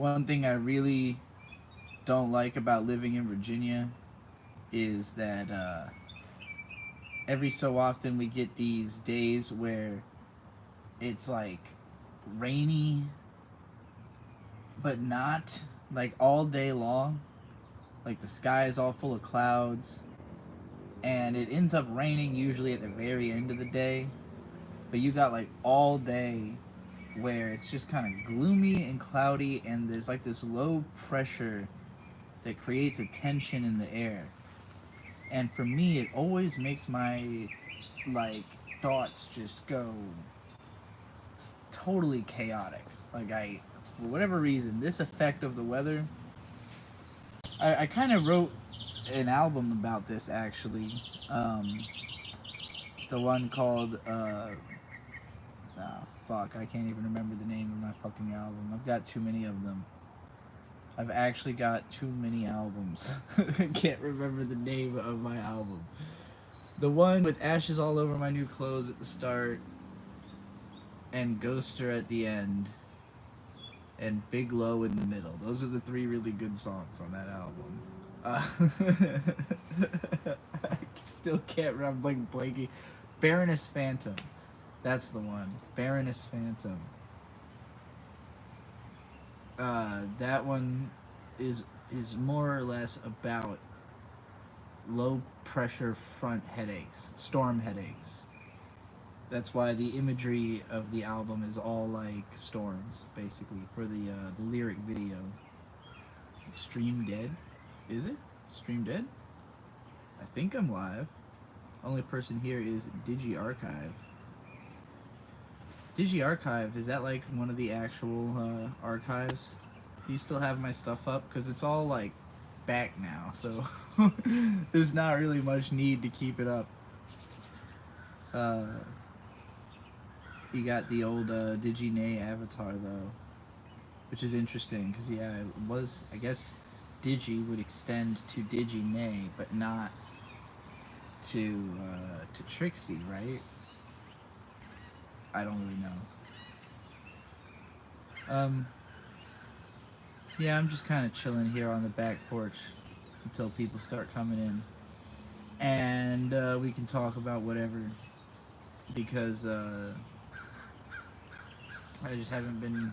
One thing I really don't like about living in Virginia is that every so often we get these days where it's like rainy, but not like all day long. Like the sky is all full of clouds, and it ends up raining usually at the very end of the day. But you got like all day where it's just kind of gloomy and cloudy, and there's like this low pressure that creates a tension in the air. And for me, it always makes my like thoughts just go totally chaotic. Like for whatever reason, this effect of the weather. I kind of wrote an album about this actually. Um, the one called fuck, I can't even remember the name of my fucking album. I've got too many of them. I've actually got too many albums. I can't remember the name of my album. The one with Ashes All Over My New Clothes at the start, and Ghoster at the end, and Big Low in the middle. Those are the three really good songs on that album. I still can't remember, like blanking. Baroness Phantom. That's the one. Baroness Phantom. That one is more or less about low pressure front headaches, storm headaches. That's why the imagery of the album is all like storms, basically, for the lyric video. Stream Dead? Is it? Stream Dead? I think I'm live. Only person here is DigiArchive. DigiArchive, is that like one of the actual archives? Do you still have my stuff up? Because it's all like back now, so there's not really much need to keep it up. You got the old DigiNay avatar though, which is interesting because yeah, it was, I guess Digi would extend to DigiNay, but not to Trixie, right? I don't really know. Yeah, I'm just kind of chilling here on the back porch until people start coming in, and we can talk about whatever, because I just haven't been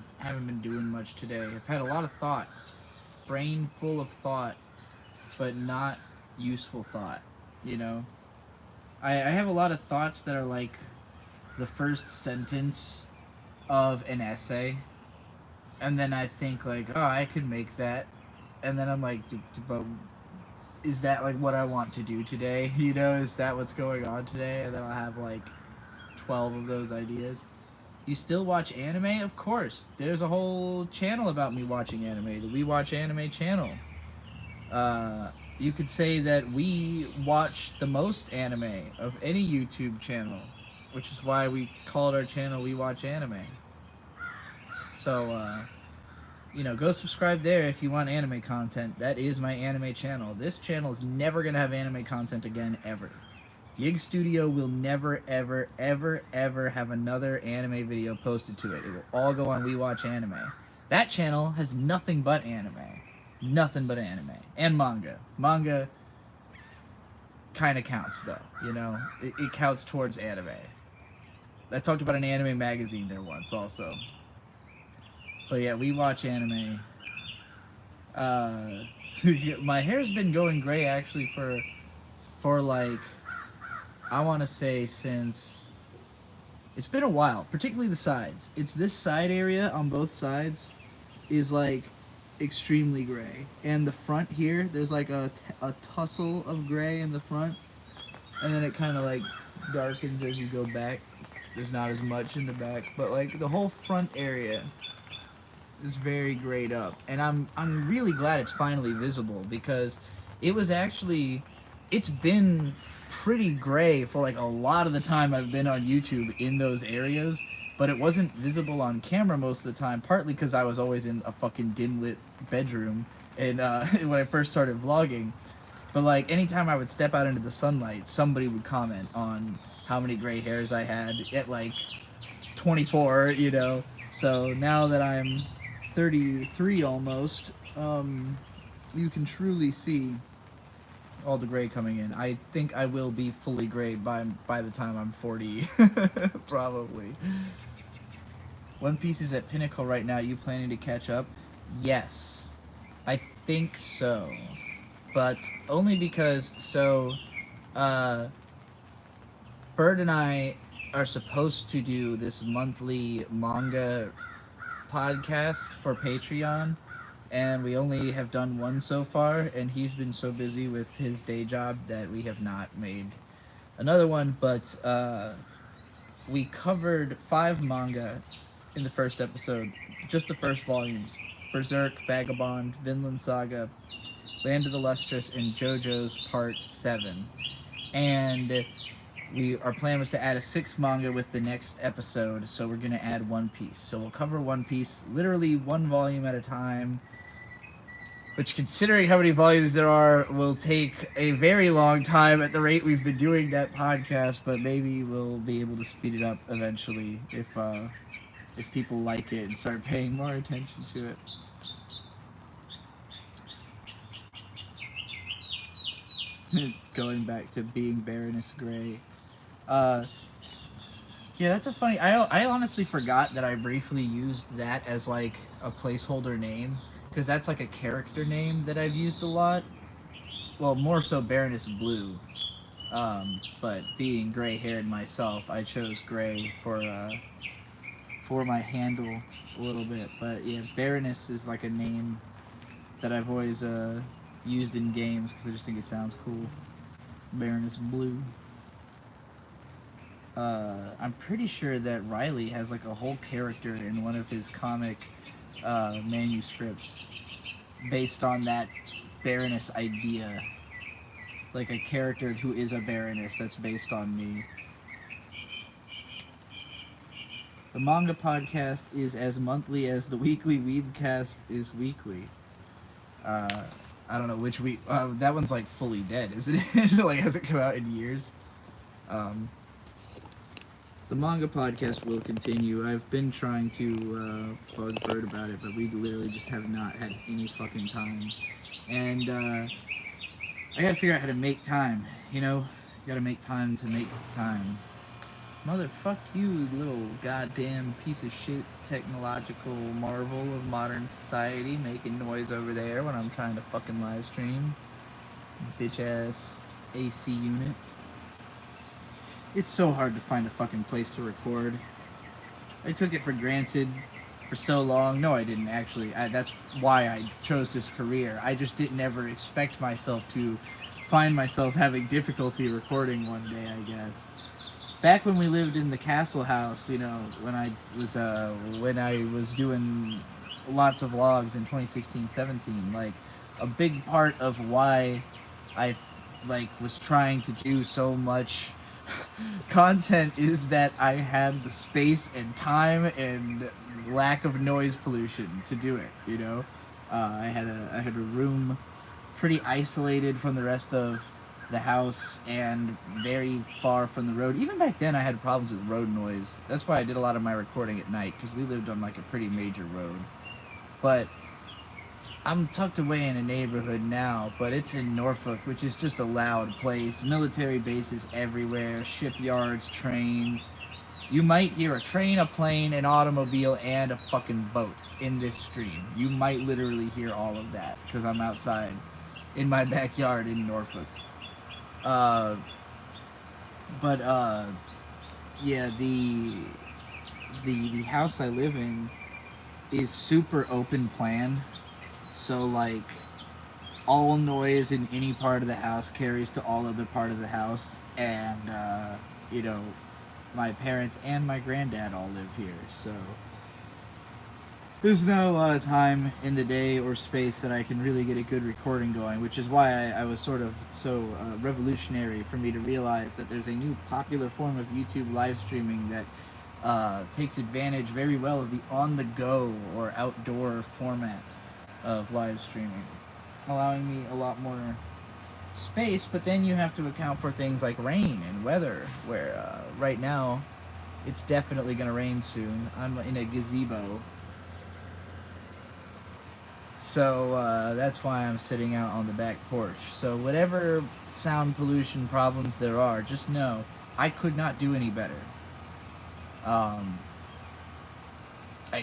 doing much today. I've had a lot of thoughts, brain full of thought, but not useful thought. You know, I have a lot of thoughts that are like the first sentence of an essay, and then I think like, oh, I could make that, and then I'm like, but is that like what I want to do today? You know, is that what's going on today? And then I'll have like 12 of those ideas. You still watch anime? Of course. There's a whole channel about me watching anime, the We Watch Anime channel. You could say that we watch the most anime of any YouTube channel, which is why we called our channel We Watch Anime. So, you know, go subscribe there if you want anime content. That is my anime channel. This channel is never going to have anime content again, ever. Yig Studio will never, ever, ever, ever have another anime video posted to it. It will all go on We Watch Anime. That channel has nothing but anime. Nothing but anime. And manga. Manga kind of counts, though, you know? It counts towards anime. I talked about an anime magazine there once, also. But yeah, We Watch Anime. My hair's been going gray, actually, for like, I want to say since, it's been a while, particularly the sides. It's this side area on both sides is like extremely gray, and the front here, there's like a tussle of gray in the front, and then it kind of like darkens as you go back. There's not as much in the back, but like the whole front area is very grayed up, and I'm really glad it's finally visible, because it was actually, it's been pretty gray for like a lot of the time I've been on YouTube in those areas, but it wasn't visible on camera most of the time, partly because I was always in a fucking dim lit bedroom and when I first started vlogging. But like anytime I would step out into the sunlight, somebody would comment on how many gray hairs I had at like 24, you know. So now that I'm 33 almost, you can truly see all the gray coming in. I think I will be fully gray by the time I'm 40, probably. One Piece is at pinnacle right now. You planning to catch up? Yes, I think so, but only because Bird and I are supposed to do this monthly manga podcast for Patreon, and we only have done one so far, and he's been so busy with his day job that we have not made another one, but we covered 5 manga in the first episode, just the first volumes: Berserk, Vagabond, Vinland Saga, Land of the Lustrous, and JoJo's Part 7. And our plan was to add a 6th manga with the next episode, so we're going to add One Piece. So we'll cover One Piece literally one volume at a time, which, considering how many volumes there are, will take a very long time at the rate we've been doing that podcast, but maybe we'll be able to speed it up eventually if people like it and start paying more attention to it. Going back to being Baroness Grey. Yeah, that's a funny... I honestly forgot that I briefly used that as, like, a placeholder name, because that's, like, a character name that I've used a lot. Well, more so Baroness Blue. But being gray-haired myself, I chose Grey for my handle a little bit. But, yeah, Baroness is, like, a name that I've always used in games, because I just think it sounds cool. Baroness Blue. I'm pretty sure that Riley has like a whole character in one of his comic manuscripts based on that Baroness idea. Like a character who is a Baroness that's based on me. The manga podcast is as monthly as the weekly Weebcast is weekly. I don't know which week. That one's like fully dead, isn't it? Like, hasn't come out in years. The manga podcast will continue. I've been trying to bug Bird about it, but we literally just have not had any fucking time. And I gotta figure out how to make time, you know? You gotta make time to make time. Motherfuck you, little goddamn piece of shit technological marvel of modern society, making noise over there when I'm trying to fucking live stream. Bitch ass AC unit. It's so hard to find a fucking place to record. I took it for granted for so long. No, I didn't actually. That's why I chose this career. I just didn't ever expect myself to find myself having difficulty recording one day, I guess. Back when we lived in the castle house, you know, when I was doing lots of vlogs in 2016-17, like, a big part of why I, like, was trying to do so much content is that I had the space and time and lack of noise pollution to do it, you know? I had a room pretty isolated from the rest of the house and very far from the road. Even back then I had problems with road noise. That's why I did a lot of my recording at night, because we lived on like a pretty major road. But I'm tucked away in a neighborhood now, but it's in Norfolk, which is just a loud place. Military bases everywhere, shipyards, trains. You might hear a train, a plane, an automobile, and a fucking boat in this stream. You might literally hear all of that, because I'm outside in my backyard in Norfolk. Yeah, the house I live in is super open plan. So, like, all noise in any part of the house carries to all other part of the house. And, you know, my parents and my granddad all live here. So, there's not a lot of time in the day or space that I can really get a good recording going, which is why I was sort of so revolutionary for me to realize that there's a new popular form of YouTube live streaming that takes advantage very well of the on-the-go or outdoor format of live streaming, allowing me a lot more space. But then you have to account for things like rain and weather, where right now it's definitely going to rain soon. I'm in a gazebo So that's why I'm sitting out on the back porch. So whatever sound pollution problems there are, just know I could not do any better. I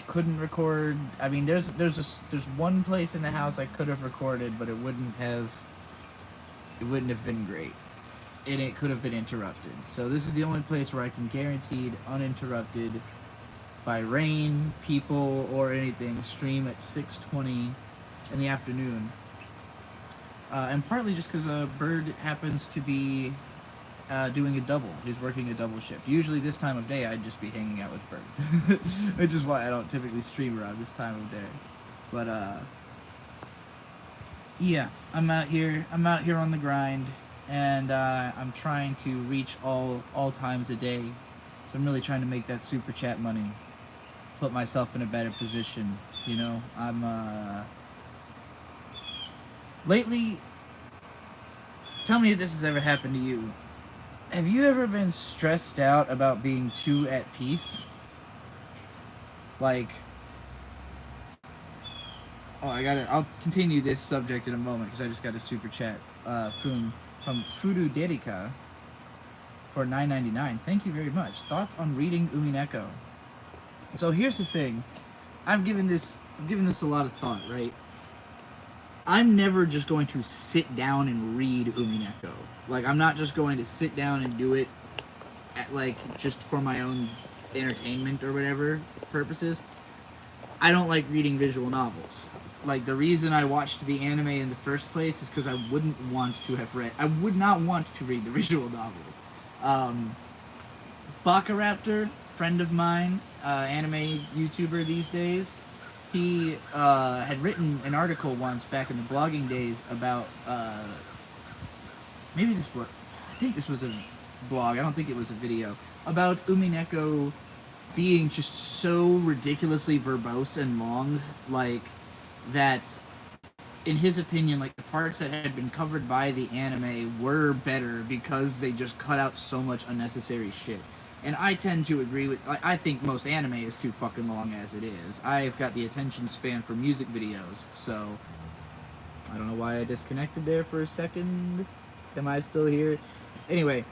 couldn't record. I mean, there's one place in the house I could have recorded, but it wouldn't have been great, and it could have been interrupted. So this is the only place where I can guaranteed uninterrupted by rain, people, or anything stream at 6:20 in the afternoon. And partly just because a bird happens to be doing a double. He's working a double shift. Usually this time of day I'd just be hanging out with bird. Which is why I don't typically stream around this time of day. But yeah, I'm out here on the grind, and I'm trying to reach all times a day. So I'm really trying to make that super chat money. Put myself in a better position, you know. I'm lately, tell me if this has ever happened to you. Have you ever been stressed out about being too at peace? Like, oh, I'll continue this subject in a moment because I just got a super chat from Fudu Dedica for $9.99. Thank you very much. Thoughts on reading Umineko? So here's the thing. I've given this a lot of thought, right? I'm never just going to sit down and read Umineko. Like, I'm not just going to sit down and do it just for my own entertainment or whatever purposes. I don't like reading visual novels. Like, the reason I watched the anime in the first place is because I would not want to read the visual novel. Bakaraptor, friend of mine, anime YouTuber these days, he had written an article once back in the blogging days about, I think this was a blog, I don't think it was a video, about Umineko being just so ridiculously verbose and long, like, that, in his opinion, like, the parts that had been covered by the anime were better because they just cut out so much unnecessary shit. And I tend to agree with, I think most anime is too fucking long as it is. I've got the attention span for music videos, so I don't know why I disconnected there for a second. Am I still here? Anyway,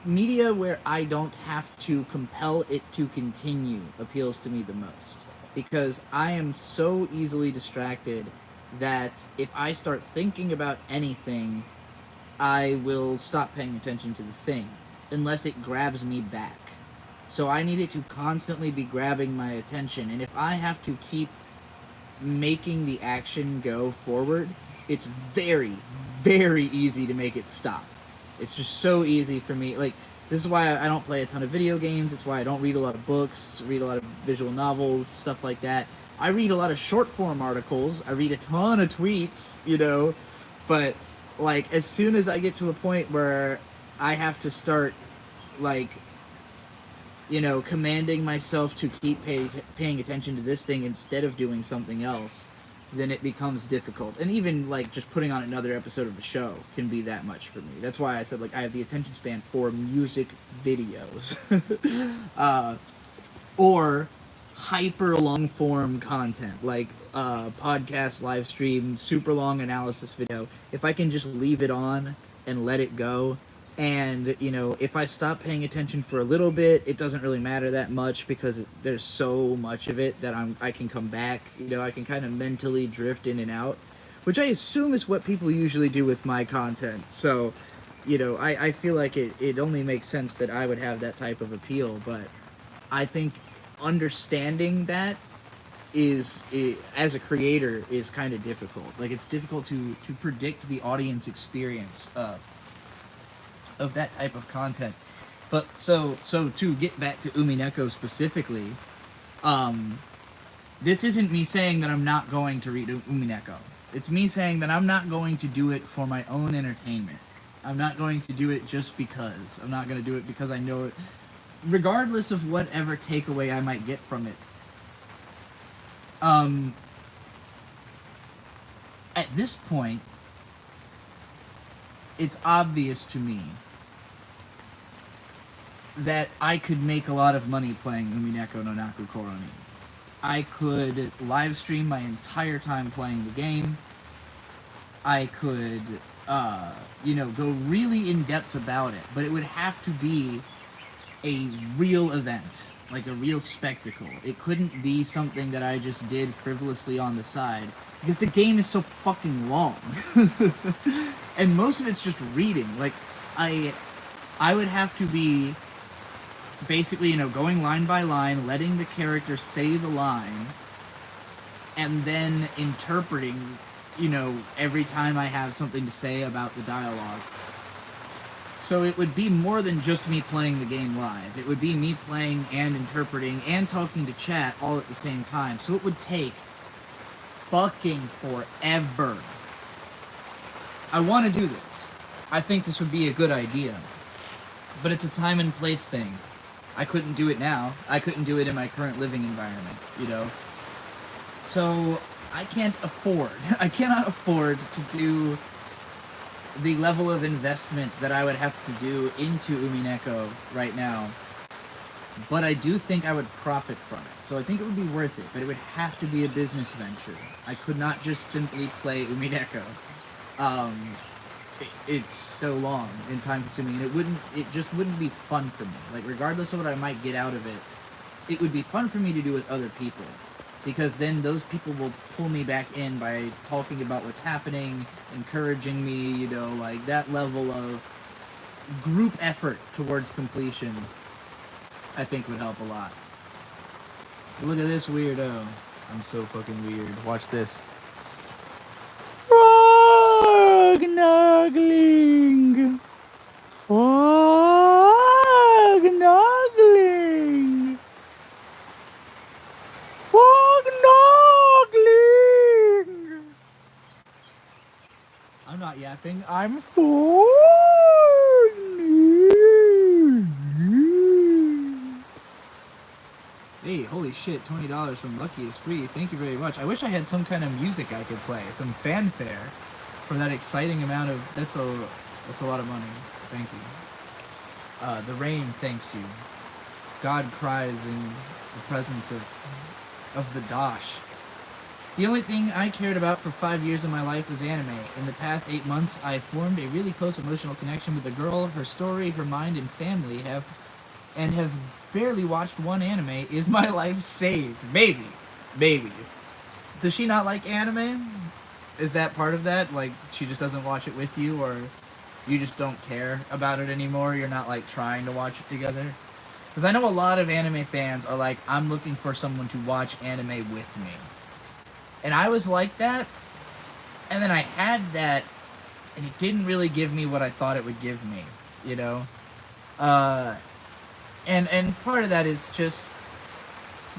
media where I don't have to compel it to continue appeals to me the most. Because I am so easily distracted that if I start thinking about anything, I will stop paying attention to the thing, unless it grabs me back. So I need it to constantly be grabbing my attention, and if I have to keep making the action go forward, it's very, very easy to make it stop. It's just so easy for me. Like, this is why I don't play a ton of video games. It's why I don't read a lot of books, read a lot of visual novels, stuff like that. I read a lot of short-form articles. I read a ton of tweets, you know. But, like, as soon as I get to a point where I have to start, like, you know, commanding myself to keep paying attention to this thing instead of doing something else, then it becomes difficult. And even, like, just putting on another episode of the show can be that much for me. That's why I said, like, I have the attention span for music videos. Or hyper long form content, like podcast, live stream, super long analysis video. If I can just leave it on and let it go, and, you know, if I stop paying attention for a little bit, it doesn't really matter that much because there's so much of it that I can come back. You know, I can kind of mentally drift in and out, which I assume is what people usually do with my content. So, you know, I feel like it only makes sense that I would have that type of appeal, but I think understanding that as a creator is kind of difficult. Like, it's difficult to predict the audience experience of that type of content. But so to get back to Umineko specifically, this isn't me saying that I'm not going to read Umineko. It's me saying that I'm not going to do it for my own entertainment. I'm not going to do it just because. I'm not going to do it because I know it, regardless of whatever takeaway I might get from it. At this point, it's obvious to me that I could make a lot of money playing Umineko no Naku Koroni. I could live stream my entire time playing the game. I could, go really in depth about it, but it would have to be a real event, like a real spectacle. It couldn't be something that I just did frivolously on the side, because the game is so fucking long. And most of it's just reading. Like, I would have to be basically, going line by line, letting the character say the line, and then interpreting, every time I have something to say about the dialogue. So it would be more than just me playing the game live. It would be me playing and interpreting and talking to chat all at the same time. So it would take fucking forever. I want to do this. I think this would be a good idea. But it's a time and place thing. I couldn't do it now. I couldn't do it in my current living environment, So I cannot afford to do the level of investment that I would have to do into Umineko right now. But I do think I would profit from it. So I think it would be worth it, but it would have to be a business venture. I could not just simply play Umineko. It's so long and time consuming, and it just wouldn't be fun for me. Like, regardless of what I might get out of it, it would be fun for me to do with other people. Because then those people will pull me back in by talking about what's happening, encouraging me, like that level of group effort towards completion, I think would help a lot. Look at this weirdo. I'm so fucking weird. Watch this. Frog nuggling. Frog nuggling. Frog nuggling. I'm not yapping. I'm funny. Hey, holy shit, $20 from Lucky is free. Thank you very much. I wish I had some kind of music I could play, some fanfare for that exciting amount of... That's a lot of money. Thank you. The rain thanks you. God cries in the presence of the Dosh. The only thing I cared about for 5 years of my life was anime. In the past 8 months, I formed a really close emotional connection with the girl. Her story, her mind, and family have barely watched one anime. Is my life saved? Maybe. Does she not like anime? Is that part of that? Like, she just doesn't watch it with you, or you just don't care about it anymore? You're not, like, trying to watch it together? Because I know a lot of anime fans are like, I'm looking for someone to watch anime with me. And I was like that, and then I had that, and it didn't really give me what I thought it would give me, And part of that is just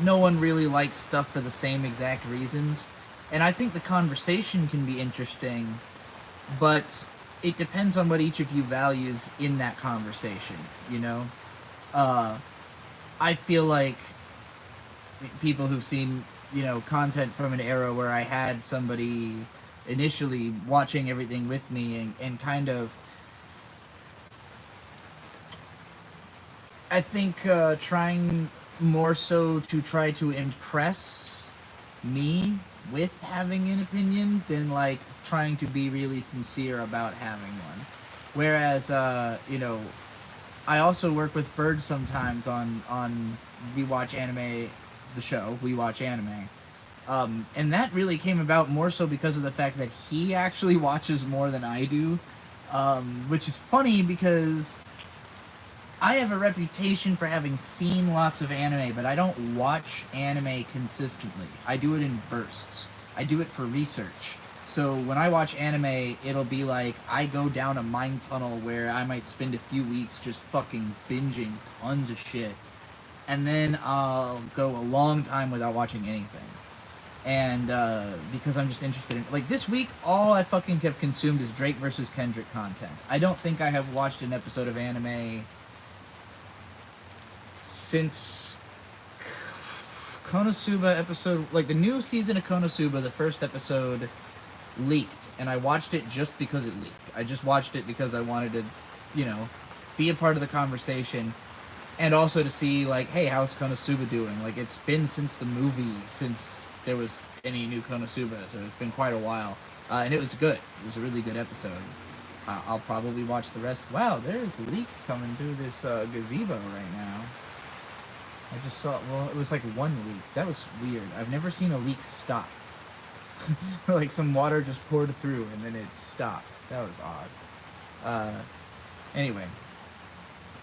no one really likes stuff for the same exact reasons. And I think the conversation can be interesting, but it depends on what each of you values in that conversation, I feel like people who've seen, content from an era where I had somebody initially watching everything with me and kind of... I think trying more so to try to impress me with having an opinion than, like, trying to be really sincere about having one. Whereas, I also work with Bird sometimes on We Watch Anime, the show, We Watch Anime. And that really came about more so because of the fact that he actually watches more than I do, which is funny because I have a reputation for having seen lots of anime, but I don't watch anime consistently. I do it in bursts. I do it for research. So when I watch anime, it'll be like I go down a mind tunnel where I might spend a few weeks just fucking binging tons of shit. And then I'll go a long time without watching anything. And because I'm just interested in... Like, this week, all I fucking have consumed is Drake versus Kendrick content. I don't think I have watched an episode of anime since Konosuba episode... Like, the new season of Konosuba, the first episode leaked. And I watched it just because it leaked. I just watched it because I wanted to, be a part of the conversation. and also to see like, hey, how's Konosuba doing? Like, it's been since the movie, since there was any new Konosuba, so it's been quite a while, and it was good. It was a really good episode. I'll probably watch the rest. Wow, there's leaks coming through this gazebo right now. I just saw. Well, it was like one leak. That was weird. I've never seen a leak stop. Like some water just poured through and then it stopped. That was odd. Anyway.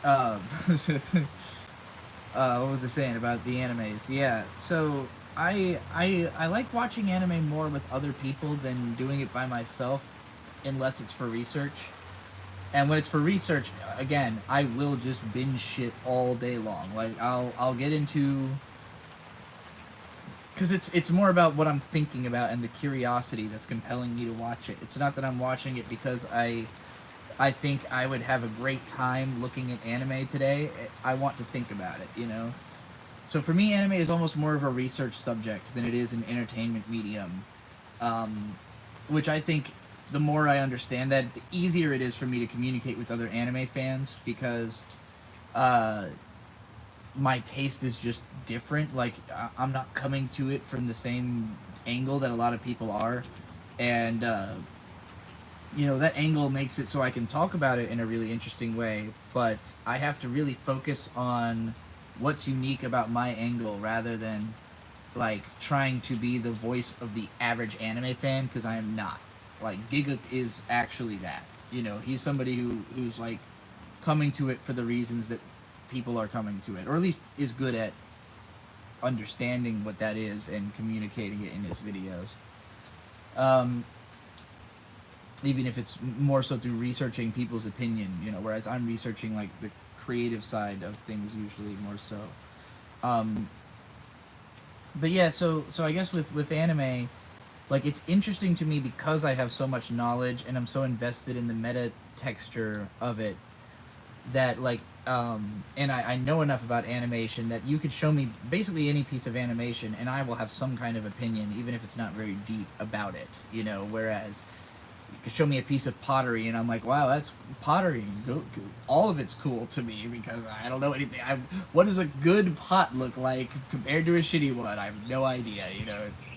What was I saying about the animes? Yeah, so I like watching anime more with other people than doing it by myself, unless it's for research. And when it's for research, again, I will just binge shit all day long. Like I'll get into, because it's more about what I'm thinking about and the curiosity that's compelling me to watch it. It's not that I'm watching it because I think I would have a great time looking at anime today. I want to think about it, you know? So for me, anime is almost more of a research subject than it is an entertainment medium. Which I think the more I understand that, the easier it is for me to communicate with other anime fans, because my taste is just different. Like, I'm not coming to it from the same angle that a lot of people are. And, you know, that angle makes it so I can talk about it in a really interesting way, but I have to really focus on what's unique about my angle rather than, like, trying to be the voice of the average anime fan, because I am not. Like, Giga is actually that. You know, he's somebody who's, like, coming to it for the reasons that people are coming to it, or at least is good at understanding what that is and communicating it in his videos. Even if it's more so through researching people's opinion, you know, whereas I'm researching, like, the creative side of things usually more so. But yeah, so I guess with anime, like, it's interesting to me because I have so much knowledge and I'm so invested in the meta texture of it, that, like, and I know enough about animation that you could show me basically any piece of animation and I will have some kind of opinion, even if it's not very deep about it, you know, whereas you could show me a piece of pottery and I'm like, wow, that's pottery. All of it's cool to me because I don't know anything. What does a good pot look like compared to a shitty one? I have no idea. You know, it's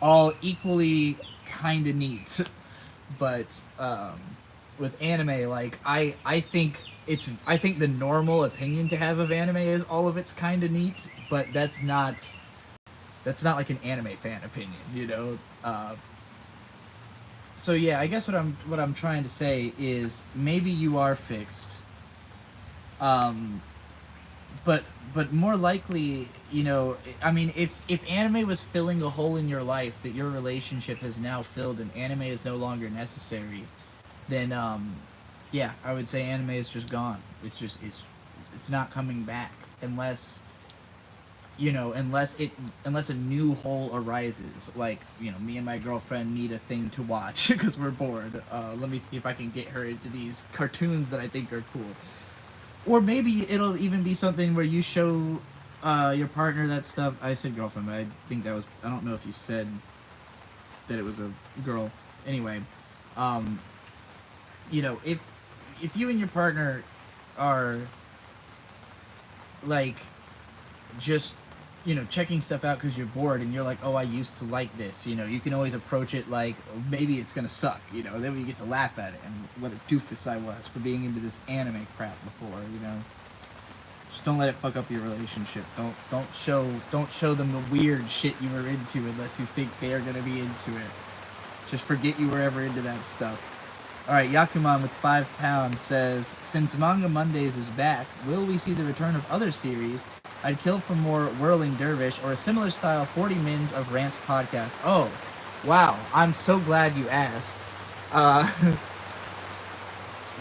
all equally kind of neat. But with anime, like, I think the normal opinion to have of anime is all of it's kind of neat, but that's not like an anime fan opinion, you know. So yeah, I guess what I'm trying to say is maybe you are fixed, but more likely, you know, I mean, if anime was filling a hole in your life that your relationship has now filled and anime is no longer necessary, then yeah, I would say anime is just gone. It's not coming back unless, you know, unless a new hole arises, like, you know, me and my girlfriend need a thing to watch because we're bored. Let me see if I can get her into these cartoons that I think are cool. Or maybe it'll even be something where you show your partner that stuff. I said girlfriend, but I think that was, I don't know if you said that it was a girl. Anyway, you know, if you and your partner are, like, just, you know, checking stuff out because you're bored and you're like, oh, I used to like this, you know, you can always approach it like, oh, maybe it's gonna suck, you know, then we get to laugh at it and what a doofus I was for being into this anime crap before, you know. Just don't let it fuck up your relationship. Don't show them the weird shit you were into unless you think they are gonna be into it. Just forget you were ever into that stuff. Alright, Yakuman with £5 says, since Manga Mondays is back, will we see the return of other series? I'd kill for more Whirling Dervish or a similar style 40 mins of Rants podcast. Oh, wow. I'm so glad you asked.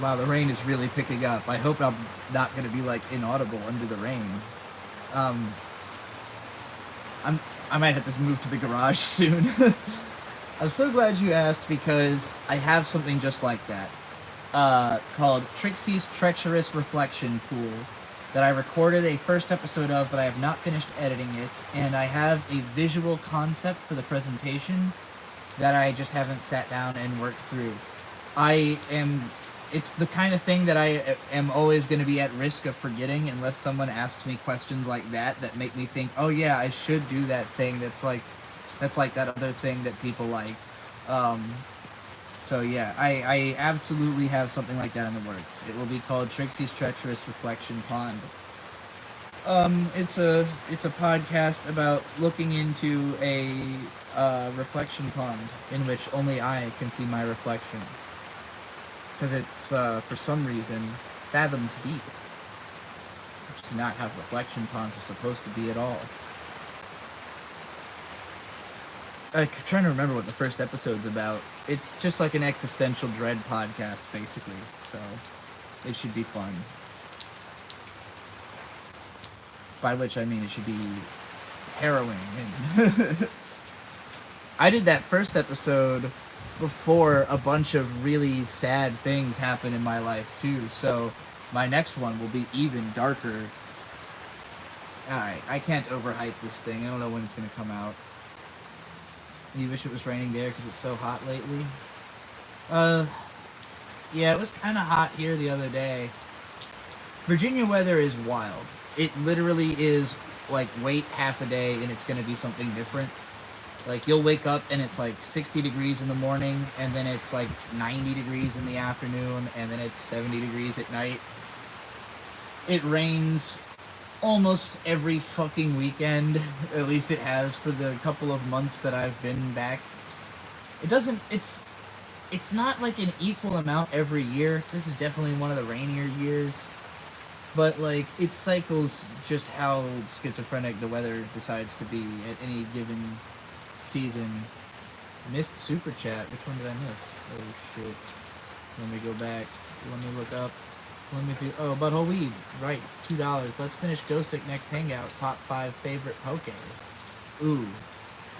Wow, the rain is really picking up. I hope I'm not going to be, like, inaudible under the rain. I might have to move to the garage soon. I'm so glad you asked because I have something just like that. Called Trixie's Treacherous Reflection Pool, that I recorded a first episode of, but I have not finished editing it, and I have a visual concept for the presentation that I just haven't sat down and worked through. I am it's the kind of thing that I am always going to be at risk of forgetting unless someone asks me questions like that make me think, oh yeah, I should do that thing that's like that other thing that people like. Um, so yeah, I absolutely have something like that in the works. It will be called Trixie's Treacherous Reflection Pond. It's a podcast about looking into a reflection pond in which only I can see my reflection. Because it's, for some reason, fathoms deep. Which is not how reflection ponds are supposed to be at all. I'm trying to remember what the first episode's about. It's just like an existential dread podcast, basically. So, it should be fun. By which I mean it should be harrowing. I did that first episode before a bunch of really sad things happened in my life too, so my next one will be even darker. Alright, I can't overhype this thing. I don't know when it's gonna come out. You wish it was raining there because it's so hot lately? Yeah, it was kind of hot here the other day. Virginia weather is wild. It literally is like wait half a day and it's gonna be something different. Like you'll wake up and it's like 60 degrees in the morning, and then it's like 90 degrees in the afternoon, and then it's 70 degrees at night. It rains almost every fucking weekend. At least it has for the couple of months that I've been back. It doesn't, it's not like an equal amount every year. This is definitely one of the rainier years. But, like, it cycles just how schizophrenic the weather decides to be at any given season. Missed Super Chat. Which one did I miss? Oh, shit. Let me go back. Let me look up. Let me see. Oh, Butthole Weed. Right. $2. Let's finish Ghostic next hangout. Top 5 favorite Pokés. Ooh.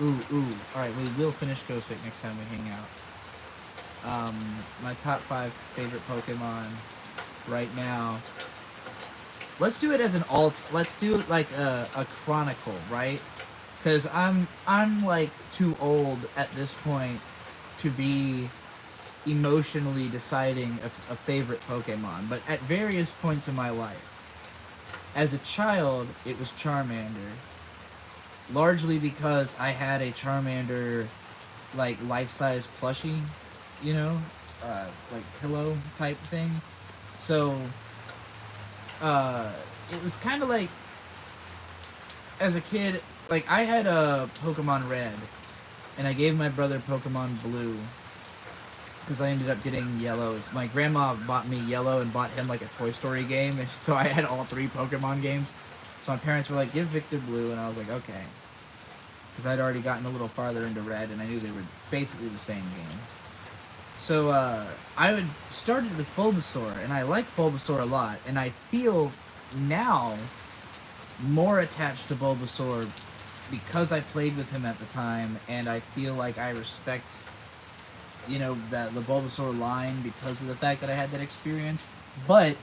Ooh. Alright, we will finish Ghostic next time we hang out. My top 5 favorite Pokemon right now. Let's do it as an alt. Let's do it like a chronicle, right? Because I'm like too old at this point to be emotionally deciding a favorite Pokemon. But at various points in my life, as a child, it was Charmander. Largely because I had a Charmander, like, life-size plushie, you know? Like, pillow type thing. So it was kind of like, as a kid, like, I had a Pokemon Red, and I gave my brother Pokemon Blue, because I ended up getting Yellows. My grandma bought me Yellow and bought him, like, a Toy Story game, and so I had all 3 Pokemon games. So my parents were like, give Victor Blue, and I was like, okay. Because I'd already gotten a little farther into Red, and I knew they were basically the same game. So, I started with Bulbasaur, and I like Bulbasaur a lot, and I feel now more attached to Bulbasaur because I played with him at the time, and I feel like I respect, you know, the Bulbasaur line because of the fact that I had that experience, but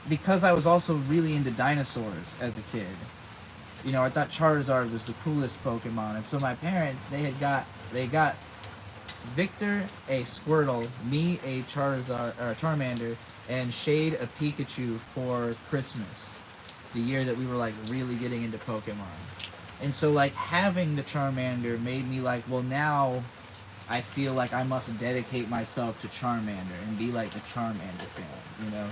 because I was also really into dinosaurs as a kid. You know, I thought Charizard was the coolest Pokemon, and so my parents, they got Victor a Squirtle, me a Charmander, and Shade a Pikachu for Christmas. The year that we were, like, really getting into Pokemon. And so, like, having the Charmander made me like, well, now I feel like I must dedicate myself to Charmander and be like a Charmander fan, you know?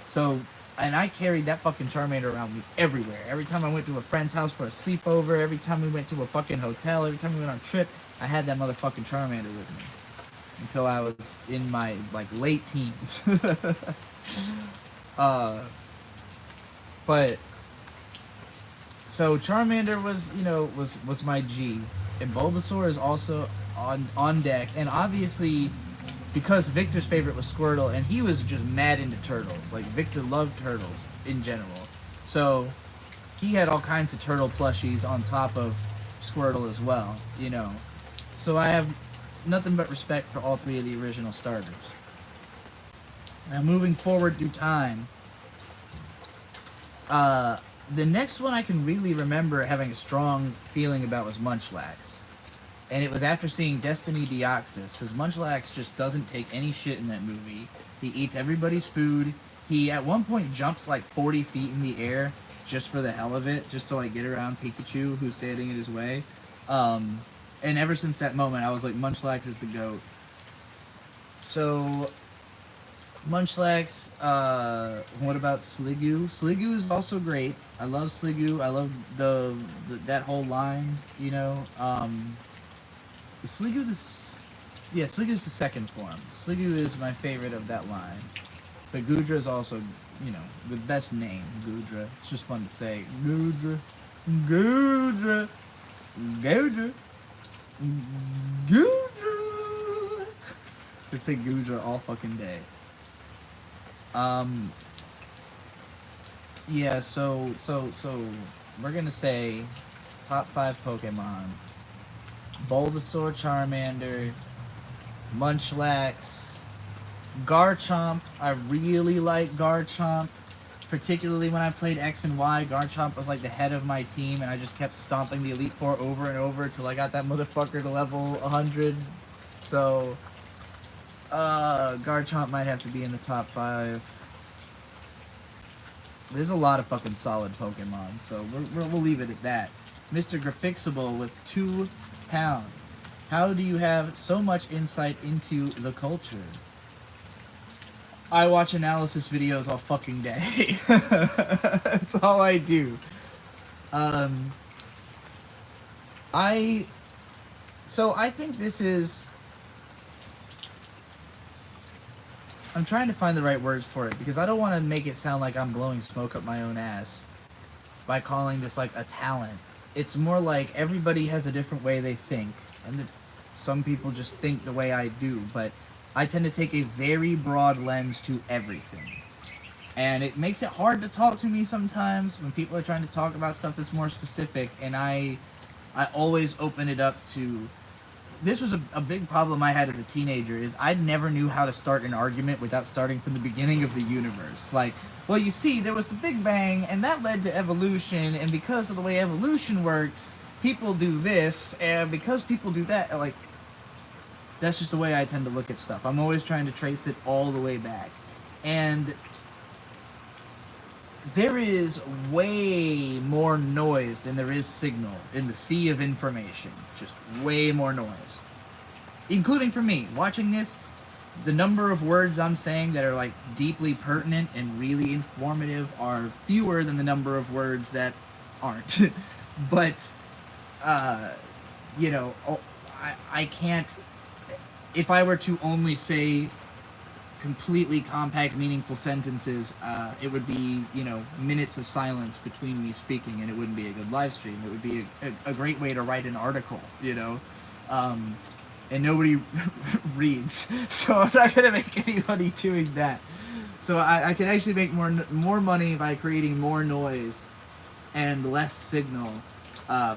So, and I carried that fucking Charmander around me everywhere. Every time I went to a friend's house for a sleepover, every time we went to a fucking hotel, every time we went on a trip, I had that motherfucking Charmander with me. Until I was in my, like, late teens. But, so Charmander was, you know, was my G. And Bulbasaur is also on deck. And obviously, because Victor's favorite was Squirtle, and he was just mad into turtles. Like, Victor loved turtles in general. So, he had all kinds of turtle plushies on top of Squirtle as well, you know. So I have nothing but respect for all 3 of the original starters. Now, moving forward through time, the next one I can really remember having a strong feeling about was Munchlax. And it was after seeing Destiny Deoxys, because Munchlax just doesn't take any shit in that movie. He eats everybody's food. He, at one point, jumps like 40 feet in the air just for the hell of it, just to like get around Pikachu, who's standing in his way. And ever since that moment, I was like, Munchlax is the GOAT. So, Munchlax, what about Sliggoo? Sliggoo is also great. I love Sliggoo. I love the that whole line, you know. Sliggoo's the second form. Sliggoo is my favorite of that line. But Goodra is also, you know, the best name, Goodra. It's just fun to say. Goodra. Goodra. Goodra. Goodra. Could say Goodra all fucking day. Yeah, so we're gonna say top 5 Pokemon. Bulbasaur, Charmander, Munchlax, Garchomp. I really like Garchomp, particularly when I played X and Y. Garchomp was like the head of my team, and I just kept stomping the Elite Four over and over till I got that motherfucker to level 100. So, Garchomp might have to be in the top 5. There's a lot of fucking solid Pokemon, so we'll leave it at that. Mr. Graphixible with 2 pounds. How do you have so much insight into the culture? I watch analysis videos all fucking day. That's all I do. I think this is... I'm trying to find the right words for it, because I don't want to make it sound like I'm blowing smoke up my own ass by calling this like a talent. It's more like everybody has a different way they think, and some people just think the way I do, but I tend to take a very broad lens to everything. And it makes it hard to talk to me sometimes when people are trying to talk about stuff that's more specific, and I always open it up to... This was a big problem I had as a teenager, is I never knew how to start an argument without starting from the beginning of the universe. Like, well, you see, there was the Big Bang, and that led to evolution, and because of the way evolution works, people do this, and because people do that, like, that's just the way I tend to look at stuff. I'm always trying to trace it all the way back. And there is way more noise than there is signal in the sea of information. Just way more noise. Including for me. Watching this, the number of words I'm saying that are like deeply pertinent and really informative are fewer than the number of words that aren't. But, you know, I can't... If I were to only say completely compact, meaningful sentences, it would be, you know, minutes of silence between me speaking, and it wouldn't be a good live stream. It would be a great way to write an article, you know, and nobody reads, so I'm not gonna make any money doing that. So I can actually make more money by creating more noise and less signal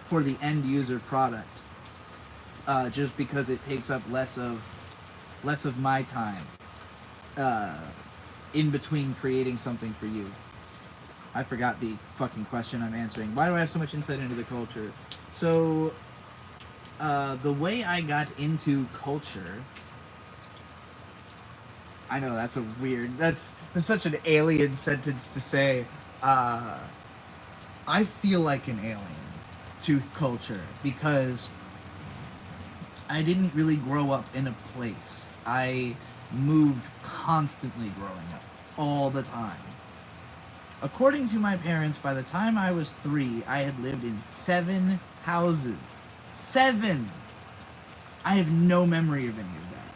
for the end user product, just because it takes up less of my time in between creating something for you. I forgot the fucking question I'm answering. Why do I have so much insight into the culture? So, the way I got into culture... I know, that's a weird... That's such an alien sentence to say. I feel like an alien to culture because I didn't really grow up in a place. I moved constantly growing up, all the time. According to my parents, by the time I was 3, I had lived in 7 houses. 7! I have no memory of any of that.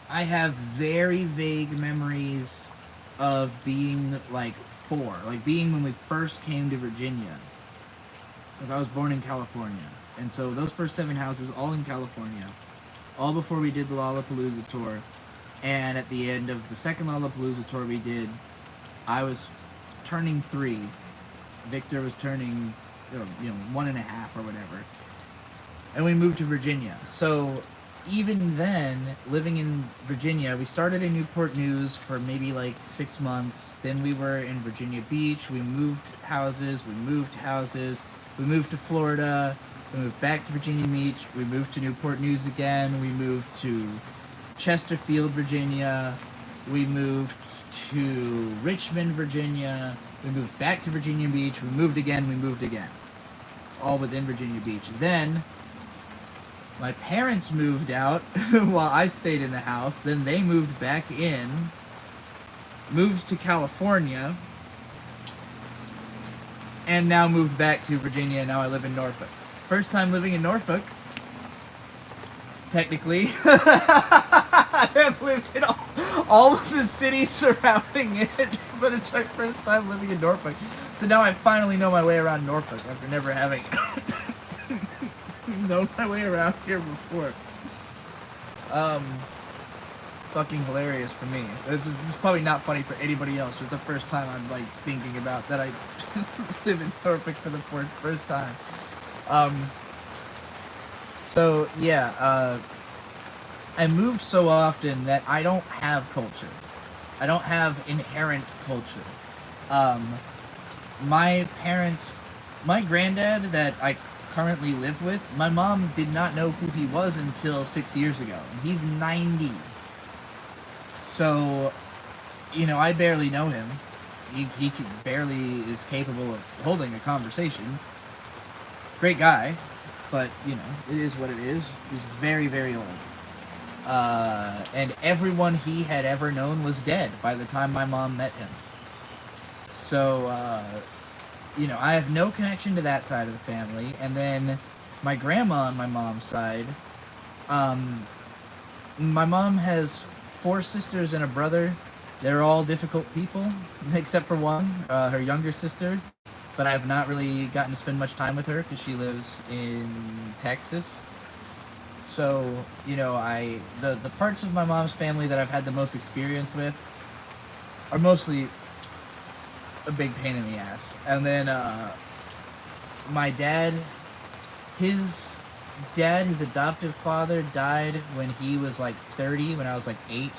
I have very vague memories of being like 4, like being when we first came to Virginia, because I was born in California. And so those first 7 houses, all in California, all before we did the Lollapalooza tour. And at the end of the second Lollapalooza tour we did, I was turning 3. Victor was turning, 1.5 or whatever. And we moved to Virginia. So even then, living in Virginia, we started in Newport News for maybe like 6 months. Then we were in Virginia Beach. We moved houses. We moved to Florida. We moved back to Virginia Beach. We moved to Newport News again. We moved to Chesterfield, Virginia. We moved to Richmond, Virginia. We moved back to Virginia Beach. We moved again. We moved again. All within Virginia Beach. Then my parents moved out while I stayed in the house. Then they moved back in. Moved to California. And now moved back to Virginia. And now I live in Norfolk. First time living in Norfolk. Technically. I have lived in all of the cities surrounding it, but it's my first time living in Norfolk. So now I finally know my way around Norfolk after never having known my way around here before. Fucking hilarious for me. It's probably not funny for anybody else, but it's the first time I'm like thinking about that I live in Norfolk for the first time. So yeah, I moved so often that I don't have culture. I don't have inherent culture. My parents, my granddad that I currently live with, my mom did not know who he was until 6 years ago. And he's 90. So, you know, I barely know him. He barely is capable of holding a conversation. Great guy, but, you know, it is what it is. He's very, very old. And everyone he had ever known was dead by the time my mom met him. So, you know, I have no connection to that side of the family. And then my grandma on my mom's side, my mom has 4 sisters and a brother. They're all difficult people, except for one, her younger sister. But I have not really gotten to spend much time with her because she lives in Texas. So, you know, the parts of my mom's family that I've had the most experience with are mostly a big pain in the ass. And then my dad, his adoptive father died when he was like 30, when I was like 8.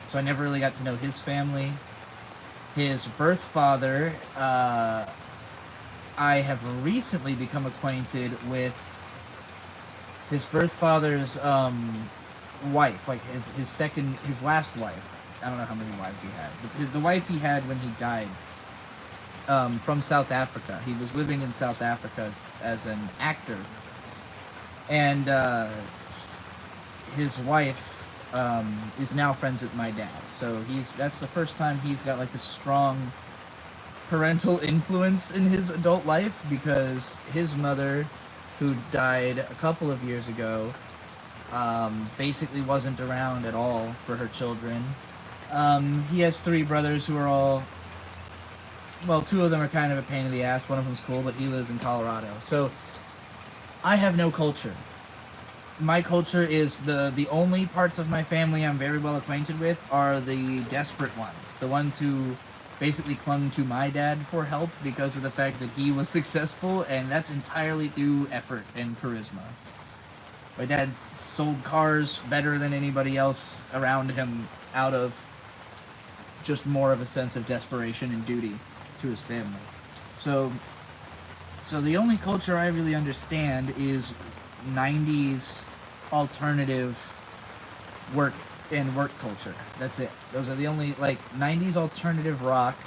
So I never really got to know his family. His birth father, I have recently become acquainted with his birth father's wife, like his last wife. I don't know how many wives he had, but the wife he had when he died, from South Africa. He was living in South Africa as an actor, and his wife is now friends with my dad. So that's the first time he's got like a strong parental influence in his adult life, because his mother, who died a couple of years ago, basically wasn't around at all for her children. He has 3 brothers who are all, well, 2 of them are kind of a pain in the ass. One of them's cool, but he lives in Colorado. So I have no culture. My culture is the only parts of my family I'm very well acquainted with are the desperate ones. The ones who basically clung to my dad for help because of the fact that he was successful, and that's entirely through effort and charisma. My dad sold cars better than anybody else around him out of just more of a sense of desperation and duty to his family. So the only culture I really understand is 90s alternative work culture. That's it. Those are the only, like, 90s alternative rock.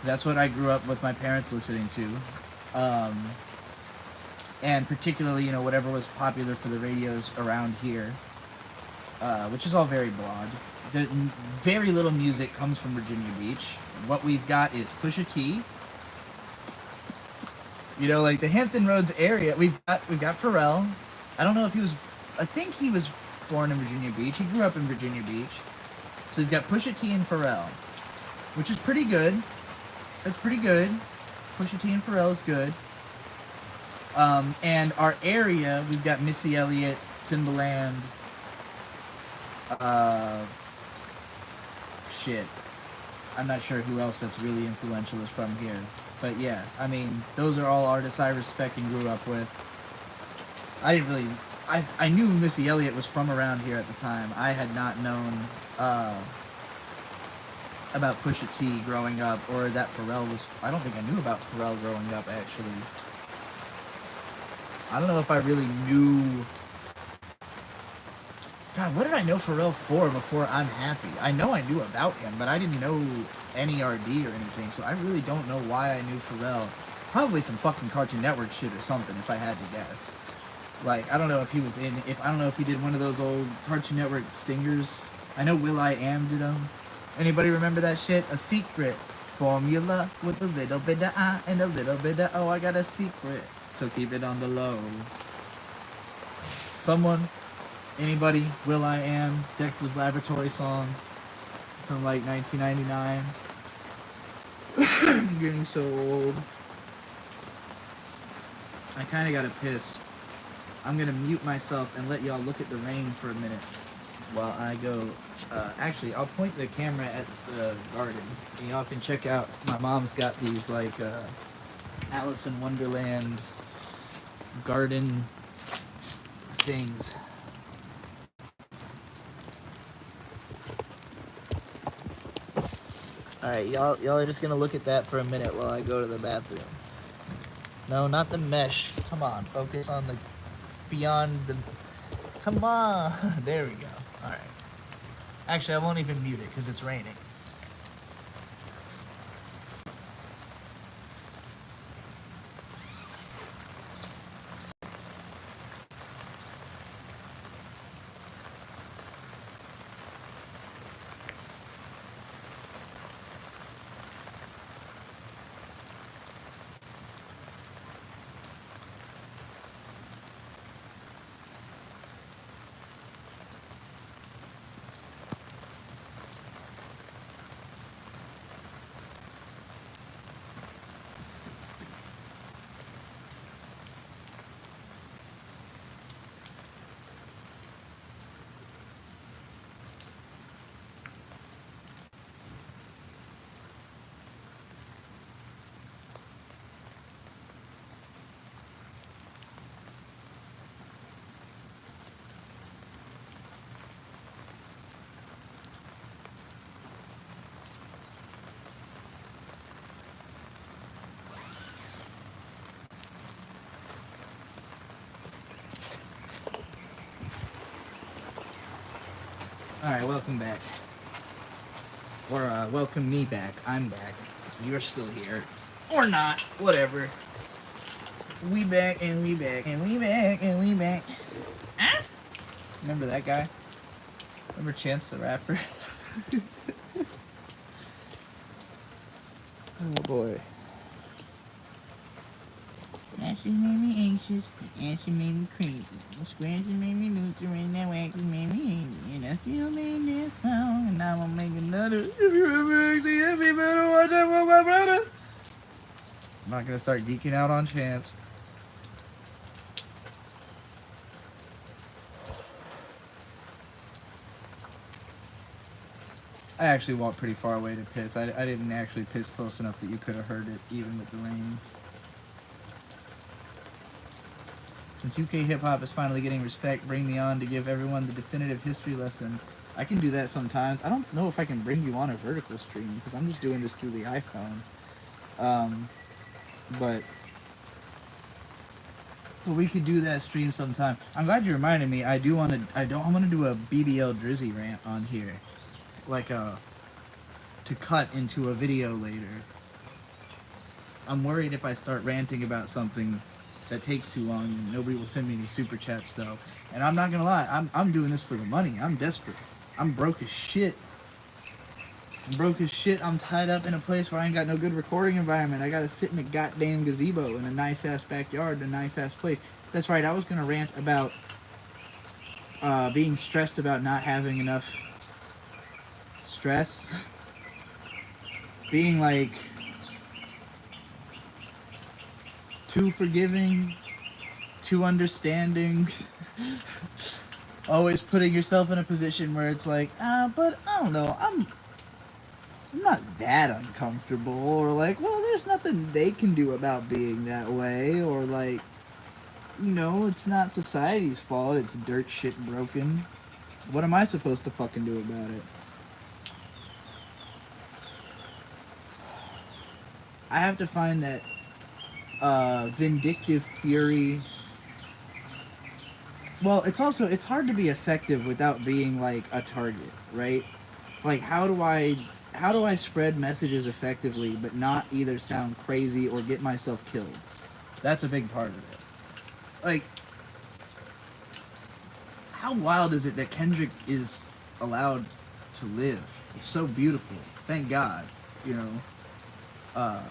That's what I grew up with my parents listening to. And particularly, you know, whatever was popular for the radios around here, which is all very broad. Very little music comes from Virginia Beach. What we've got is Pusha T. You know, like the Hampton Roads area, we've got Pharrell. I don't know if I think he was born in Virginia Beach. He grew up in Virginia Beach. So we've got Pusha T and Pharrell, which is pretty good. That's pretty good. Pusha T and Pharrell is good. And our area, we've got Missy Elliott, Timbaland, shit. I'm not sure who else that's really influential is from here. But yeah, I mean, those are all artists I respect and grew up with. I knew Missy Elliott was from around here at the time. I had not known about Pusha T growing up, or that Pharrell was... I don't think I knew about Pharrell growing up, actually. I don't know if I really knew. God, what did I know Pharrell for before I'm Happy? I know I knew about him, but I didn't know NERD or anything, so I really don't know why I knew Pharrell. Probably some fucking Cartoon Network shit or something, if I had to guess. Like, I don't know if he was in, I don't know if he did one of those old Cartoon Network stingers. I know will.i.am did them. Anybody remember that shit? A secret formula with a little bit of I and a little bit of oh, I got a secret, so keep it on the low. Someone? Anybody? will.i.am, Dexter's Laboratory song from like 1999. I'm getting so old. I kind of got to piss. I'm going to mute myself and let y'all look at the rain for a minute while I go. Actually, I'll point the camera at the garden. And y'all can check out, my mom's got these like Alice in Wonderland garden things. Alright, y'all are just gonna look at that for a minute while I go to the bathroom. No, not the mesh. Come on, focus on the beyond the. Come on! There we go. Alright. Actually, I won't even mute it because it's raining. Alright, welcome back. Or, welcome me back. I'm back. You're still here. Or not. Whatever. We back, and we back, and we back, and we back. Ah? Remember that guy? Remember Chance the Rapper? Oh, boy. Ashley made me anxious, Ashley made me crazy. Scratchy made me looser, and that waxy made me angry. And I still made this song, and I'm gonna make another. If you ever actually hit me, better watch out for my brother. I'm not gonna start geeking out on Chance. I actually walked pretty far away to piss. I didn't actually piss close enough that you could have heard it, even with the rain. Since UK hip-hop is finally getting respect, bring me on to give everyone the definitive history lesson. I can do that sometimes. I don't know if I can bring you on a vertical stream, because I'm just doing this through the iPhone. But we could do that stream sometime. I'm glad you reminded me. I want to do a BBL Drizzy rant on here. Like, to cut into a video later. I'm worried if I start ranting about something that takes too long and nobody will send me any super chats though. And I'm not gonna lie, I'm doing this for the money. I'm desperate. I'm broke as shit. I'm tied up in a place where I ain't got no good recording environment. I gotta sit in a goddamn gazebo in a nice ass backyard in a nice ass place. That's right, I was gonna rant about being stressed about not having enough stress. Being like too forgiving, too understanding, always putting yourself in a position where it's like, but I don't know, I'm not that uncomfortable, or like, well, there's nothing they can do about being that way, or like, you know, it's not society's fault, it's dirt shit broken. What am I supposed to fucking do about it? I have to find that vindictive fury well, it's hard to be effective without being like a target, right? Like how do I spread messages effectively but not either sound crazy or get myself killed? That's a big part of it. Like, how wild is it that Kendrick is allowed to live? It's so beautiful. Thank God, you know. I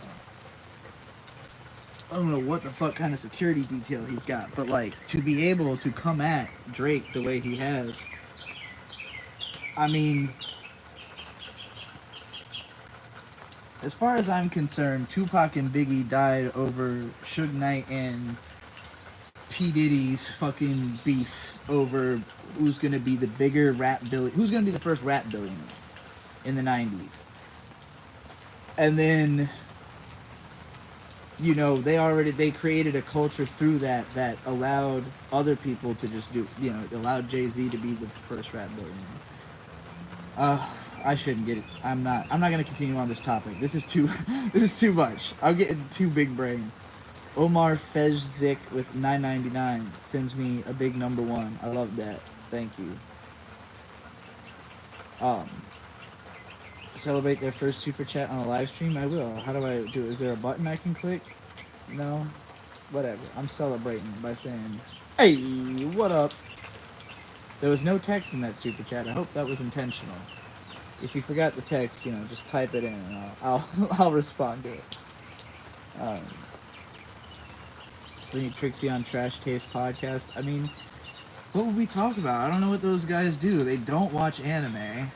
don't know what the fuck kind of security detail he's got, but like to be able to come at Drake the way he has, I mean, as far as I'm concerned, Tupac and Biggie died over Suge Knight and P Diddy's fucking beef over who's gonna be the bigger who's gonna be the first rap billionaire in the '90s, and then you know they created a culture through that allowed other people to just do, you know, allowed Jay-Z to be the first rap billionaire. I shouldn't get it. I'm not gonna continue on this topic. This is too this is too much. I'm getting too big brain. Omar Fejzik with $9.99 sends me a big number 1. I love that. Thank you. Celebrate their first super chat on a live stream? I will. How do I do it? Is there a button I can click? No? Whatever. I'm celebrating by saying, hey, what up? There was no text in that super chat. I hope that was intentional. If you forgot the text, you know, just type it in and I'll respond to it. Bring Trixie on Trash Taste podcast. I mean, what would we talk about? I don't know what those guys do. They don't watch anime.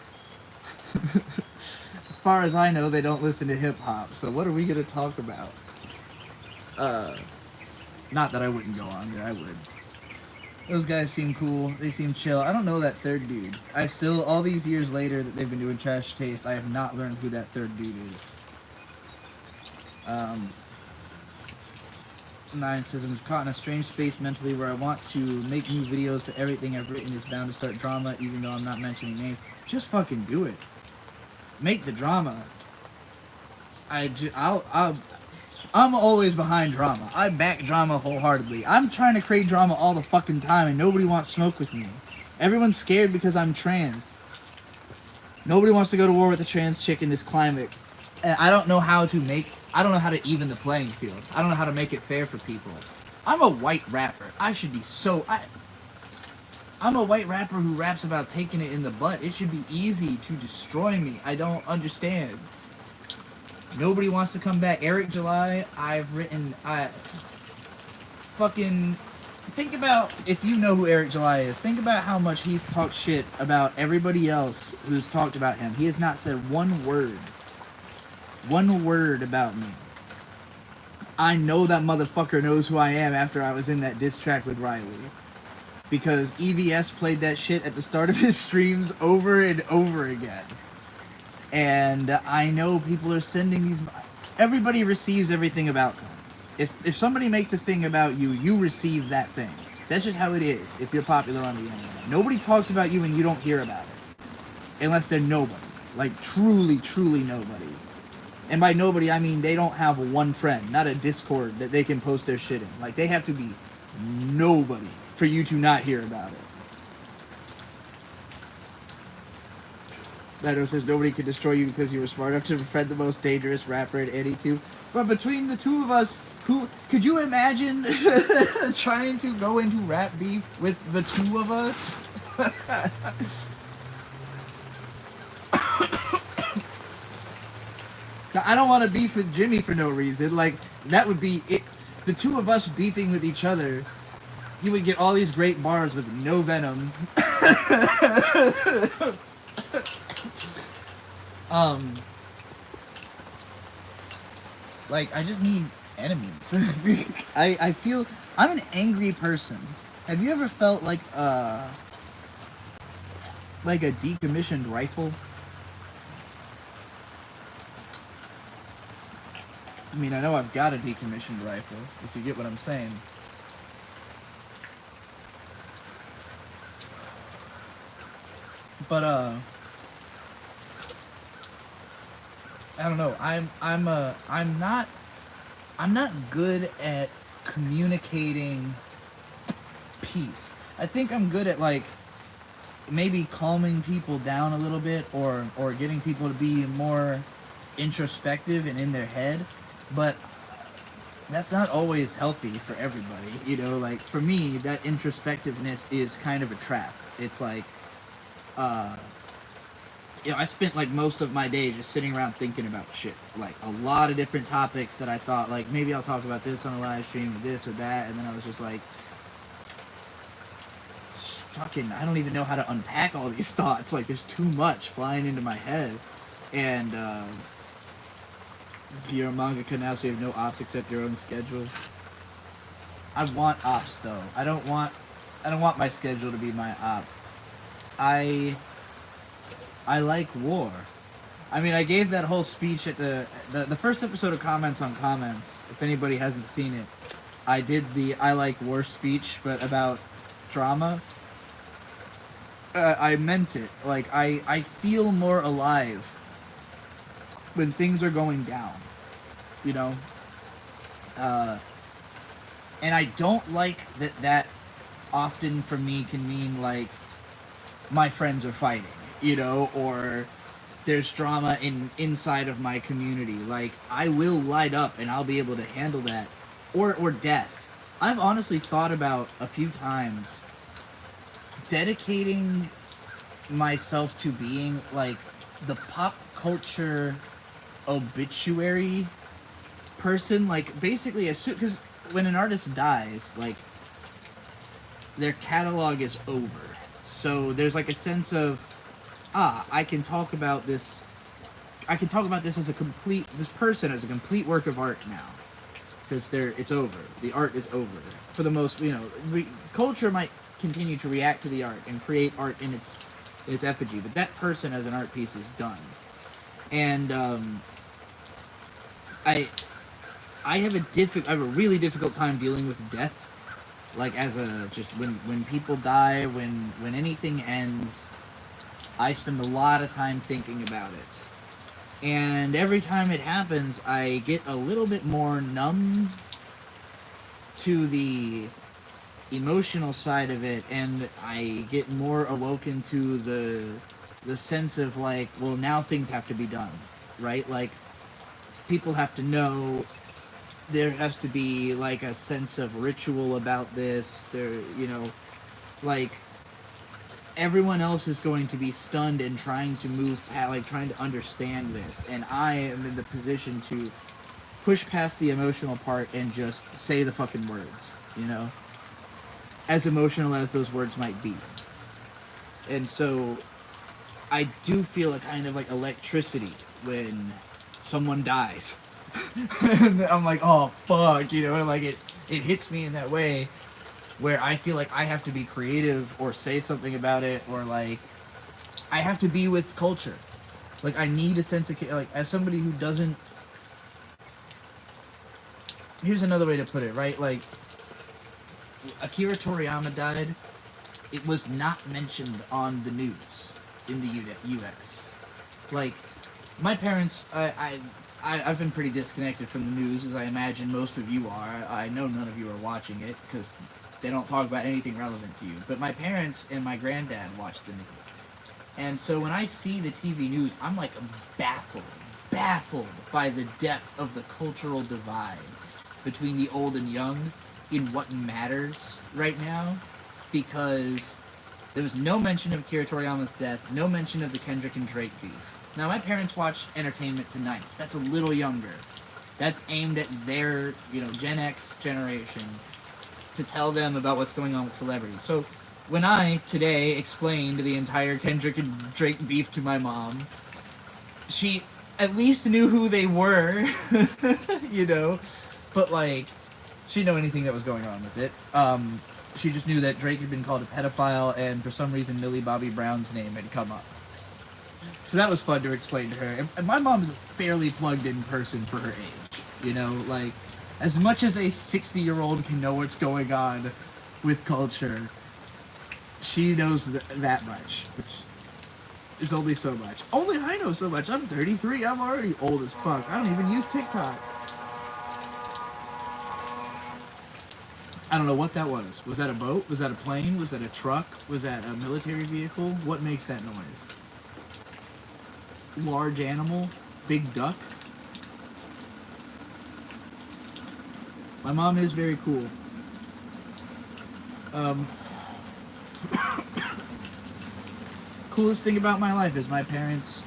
As far as I know, they don't listen to hip hop. So what are we gonna talk about? Not that I wouldn't go on there. I would. Those guys seem cool. They seem chill. I don't know that third dude. I still, all these years later that they've been doing Trash Taste, I have not learned who that third dude is. 9 says, I'm caught in a strange space mentally where I want to make new videos, but everything I've written is bound to start drama, even though I'm not mentioning names. Just fucking do it. Make the drama. I'm always behind drama. I back drama wholeheartedly. I'm trying to create drama all the fucking time, and nobody wants smoke with me. Everyone's scared because I'm trans. Nobody wants to go to war with a trans chick in this climate. And I don't know how to even the playing field. I don't know how to make it fair for people. I'm a white rapper. I should be I'm a white rapper who raps about taking it in the butt. It should be easy to destroy me. I don't understand. Nobody wants to come back. Eric July, think about, if you know who Eric July is, think about how much he's talked shit about everybody else who's talked about him. He has not said one word about me. I know that motherfucker knows who I am after I was in that diss track with Riley. Because EVS played that shit at the start of his streams over and over again. And I know people are sending these... Everybody receives everything about them. If somebody makes a thing about you, you receive that thing. That's just how it is if you're popular on the internet. Nobody talks about you and you don't hear about it. Unless they're nobody. Like, truly, truly nobody. And by nobody, I mean they don't have one friend, not a Discord that they can post their shit in. Like, they have to be nobody for you to not hear about it. Beto says nobody can destroy you because you were smart enough to befriend the most dangerous rapper in any two. But between the two of us, who could you imagine trying to go into rap beef with the two of us? I don't want to beef with Jimmy for no reason. Like, that would be it. The two of us beefing with each other, you would get all these great bars with no venom. Like, I just need enemies. I feel, I'm an angry person. Have you ever felt like a decommissioned rifle? I mean, I know I've got a decommissioned rifle, if you get what I'm saying. But, I don't know. I'm not good at communicating peace. I think I'm good at like maybe calming people down a little bit, or getting people to be more introspective and in their head, but that's not always healthy for everybody. You know, like for me, that introspectiveness is kind of a trap. It's like, uh, you know, I spent like most of my day just sitting around thinking about shit, like a lot of different topics that I thought like maybe I'll talk about this on a live stream, or this or that, and then I was just like, fucking, I don't even know how to unpack all these thoughts. Like there's too much flying into my head, and you're a mangaka now, so you have no ops except your own schedule. I want ops though. I don't want my schedule to be my op. I like war. I mean, I gave that whole speech at the first episode of Comments on Comments. If anybody hasn't seen it, I did the I like war speech, but about drama. I meant it. Like, I feel more alive when things are going down, you know? And I don't like that often for me can mean, like, my friends are fighting, you know, or there's drama inside of my community. Like, I will light up and I'll be able to handle that. Or death. I've honestly thought about a few times dedicating myself to being like the pop culture obituary person, like basically as soon, because when an artist dies, like their catalog is over, so there's like a sense of I can talk about this as a complete, this person as a complete work of art now, because it's over, the art is over for the most, you know. Culture might continue to react to the art and create art in its effigy, but that person as an art piece is done. And I have a really difficult time dealing with death, like as a just when people die, when anything ends. I spend a lot of time thinking about it, and every time it happens, I get a little bit more numb to the emotional side of it, and I get more awoken to the sense of like, well, now things have to be done, right? Like, people have to know, there has to be like a sense of ritual about this. There, you know, like everyone else is going to be stunned and trying to trying to understand this, and I am in the position to push past the emotional part and just say the fucking words, you know? As emotional as those words might be. And so I do feel a kind of like electricity when someone dies. And I'm like, oh fuck, you know, and like it hits me in that way where I feel like I have to be creative or say something about it, or like I have to be with culture. Like I need a sense of, like, as somebody who doesn't, here's another way to put it, right? Like, Akira Toriyama died. It was not mentioned on the news in the US. Like, my parents, I've been pretty disconnected from the news, as I imagine most of you are. I know none of you are watching it, because they don't talk about anything relevant to you. But my parents and my granddad watch the news. And so when I see the TV news, I'm like baffled by the depth of the cultural divide between the old and young in what matters right now, because there was no mention of Akira Toriyama's death, no mention of the Kendrick and Drake beef. Now, my parents watch Entertainment Tonight. That's a little younger. That's aimed at their, you know, Gen X generation, to tell them about what's going on with celebrities. So when I, today, explained the entire Kendrick and Drake beef to my mom, she at least knew who they were, you know? But, like, she didn't know anything that was going on with it. She just knew that Drake had been called a pedophile, and for some reason Millie Bobby Brown's name had come up. So that was fun to explain to her. And my mom's a fairly plugged-in person for her age. You know, like, as much as a 60-year-old can know what's going on with culture, she knows that much, which is only so much. Only I know so much. I'm 33. I'm already old as fuck. I don't even use TikTok. I don't know what that was. Was that a boat? Was that a plane? Was that a truck? Was that a military vehicle? What makes that noise? Large animal? Big duck? My mom is very cool. Coolest thing about my life is my parents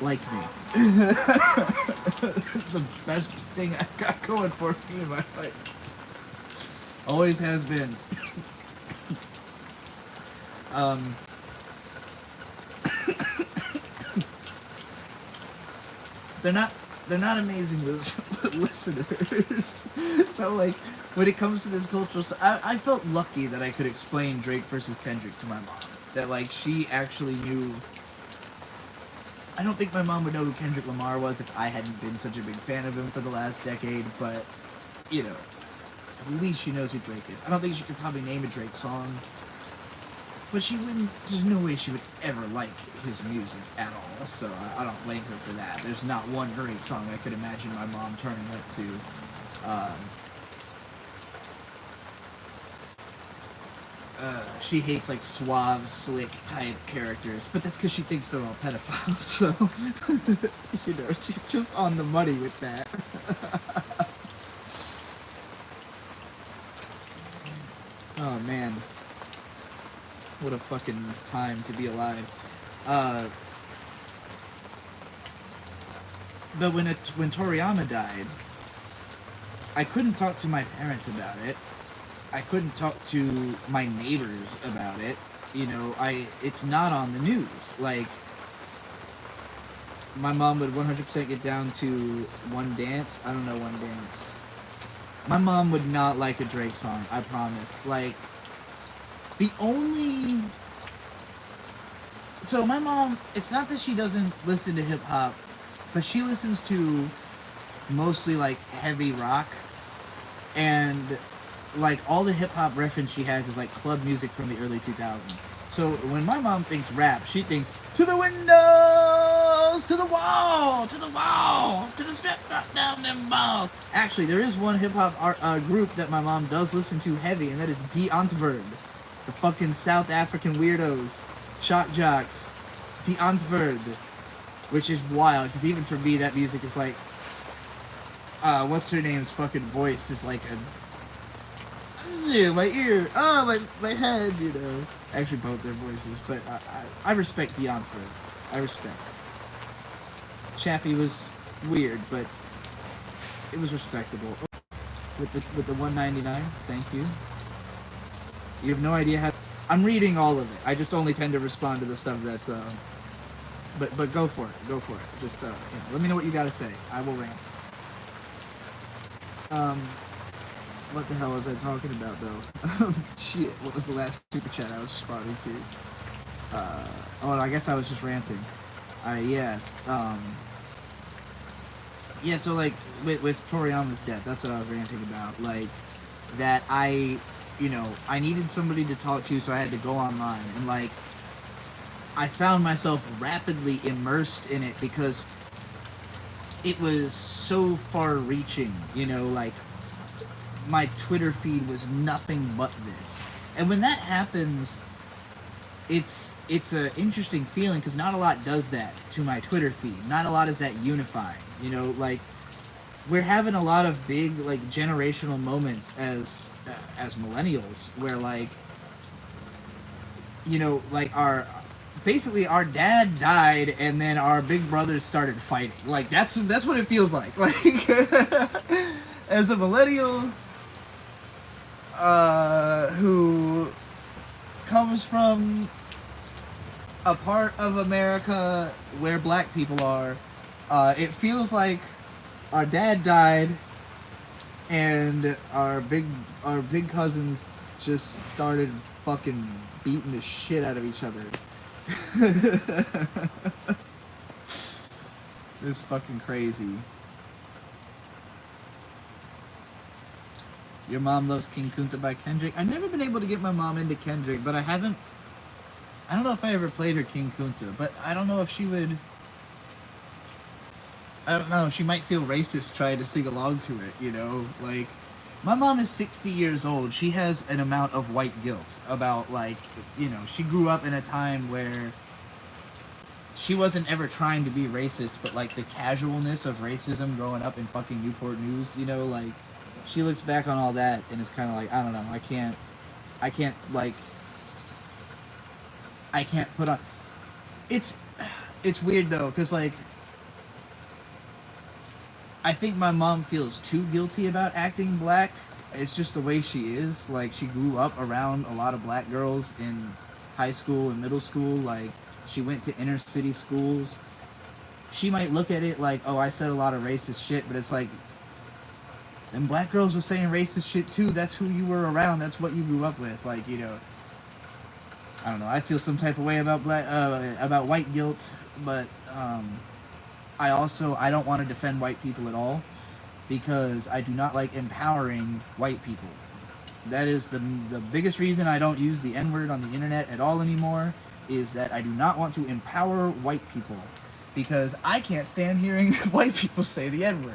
like me. It's the best thing I've got going for me in my life. Always has been. They're not amazing listeners. So like when it comes to this cultural stuff, I felt lucky that I could explain Drake versus Kendrick to my mom. That like she actually knew. I don't think my mom would know who Kendrick Lamar was if I hadn't been such a big fan of him for the last decade, but you know, at least she knows who Drake is. I don't think she could probably name a Drake song. But she wouldn't, there's no way she would ever like his music at all, so I don't blame her for that. There's not one Drake song I could imagine my mom turning up to. She hates like suave, slick type characters, but that's because she thinks they're all pedophiles, so, you know, she's just on the money with that. Oh man. What a fucking time to be alive. But when Toriyama died, I couldn't talk to my parents about it. I couldn't talk to my neighbors about it. You know, it's not on the news. Like, my mom would 100% get down to One Dance. I don't know One Dance. My mom would not like a Drake song, I promise. Like, the only... So my mom, it's not that she doesn't listen to hip-hop, but she listens to mostly, like, heavy rock. And, like, all the hip-hop reference she has is, like, club music from the early 2000s. So when my mom thinks rap, she thinks, to the windows, to the wall, to the strap down them balls. Actually, there is one hip-hop group that my mom does listen to heavy, and that is Die Antwoord. The fucking South African weirdos. Shock jocks. Die Antwoord. Which is wild, because even for me, that music is like... what's her name's fucking voice is like a... Yeah, my ear. Oh, my head, you know. Actually, both their voices, but I respect Die Antwoord. I respect. Chappie was weird, but it was respectable. With the 199, thank you. You have no idea how... I'm reading all of it. I just only tend to respond to the stuff that's, But go for it. Go for it. Just, you know, let me know what you gotta say. I will rant. What the hell was I talking about, though? Shit, what was the last super chat I was responding to? Oh, I guess I was just ranting. Yeah, yeah, so, like, with Toriyama's death, that's what I was ranting about. Like, that you know, I needed somebody to talk to, so I had to go online. And, like, I found myself rapidly immersed in it because it was so far-reaching, you know, like, my Twitter feed was nothing but this. And when that happens, it's an interesting feeling, because not a lot does that to my Twitter feed. Not a lot is that unifying, you know, like, we're having a lot of big, like, generational moments as millennials, where, like, you know, like, basically our dad died and then our big brothers started fighting. Like, that's what it feels like. Like, as a millennial who comes from a part of America where black people are, it feels like our dad died and our big cousins just started fucking beating the shit out of each other. It's fucking crazy. Your mom loves King Kunta by Kendrick. I've never been able to get my mom into Kendrick, but I don't know if I ever played her King Kunta, but I don't know if she would... I don't know, she might feel racist trying to sing along to it, you know? Like, My mom is 60 years old. She has an amount of white guilt about, like, you know, she grew up in a time where she wasn't ever trying to be racist, but, like, the casualness of racism growing up in fucking Newport News, you know, like, she looks back on all that and it's kind of like, I don't know, like, I can't put on. It's weird though, because, like, I think my mom feels too guilty about acting black. It's just the way she is. Like, she grew up around a lot of black girls in high school and middle school. Like, she went to inner city schools. She might look at it like, oh, I said a lot of racist shit, but it's like, and black girls were saying racist shit too. That's who you were around. That's what you grew up with. Like, you know, I don't know. I feel some type of way about about white guilt, but I don't want to defend white people at all, because I do not like empowering white people. That is the biggest reason I don't use the N-word on the internet at all anymore, is that I do not want to empower white people, because I can't stand hearing white people say the N-word.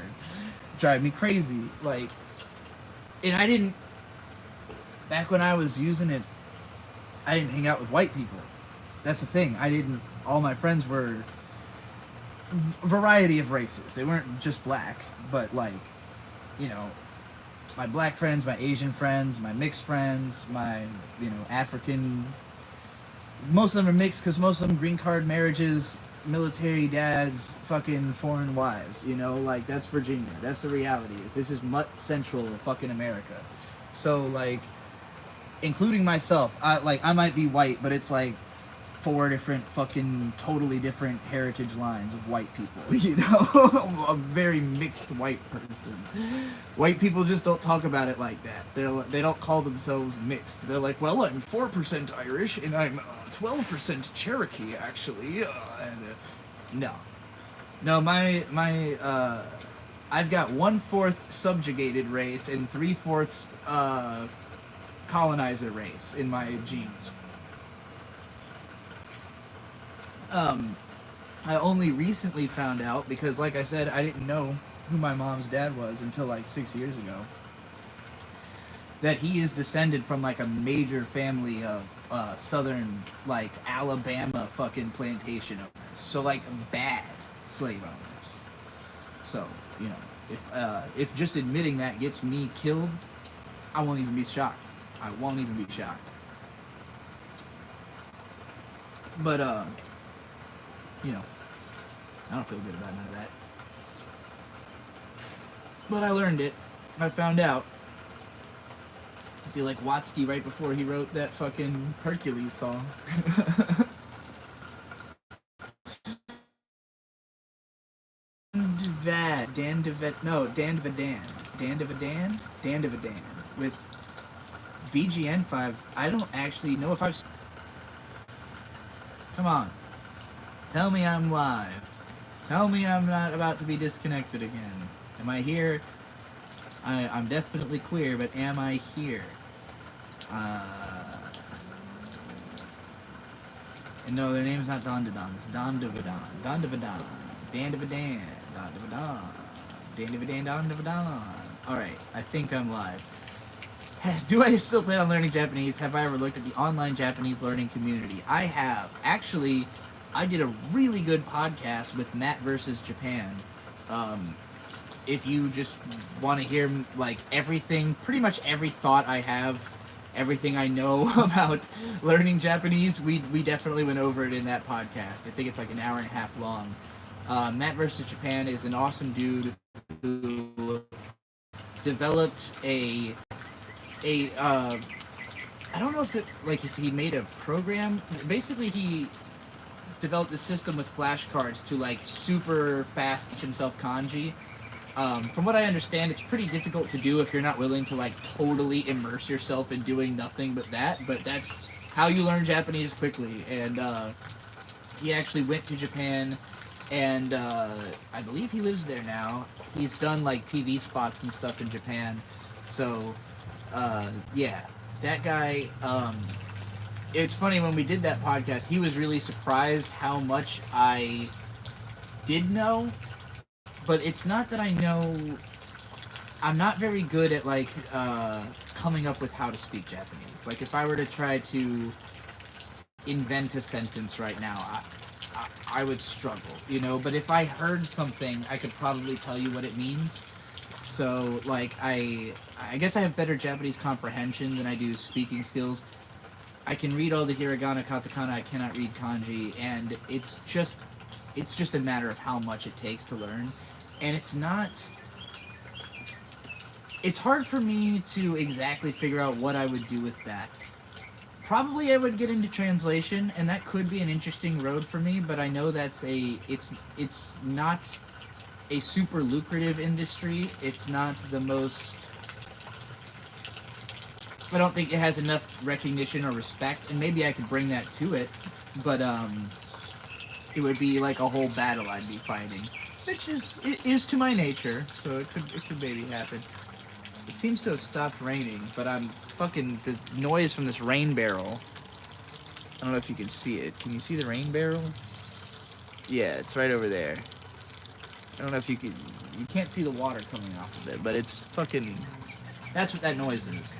Drive me crazy. Like, and I didn't, back when I was using it, I didn't hang out with white people. That's the thing. All my friends were variety of races. They weren't just black, but, like, you know, my black friends, my Asian friends, my mixed friends, my, you know, African. Most of them are mixed because most of them green card marriages, military dads, fucking foreign wives. You know, like, that's Virginia. That's the reality. This is Mutt Central of fucking America. So, like, including myself, I might be white, but it's like 4 different fucking totally different heritage lines of white people, you know? A very mixed white person. White people just don't talk about it like that. They don't call themselves mixed. They're like, well, I'm 4% Irish and I'm 12% Cherokee, actually. No, I've got 1/4 subjugated race and 3/4 colonizer race in my genes. I only recently found out, because, like I said, I didn't know who my mom's dad was until, like, 6 years ago, that he is descended from, like, a major family of southern, like, Alabama fucking plantation owners. So, like, bad slave owners. So, you know, if just admitting that gets me killed, I won't even be shocked. I won't even be shocked. But, you know, I don't feel good about none of that. But I learned it. I found out. I feel like Watsky right before he wrote that fucking Hercules song. Dan Devadan with BGN5. I don't actually know if I've... Come on. Tell me I'm live. Tell me I'm not about to be disconnected again. Am I here? I'm definitely queer, but am I here? And no, their name's not Don Dedon. It's Don Devadan. Don Devadan. Dan Devadan. Don Devadan. Dan Devadan. Don Devadan. Alright, I think I'm live. Do I still plan on learning Japanese? Have I ever looked at the online Japanese learning community? I have. Actually, I did a really good podcast with Matt versus Japan. If you just want to hear, like, everything, pretty much every thought I have, everything I know about learning Japanese, we definitely went over it in that podcast. I think it's like an hour and a half long. Matt versus Japan is an awesome dude who developed I don't know if he made a program. Basically, he developed a system with flashcards to, like, super fast teach himself kanji. From what I understand, it's pretty difficult to do if you're not willing to, like, totally immerse yourself in doing nothing but that, but that's how you learn Japanese quickly. And he actually went to Japan, and I believe he lives there now. He's done, like, TV spots and stuff in Japan. So, yeah, that guy, it's funny, when we did that podcast, he was really surprised how much I did know, but it's not that I know I'm not very good at like coming up with how to speak Japanese. Like if I were to try to invent a sentence right now, I would struggle, you know. But if I heard something, I could probably tell you what it means. So like I guess I have better Japanese comprehension than I do speaking skills. I can read all the hiragana, katakana. I cannot read kanji, and it's just a matter of how much it takes to learn, and it's not. It's hard for me to exactly figure out what I would do with that. Probably I would get into translation, and that could be an interesting road for me, but I know it's not a super lucrative industry. It's not the most. I don't think it has enough recognition or respect, and maybe I could bring that to it, but it would be like a whole battle I'd be fighting, which is to my nature, so it could maybe happen. It seems to have stopped raining, but I'm fucking the noise from this rain barrel. I don't know if you can see it. Can you see the rain barrel? Yeah, it's right over there. I don't know if you can. You can't see the water coming off of it, but it's fucking. That's what that noise is.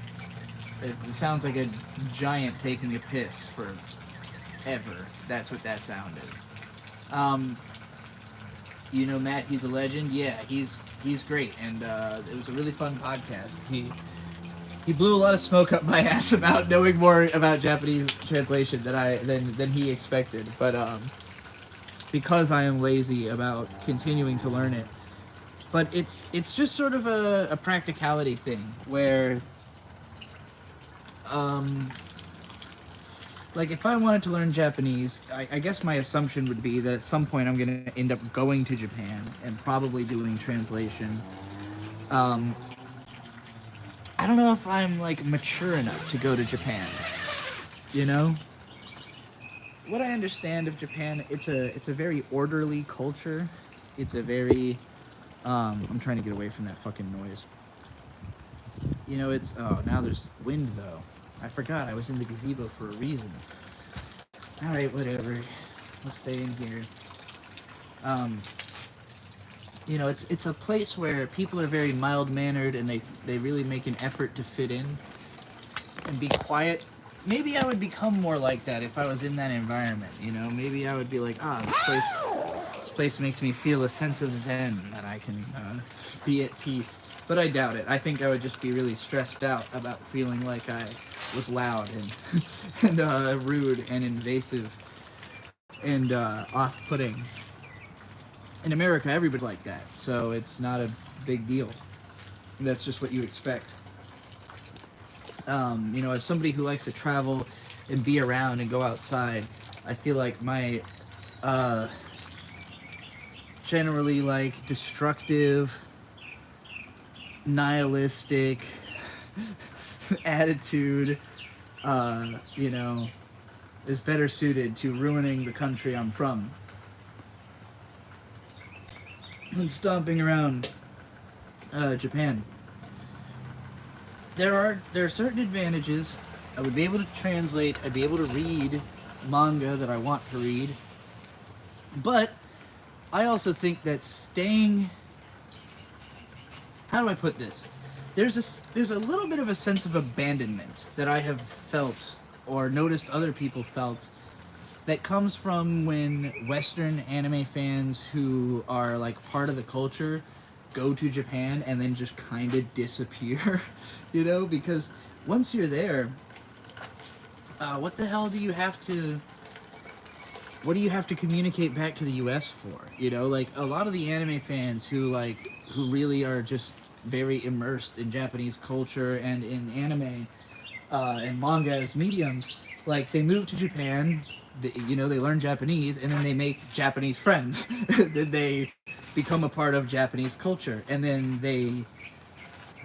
It sounds like a giant taking a piss forever. That's what that sound is. You know Matt, he's a legend. Yeah, he's great, and it was a really fun podcast. He blew a lot of smoke up my ass about knowing more about Japanese translation than he expected. But because I am lazy about continuing to learn it, but it's just sort of a practicality thing where. Like, if I wanted to learn Japanese, I guess my assumption would be that at some point I'm going to end up going to Japan and probably doing translation. I don't know if I'm, like, mature enough to go to Japan, you know? What I understand of Japan, it's a very orderly culture. It's a very, I'm trying to get away from that fucking noise. You know, it's, oh, now there's wind, though. I forgot I was in the gazebo for a reason. Alright, whatever. Let's stay in here. You know, it's a place where people are very mild-mannered and they really make an effort to fit in and be quiet. Maybe I would become more like that if I was in that environment, you know? Maybe I would be like, this place makes me feel a sense of zen that I can be at peace. But I doubt it. I think I would just be really stressed out about feeling like I was loud and rude and invasive and off-putting. In America, everybody's like that, so it's not a big deal. That's just what you expect. You know, as somebody who likes to travel and be around and go outside, I feel like my generally like destructive, nihilistic attitude, you know, is better suited to ruining the country I'm from than stomping around Japan. There are certain advantages. I would be able to translate. I'd be able to read manga that I want to read. But I also think that staying. How do I put this? There's a little bit of a sense of abandonment that I have felt or noticed other people felt that comes from when Western anime fans who are like part of the culture go to Japan and then just kind of disappear, you know, because once you're there, what the hell do you have to communicate back to the US for? You know, like a lot of the anime fans who really are just very immersed in Japanese culture and in anime and manga as mediums, like they move to Japan, you know, they learn Japanese and then they make Japanese friends. Then they become a part of Japanese culture and then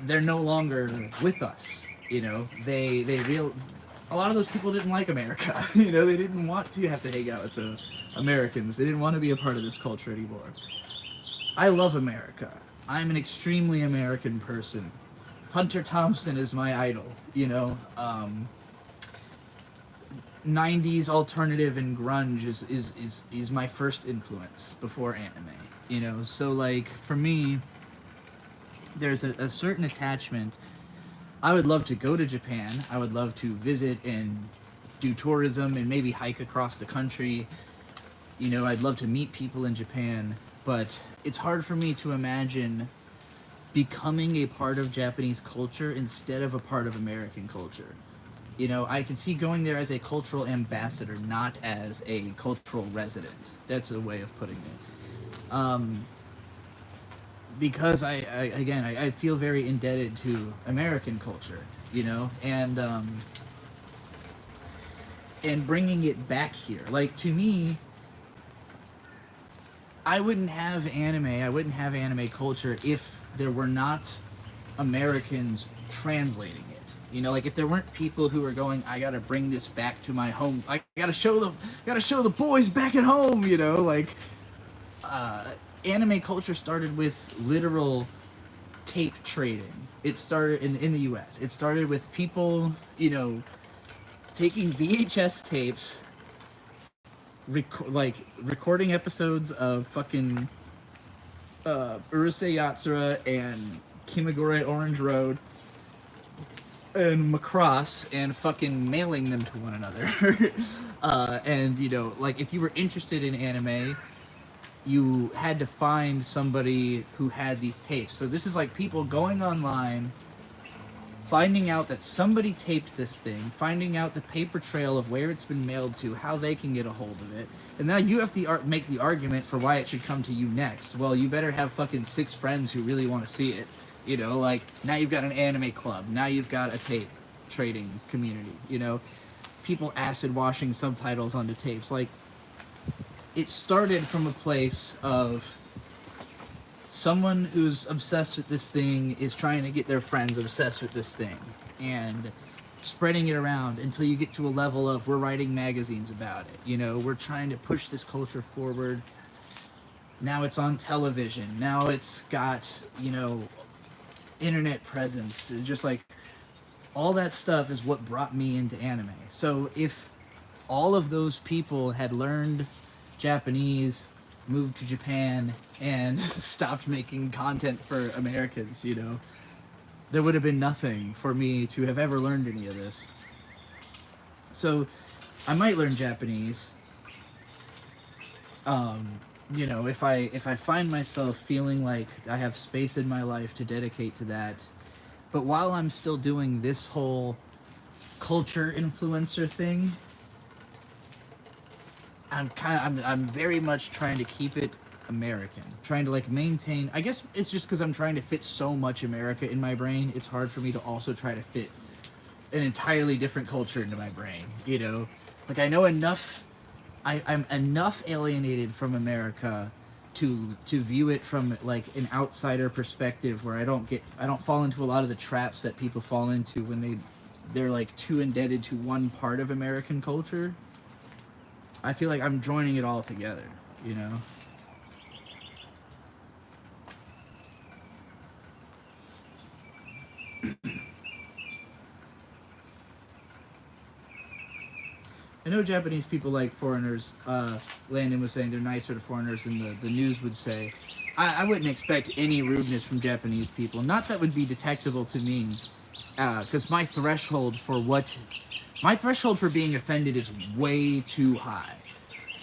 they're no longer with us, you know. A lot of those people didn't like America. You know, they didn't want to have to hang out with the Americans. They didn't want to be a part of this culture anymore. I love America. I'm an extremely American person. Hunter Thompson is my idol, you know. 90s alternative and grunge is my first influence before anime, you know. So like for me, there's a certain attachment. I would love to go to Japan. I would love to visit and do tourism and maybe hike across the country. You know, I'd love to meet people in Japan, but it's hard for me to imagine becoming a part of Japanese culture instead of a part of American culture. You know, I can see going there as a cultural ambassador, not as a cultural resident. That's a way of putting it. Because I feel very indebted to American culture, you know, and bringing it back here. Like, to me, I wouldn't have anime culture if there were not Americans translating it. You know, like if there weren't people who were going, I gotta bring this back to my home. I gotta show the boys back at home. You know, like anime culture started with literal tape trading. It started in the U.S. It started with people, you know, taking VHS tapes, recording episodes of fucking Urusei Yatsura and Kimagure Orange Road and Macross and fucking mailing them to one another. And, you know, like, if you were interested in anime, you had to find somebody who had these tapes. So this is like people going online, finding out that somebody taped this thing, finding out the paper trail of where it's been mailed to, how they can get a hold of it, and now you have to make the argument for why it should come to you next. Well, you better have fucking 6 friends who really want to see it. You know, like, now you've got an anime club, now you've got a tape trading community, you know? People acid washing subtitles onto tapes. Like, it started from a place of someone who's obsessed with this thing is trying to get their friends obsessed with this thing and spreading it around until you get to a level of we're writing magazines about it. You know, we're trying to push this culture forward. Now it's on television. Now it's got, you know, internet presence. Just like all that stuff is what brought me into anime. So if all of those people had learned Japanese, moved to Japan, and stopped making content for Americans, you know, there would have been nothing for me to have ever learned any of this. So I might learn Japanese. You know, if I find myself feeling like I have space in my life to dedicate to that, but while I'm still doing this whole culture influencer thing, I'm very much trying to keep it American, trying to like maintain. I guess it's just because I'm trying to fit so much America in my brain. It's hard for me to also try to fit an entirely different culture into my brain. You know, like I know enough. I'm enough alienated from America to view it from like an outsider perspective, where I don't fall into a lot of the traps that people fall into when they're like too indebted to one part of American culture. I feel like I'm joining it all together, you know? I know Japanese people like foreigners. Landon was saying they're nicer to foreigners than the news would say. I wouldn't expect any rudeness from Japanese people. Not that would be detectable to me, because my threshold for being offended is way too high.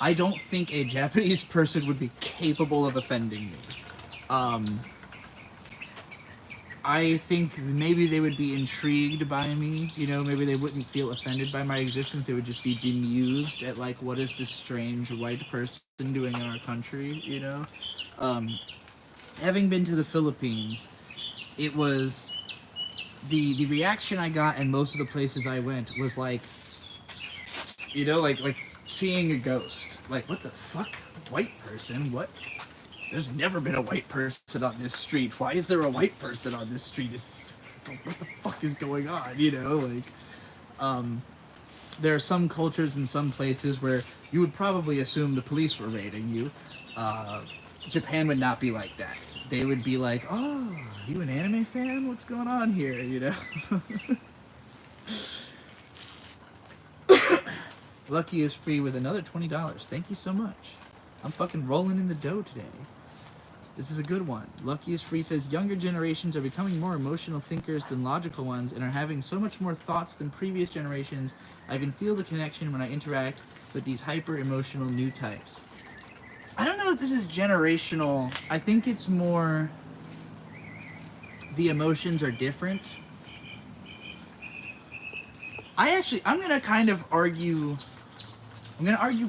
I don't think a Japanese person would be capable of offending me. I think maybe they would be intrigued by me, you know, maybe they wouldn't feel offended by my existence, they would just be bemused at, like, what is this strange white person doing in our country, you know? Having been to the Philippines, it was, the reaction I got in most of the places I went was like, you know, like seeing a ghost. Like, what the fuck? White person? What? There's never been a white person on this street. Why is there a white person on this street? What the fuck is going on? You know, like, there are some cultures in some places where you would probably assume the police were raiding you. Japan would not be like that. They would be like, oh, are you an anime fan? What's going on here? You know? Lucky is free with another $20. Thank you so much. I'm fucking rolling in the dough today. This is a good one. Luckiest Free says, younger generations are becoming more emotional thinkers than logical ones and are having so much more thoughts than previous generations. I can feel the connection when I interact with these hyper-emotional new types. I don't know if this is generational. I think it's more the emotions are different. I'm going to argue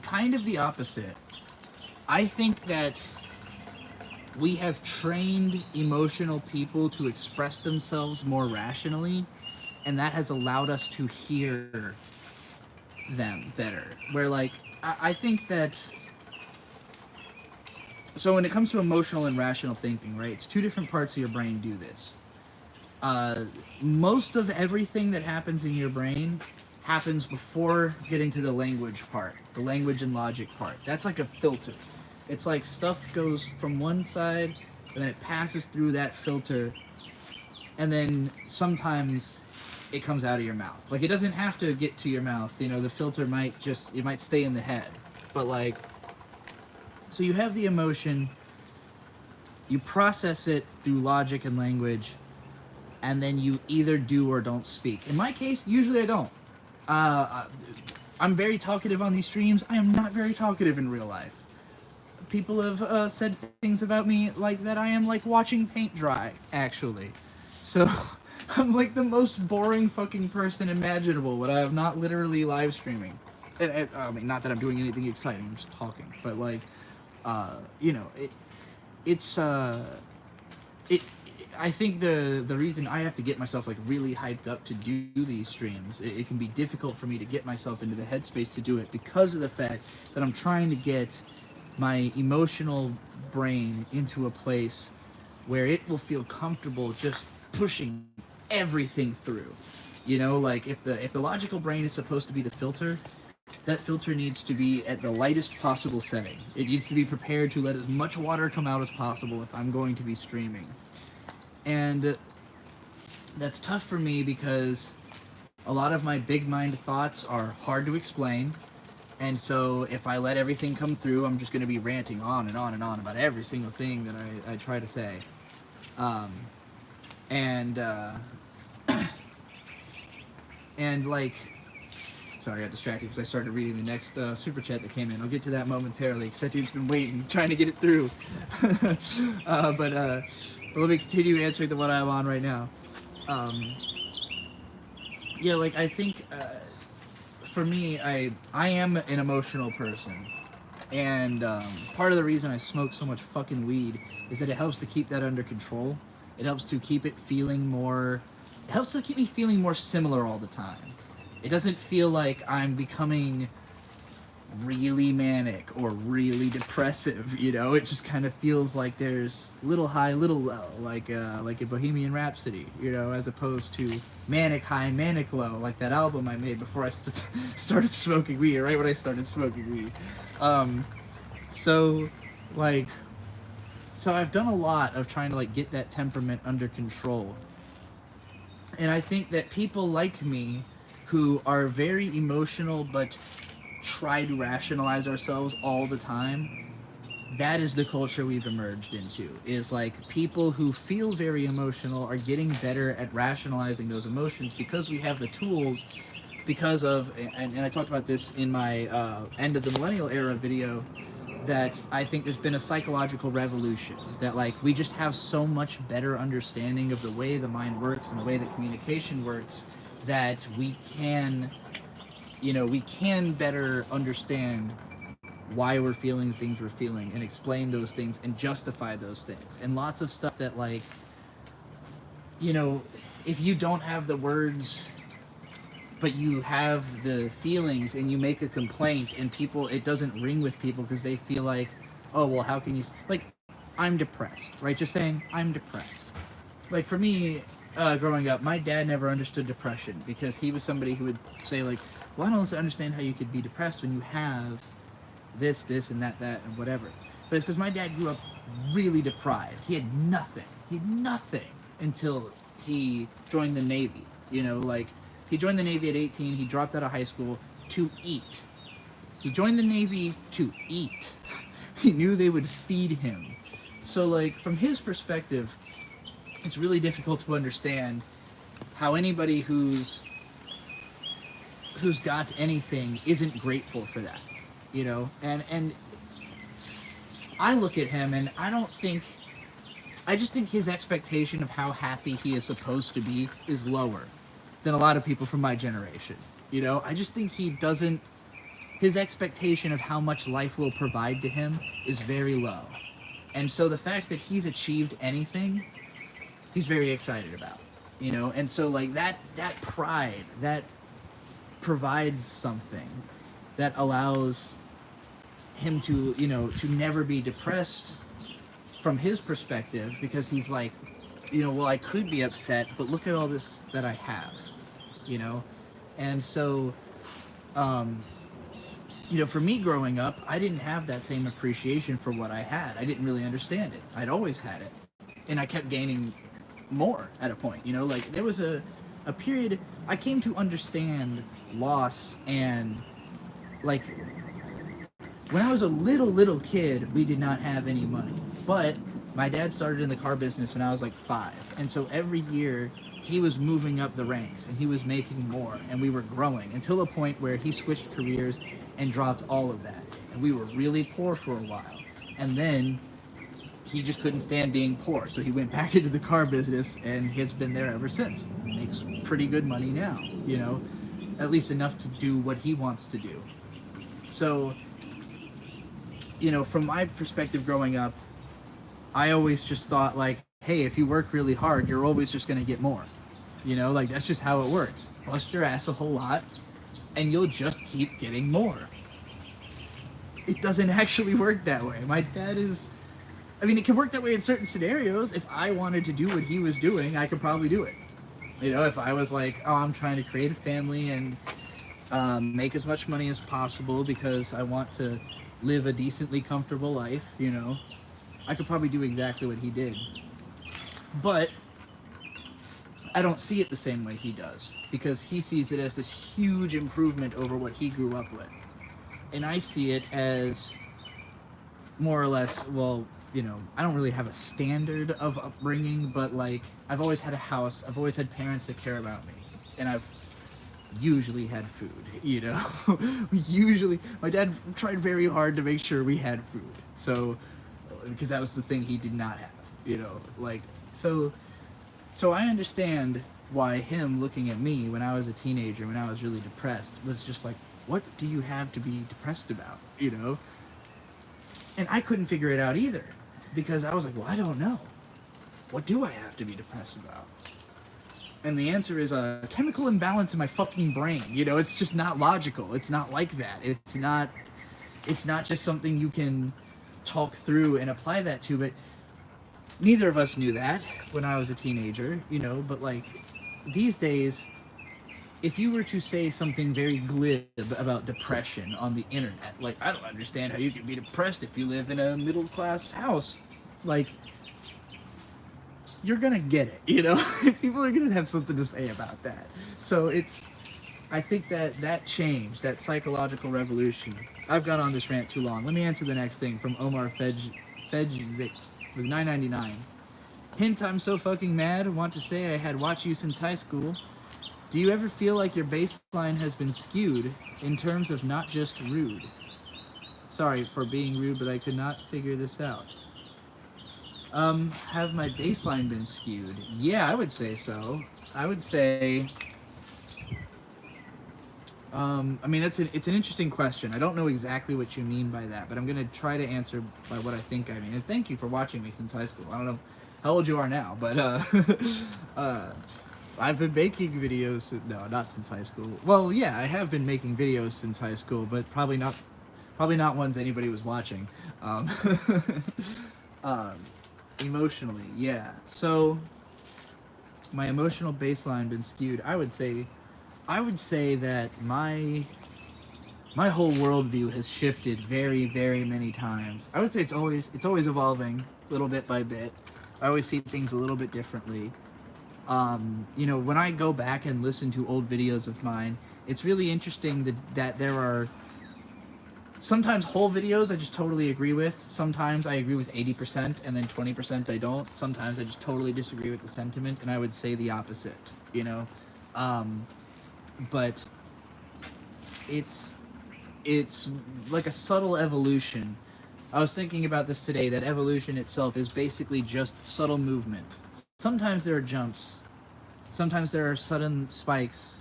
kind of the opposite. I think that we have trained emotional people to express themselves more rationally, and that has allowed us to hear them better. Where, like, I think that... So when it comes to emotional and rational thinking, right, it's two different parts of your brain do this. Most of everything that happens in your brain happens before getting to the language part, the language and logic part. That's like a filter. It's like stuff goes from one side, and then it passes through that filter, and then sometimes it comes out of your mouth. Like, it doesn't have to get to your mouth, you know, the filter might stay in the head. But, like, so you have the emotion, you process it through logic and language, and then you either do or don't speak. In my case, usually I don't. I'm very talkative on these streams. I am not very talkative in real life. People have said things about me like that I am like watching paint dry, actually. So I'm like the most boring fucking person imaginable when I am not literally live streaming. I mean, not that I'm doing anything exciting, I'm just talking. But like, you know, I think the reason I have to get myself like really hyped up to do these streams, it can be difficult for me to get myself into the headspace to do it because of the fact that I'm trying to get my emotional brain into a place where it will feel comfortable just pushing everything through. You know, like if the logical brain is supposed to be the filter, that filter needs to be at the lightest possible setting. It needs to be prepared to let as much water come out as possible if I'm going to be streaming. And that's tough for me because a lot of my big mind thoughts are hard to explain. And so if I let everything come through, I'm just going to be ranting on and on and on about every single thing that I try to say. And like, sorry, I got distracted because I started reading the next super chat that came in. I'll get to that momentarily because that dude's been waiting, trying to get it through. But let me continue answering the one I'm on right now. Yeah, like I think for me, I am an emotional person, and part of the reason I smoke so much fucking weed is that it helps to keep that under control. It helps to keep it feeling more. It helps to keep me feeling more similar all the time. It doesn't feel like I'm becoming really manic or really depressive, you know? It just kind of feels like there's little high, little low, like a Bohemian Rhapsody, you know, as opposed to manic high, manic low, like that album I made before I started smoking weed, right when I started smoking weed. So I've done a lot of trying to like get that temperament under control. And I think that people like me who are very emotional but try to rationalize ourselves all the time, that is the culture we've emerged into. Is like people who feel very emotional are getting better at rationalizing those emotions because we have the tools, because of, and I talked about this in my end of the millennial era video, that I think there's been a psychological revolution, that like we just have so much better understanding of the way the mind works and the way that communication works, that we can better understand why we're feeling the things we're feeling and explain those things and justify those things. And lots of stuff that, like, you know, if you don't have the words but you have the feelings and you make a complaint and people, it doesn't ring with people because they feel like, oh, well, how can you, like, I'm depressed, right? Just saying I'm depressed. Like, for me, growing up, my dad never understood depression because he was somebody who would say, like, well, I don't understand how you could be depressed when you have this, and that, and whatever. But it's because my dad grew up really deprived. He had nothing. He had nothing until he joined the Navy. You know, like, he joined the Navy at 18. He dropped out of high school to eat. He joined the Navy to eat. He knew they would feed him. So, like, from his perspective, it's really difficult to understand how anybody who's got anything isn't grateful for that, you know. And I look at him and I just think his expectation of how happy he is supposed to be is lower than a lot of people from my generation. You know, I just think his expectation of how much life will provide to him is very low. And so the fact that he's achieved anything, he's very excited about, you know? And so, like, that pride, that provides something that allows him to, you know, to never be depressed from his perspective, because he's like, you know, well, I could be upset, but look at all this that I have, you know? And so, you know, for me growing up, I didn't have that same appreciation for what I had. I didn't really understand it. I'd always had it. And I kept gaining more at a point, you know? Like, there was a period, I came to understand loss, and, like, when I was a little kid, we did not have any money. But my dad started in the car business when I was like 5. And so every year, he was moving up the ranks, and he was making more, and we were growing, until a point where he switched careers and dropped all of that. And we were really poor for a while. And then he just couldn't stand being poor, so he went back into the car business, and has been there ever since. Makes pretty good money now, you know, at least enough to do what he wants to do. So, you know, from my perspective growing up, I always just thought, like, hey, if you work really hard, you're always just going to get more. You know, like, that's just how it works. Bust your ass a whole lot, and you'll just keep getting more. It doesn't actually work that way. My dad is... I mean, it can work that way in certain scenarios. If I wanted to do what he was doing, I could probably do it. You know, if I was like, oh, I'm trying to create a family and make as much money as possible because I want to live a decently comfortable life, you know, I could probably do exactly what he did. But I don't see it the same way he does, because he sees it as this huge improvement over what he grew up with. And I see it as more or less, well, you know, I don't really have a standard of upbringing, but, like, I've always had a house, I've always had parents that care about me, and I've usually had food, you know? My dad tried very hard to make sure we had food, so, because that was the thing he did not have, you know, like, so I understand why him looking at me when I was a teenager, when I was really depressed, was just like, what do you have to be depressed about, you know? And I couldn't figure it out either, because I was like, well, I don't know. What do I have to be depressed about? And the answer is a chemical imbalance in my fucking brain. You know, it's just not logical. It's not like that. It's not just something you can talk through and apply that to, but neither of us knew that when I was a teenager, you know, but, like, these days, if you were to say something very glib about depression on the internet, like, I don't understand how you can be depressed if you live in a middle-class house, like, you're gonna get it, you know? People are gonna have something to say about that. So I think that change, that psychological revolution, I've gone on this rant too long. Let me answer the next thing from Omar Fejzik with $9.99. Hint, I'm so fucking mad. Want to say I had watched you since high school. Do you ever feel like your baseline has been skewed in terms of not just rude? Sorry for being rude, but I could not figure this out. Have my baseline been skewed? Yeah, I would say so. I would say... I mean, it's an interesting question. I don't know exactly what you mean by that, but I'm going to try to answer by what I think I mean. And thank you for watching me since high school. I don't know how old you are now, but I've been making videos... No, not since high school. Well, yeah, I have been making videos since high school, but probably not ones anybody was watching. Emotionally, yeah. So, my emotional baseline been skewed. I would say that my whole worldview has shifted very, very many times. I would say it's always evolving, little bit by bit. I always see things a little bit differently. You know, when I go back and listen to old videos of mine, it's really interesting that there are Sometimes whole videos I just totally agree with. Sometimes I agree with 80% and then 20% I don't. Sometimes I just totally disagree with the sentiment, and I would say the opposite, you know? Um, but it's it's like a subtle evolution. I was thinking about this today, that evolution itself is basically just subtle movement. Sometimes there are jumps, sometimes there are sudden spikes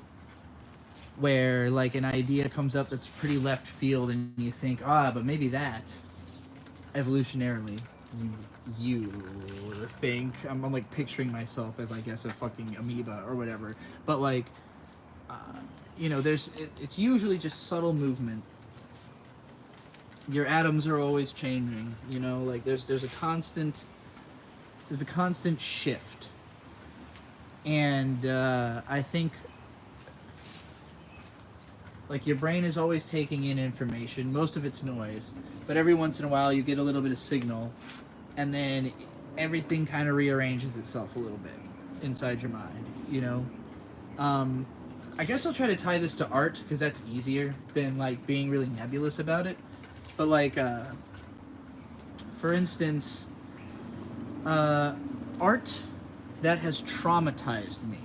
where like an idea comes up that's pretty left field and you think, but maybe that evolutionarily you think I'm like picturing myself as I guess a fucking amoeba or whatever, but like uh, it's usually just subtle movement. Your atoms are always changing, like there's a constant shift. And I think like your brain is always taking in information. Most of it's noise, but every once in a while you get a little bit of signal, and then everything kind of rearranges itself a little bit inside your mind. I guess I'll try to tie this to art because that's easier than like being really nebulous about it. But like, for instance, art that has traumatized me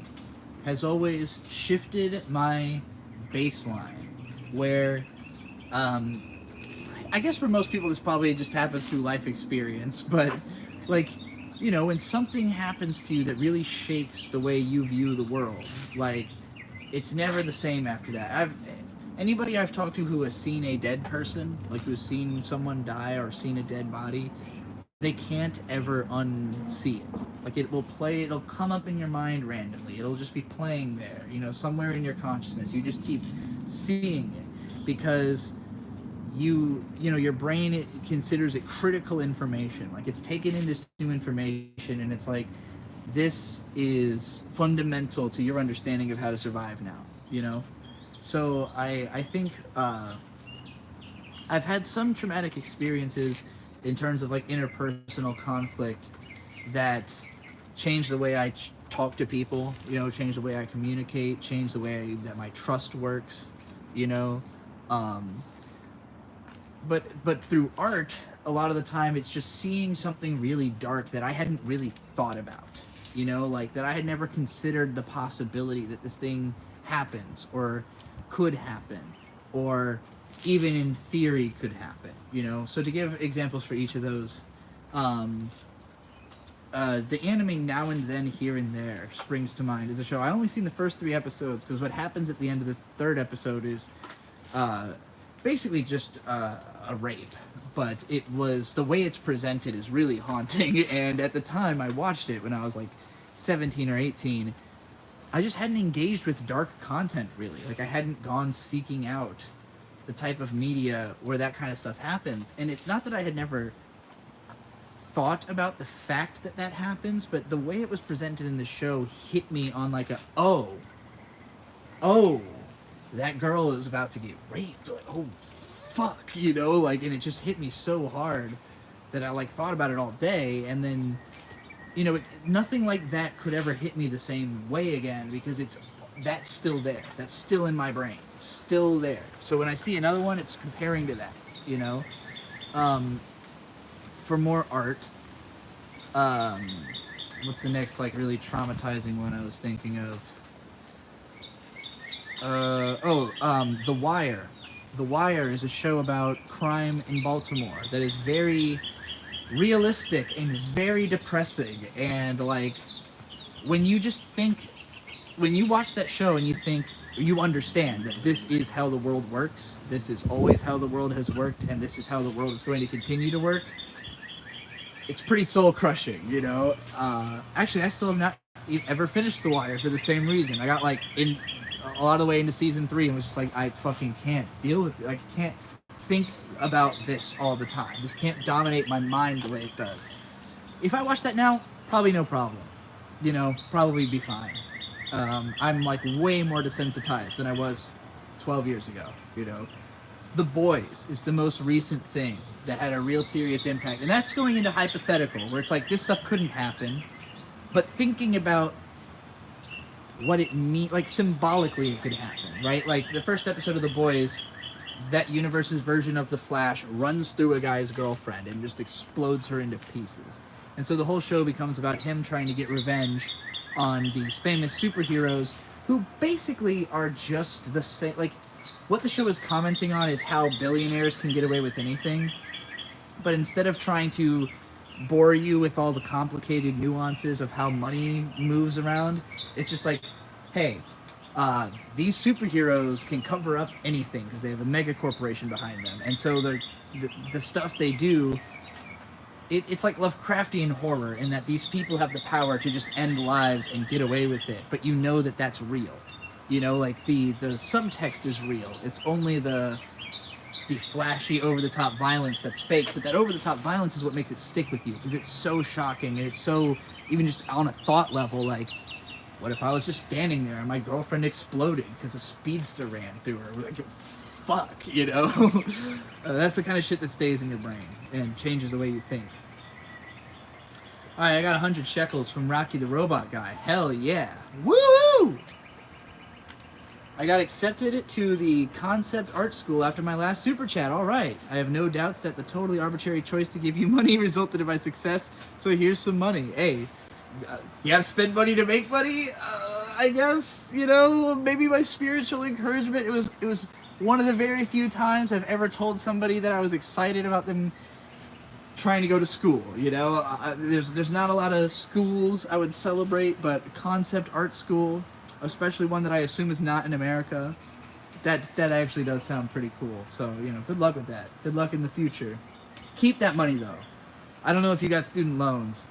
has always shifted my baseline, where I guess for most people this probably just happens through life experience, but like, when something happens to you that really shakes the way you view the world, like it's never the same after that. Anybody I've talked to who has seen a dead person, like who's seen someone die or seen a dead body, they can't ever unsee it. Like it'll come up in your mind randomly. It'll just be playing there, somewhere in your consciousness. You just keep seeing it because your brain, it considers it critical information. Like it's taken in this new information and it's like, this is fundamental to your understanding of how to survive now. So I think I've had some traumatic experiences in terms of like interpersonal conflict that change the way I talk to people, change the way I communicate, change the way that my trust works, but through art, a lot of the time it's just seeing something really dark that I hadn't really thought about, like that I had never considered the possibility that this thing happens or could happen or even in theory could happen, So to give examples for each of those, the anime Now and Then Here and There springs to mind as a show. I only seen the first 3 episodes because what happens at the end of the 3rd episode is basically just a rape, but it was, the way it's presented is really haunting. And at the time I watched it when I was like 17 or 18, I just hadn't engaged with dark content really. Like I hadn't gone seeking out the type of media where that kind of stuff happens. And it's not that I had never thought about the fact that that happens, but the way it was presented in the show hit me on like oh, that girl is about to get raped. Like, oh, fuck, like, and it just hit me so hard that I like thought about it all day. And then, nothing like that could ever hit me the same way again because that's still there. That's still in my brain. It's still there. So when I see another one, it's comparing to that, For more art, what's the next like really traumatizing one I was thinking of? The Wire. The Wire is a show about crime in Baltimore that is very realistic and very depressing. And like, when you watch that show and you understand that this is how the world works, this is always how the world has worked, and this is how the world is going to continue to work, it's pretty soul crushing, Actually, I still have not ever finished The Wire for the same reason. I got like in a lot of the way into season 3 and was just like, I fucking can't deal with it. I can't think about this all the time. This can't dominate my mind the way it does. If I watch that now, probably no problem. Probably be fine. I'm like way more desensitized than I was 12 years ago, The Boys is the most recent thing that had a real serious impact. And that's going into hypothetical, where it's like, this stuff couldn't happen. But thinking about what it means, like symbolically it could happen, right? Like the first episode of The Boys, that universe's version of the Flash runs through a guy's girlfriend and just explodes her into pieces. And so the whole show becomes about him trying to get revenge on these famous superheroes who basically are just the same. Like, what the show is commenting on is how billionaires can get away with anything. But instead of trying to bore you with all the complicated nuances of how money moves around, it's just like, hey, these superheroes can cover up anything because they have a mega corporation behind them. And so the stuff they do, it's like Lovecraftian horror in that these people have the power to just end lives and get away with it. But you know that that's real. You know, like the subtext is real. It's only the flashy, over-the-top violence that's fake, but that over-the-top violence is what makes it stick with you, because it's so shocking, and it's so, even just on a thought level, like, what if I was just standing there and my girlfriend exploded because a speedster ran through her? Like, fuck, you know? That's the kind of shit that stays in your brain and changes the way you think. Alright, I got 100 shekels from Rocky the Robot Guy. Hell yeah. Woo-hoo! I got accepted to the concept art school after my last super chat. All right. I have no doubts that the totally arbitrary choice to give you money resulted in my success. So here's some money. Hey, you gotta spend money to make money. I guess, you know, maybe my spiritual encouragement. It was one of the very few times I've ever told somebody that I was excited about them trying to go to school. You know, there's not a lot of schools I would celebrate, but concept art school, especially one that I assume is not in America, that actually does sound pretty cool. So, you know, good luck with that. Good luck in the future. Keep that money, though. I don't know if you got student loans.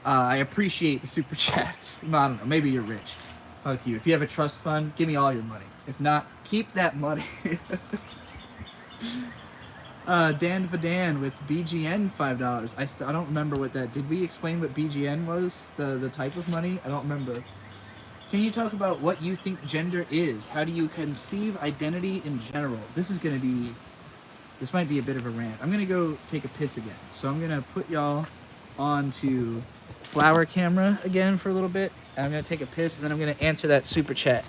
I appreciate the super chats. I don't know. Maybe you're rich. Fuck you. If you have a trust fund, give me all your money. If not, keep that money. Dan Vadan with BGN $5. I don't remember what that... Did we explain what BGN was? The type of money? I don't remember. Can you talk about what you think gender is? How do you conceive identity in general? This might be a bit of a rant. I'm going to go take a piss again. So I'm going to put y'all onto flower camera again for a little bit. And I'm going to take a piss, and then I'm going to answer that super chat.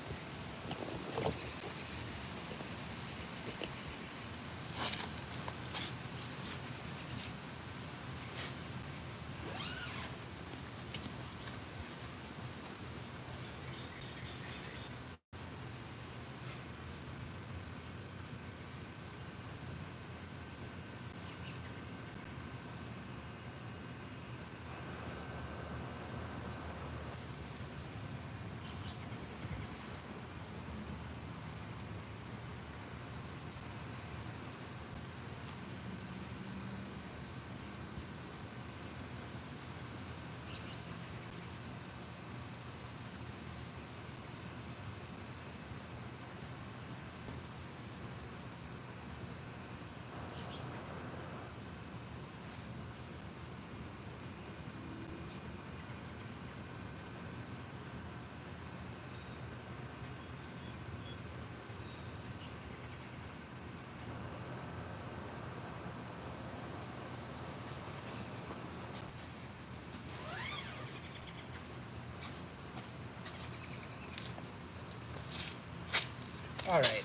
Alright.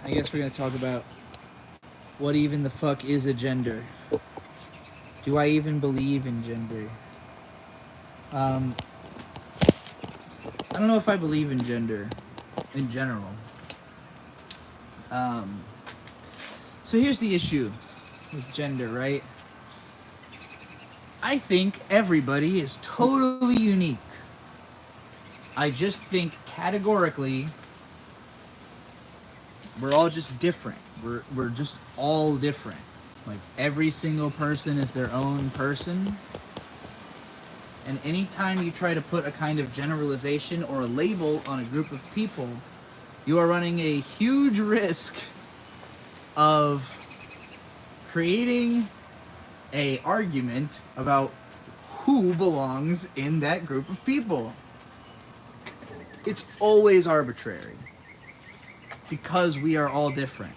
I guess we're going to talk about what even the fuck is a gender. Do I even believe in gender? I don't know if I believe in gender in general. So here's the issue with gender, right? I think everybody is totally unique. I just think categorically we're all just different. We're just all different. Like, every single person is their own person. And anytime you try to put a kind of generalization or a label on a group of people, you are running a huge risk of creating an argument about who belongs in that group of people. It's always arbitrary because we are all different.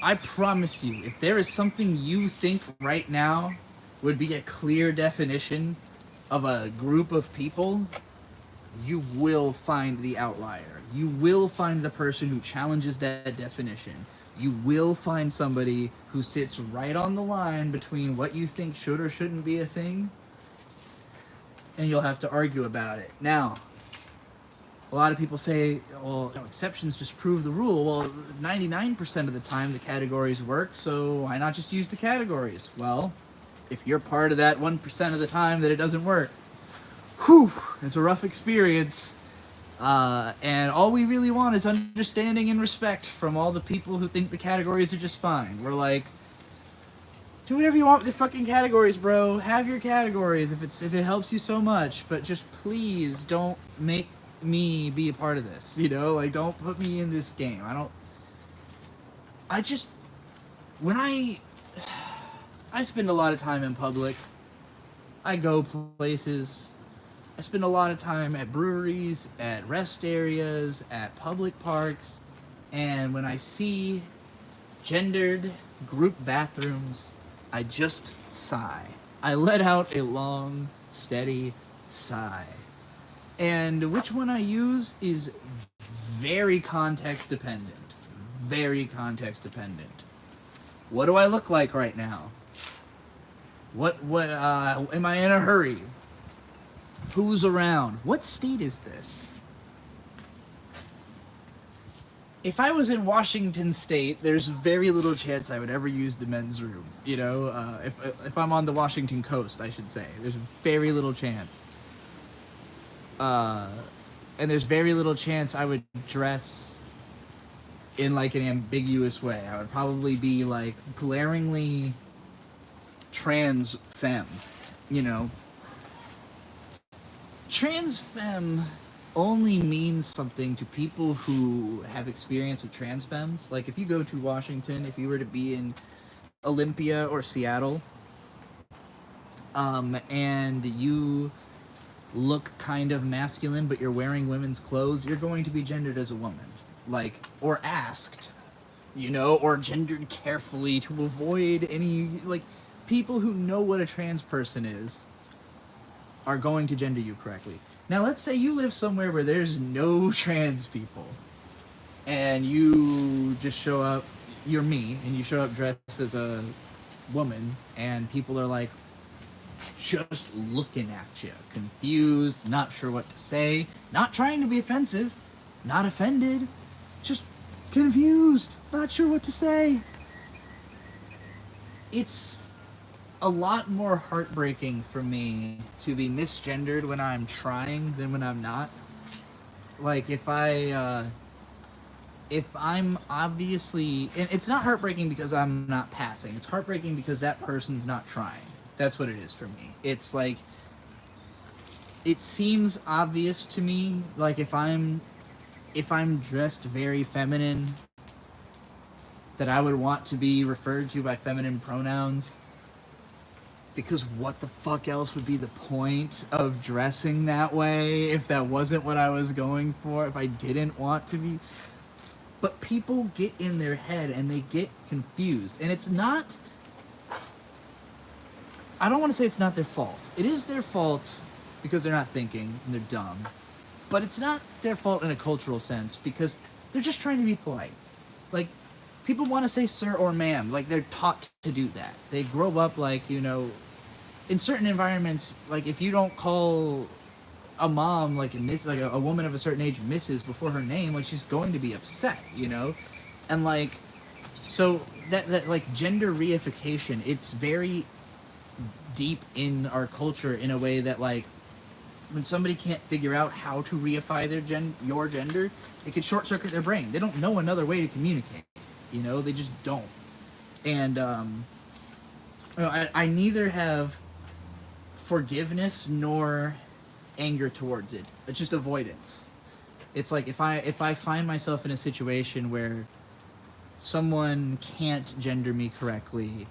I promise you, if there is something you think right now would be a clear definition of a group of people, you will find the outlier. You will find the person who challenges that definition. You will find somebody who sits right on the line between what you think should or shouldn't be a thing, and you'll have to argue about it. Now, a lot of people say, well, exceptions just prove the rule. Well, 99% of the time the categories work, so why not just use the categories? Well, if you're part of that 1% of the time that it doesn't work, whew, it's a rough experience. And all we really want is understanding and respect from all the people who think the categories are just fine. We're like, do whatever you want with your fucking categories, bro. Have your categories if it helps you so much, but just please don't make me be a part of this. You know, like, don't put me in this game. When I spend a lot of time in public, I go places. I spend a lot of time at breweries, at rest areas, at public parks, and when I see gendered group bathrooms, I just sigh. I let out a long, steady sigh. And which one I use is very context dependent. Very context dependent. What do I look like right now? What am I in a hurry? Who's around? What state is this? If I was in Washington State, there's very little chance I would ever use the men's room. You know, if I'm on the Washington coast, I should say, there's very little chance. And there's very little chance I would dress in like an ambiguous way. I would probably be like glaringly trans femme, you know. Trans femme only means something to people who have experience with trans femmes. Like, if you go to Washington, if you were to be in Olympia or Seattle, and you look kind of masculine, but you're wearing women's clothes, you're going to be gendered as a woman. Like, or asked, you know, or gendered carefully to avoid any, like, people who know what a trans person is are going to gender you correctly. Now, let's say you live somewhere where there's no trans people, and you just show up, you're me, and you show up dressed as a woman, and people are like, just looking at you, confused, not sure what to say, not trying to be offensive, not offended, just confused, not sure what to say. It's a lot more heartbreaking for me to be misgendered when I'm trying than when I'm not. Like, if I'm obviously, and it's not heartbreaking because I'm not passing, it's heartbreaking because that person's not trying. That's what it is for me. It's like, it seems obvious to me, like, if I'm dressed very feminine, that I would want to be referred to by feminine pronouns. Because what the fuck else would be the point of dressing that way if that wasn't what I was going for, if I didn't want to be? But people get in their head and they get confused. And it's not, I don't want to say it's not their fault. It is their fault because they're not thinking and they're dumb. But it's not their fault in a cultural sense because they're just trying to be polite. Like, people want to say sir or ma'am. Like, they're taught to do that. They grow up like, you know, in certain environments, like, if you don't call a mom, like, a woman of a certain age, Mrs. before her name, like, she's going to be upset, you know? And, like, so that like, gender reification, it's very deep in our culture in a way that, like, when somebody can't figure out how to reify your gender, it could short-circuit their brain. They don't know another way to communicate, you know? They just don't. And, I neither have forgiveness nor anger towards it. It's just avoidance. It's like, if I find myself in a situation where someone can't gender me correctly,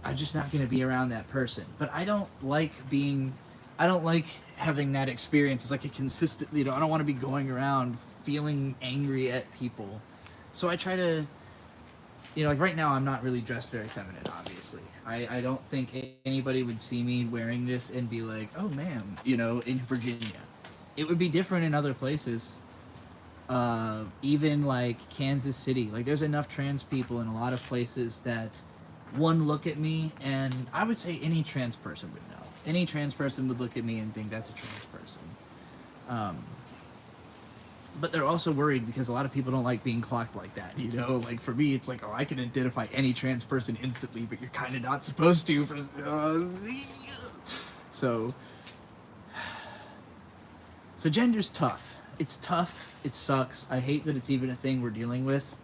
I'm just not going to be around that person. But I don't like having that experience. It's like a consistent, you know, I don't want to be going around feeling angry at people. So I try to, you know, like, right now I'm not really dressed very feminine, obviously. I don't think anybody would see me wearing this and be like, oh, ma'am, you know, in Virginia. it would be different in other places. Even like Kansas City, like there's enough trans people in a lot of places that one look at me, and I would say any trans person would know. Any trans person would look at me and think that's a trans person. But they're also worried because a lot of people don't like being clocked like that, you know? Like, for me, it's like, oh, I can identify any trans person instantly, but you're kind of not supposed to. So gender's tough. It's tough. It sucks. I hate that it's even a thing we're dealing with.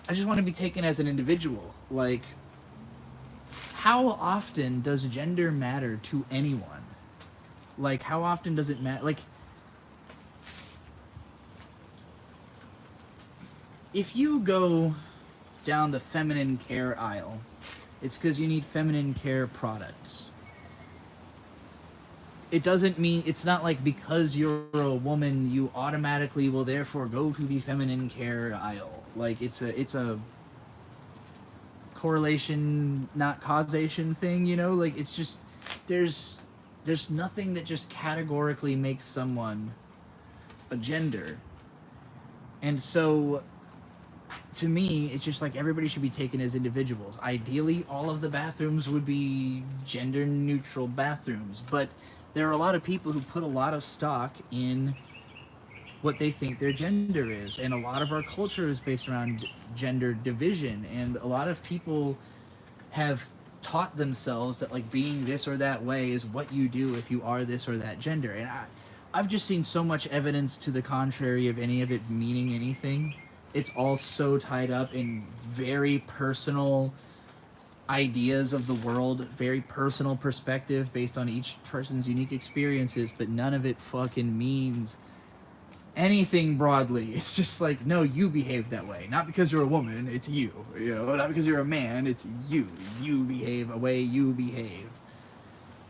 I just want to be taken as an individual. Like, how often does gender matter to anyone? Like, how often does it matter? Like, if you go down the feminine care aisle, it's because you need feminine care products. It doesn't mean, it's not like because you're a woman, you automatically will therefore go to the feminine care aisle. Like, it's a correlation, not causation thing, you know? Like, it's just, there's nothing that just categorically makes someone a gender. And so, to me, it's just like everybody should be taken as individuals. Ideally, all of the bathrooms would be gender-neutral bathrooms, but there are a lot of people who put a lot of stock in what they think their gender is, and a lot of our culture is based around gender division, and a lot of people have taught themselves that like being this or that way is what you do if you are this or that gender. And I've just seen so much evidence to the contrary of any of it meaning anything. It's all so tied up in very personal ideas of the world, very personal perspective based on each person's unique experiences, but none of it fucking means anything broadly. It's just like, no, you behave that way. Not because you're a woman, it's you. You know, not because you're a man, it's you. You behave a way you behave.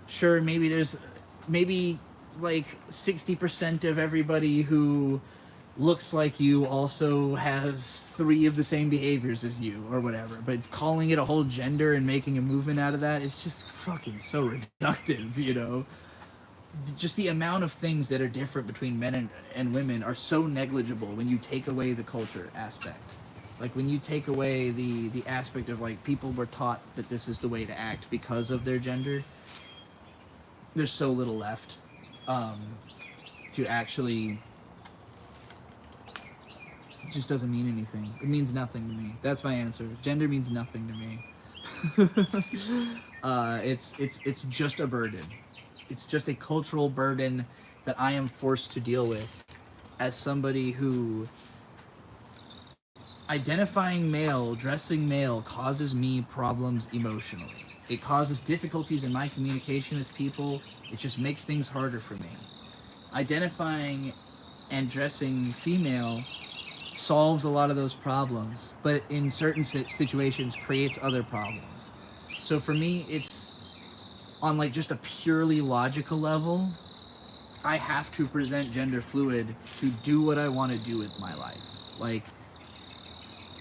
Sure, maybe like 60% of everybody who looks like you also has 3 of the same behaviors as you or whatever, but calling it a whole gender and making a movement out of that is just fucking so reductive, you know? Just the amount of things that are different between men and women are so negligible when you take away the culture aspect. Like, when you take away the aspect of, like, people were taught that this is the way to act because of their gender, there's so little left to actually... It just doesn't mean anything. It means nothing to me. That's my answer. Gender means nothing to me. It's just a burden. It's just a cultural burden that I am forced to deal with as somebody who identifying male, dressing male causes me problems emotionally. It causes difficulties in my communication with people. It just makes things harder for me. Identifying and dressing female solves a lot of those problems, but in certain situations creates other problems. So for me, it's on like just a purely logical level, I have to present gender fluid to do what I want to do with my life. Like,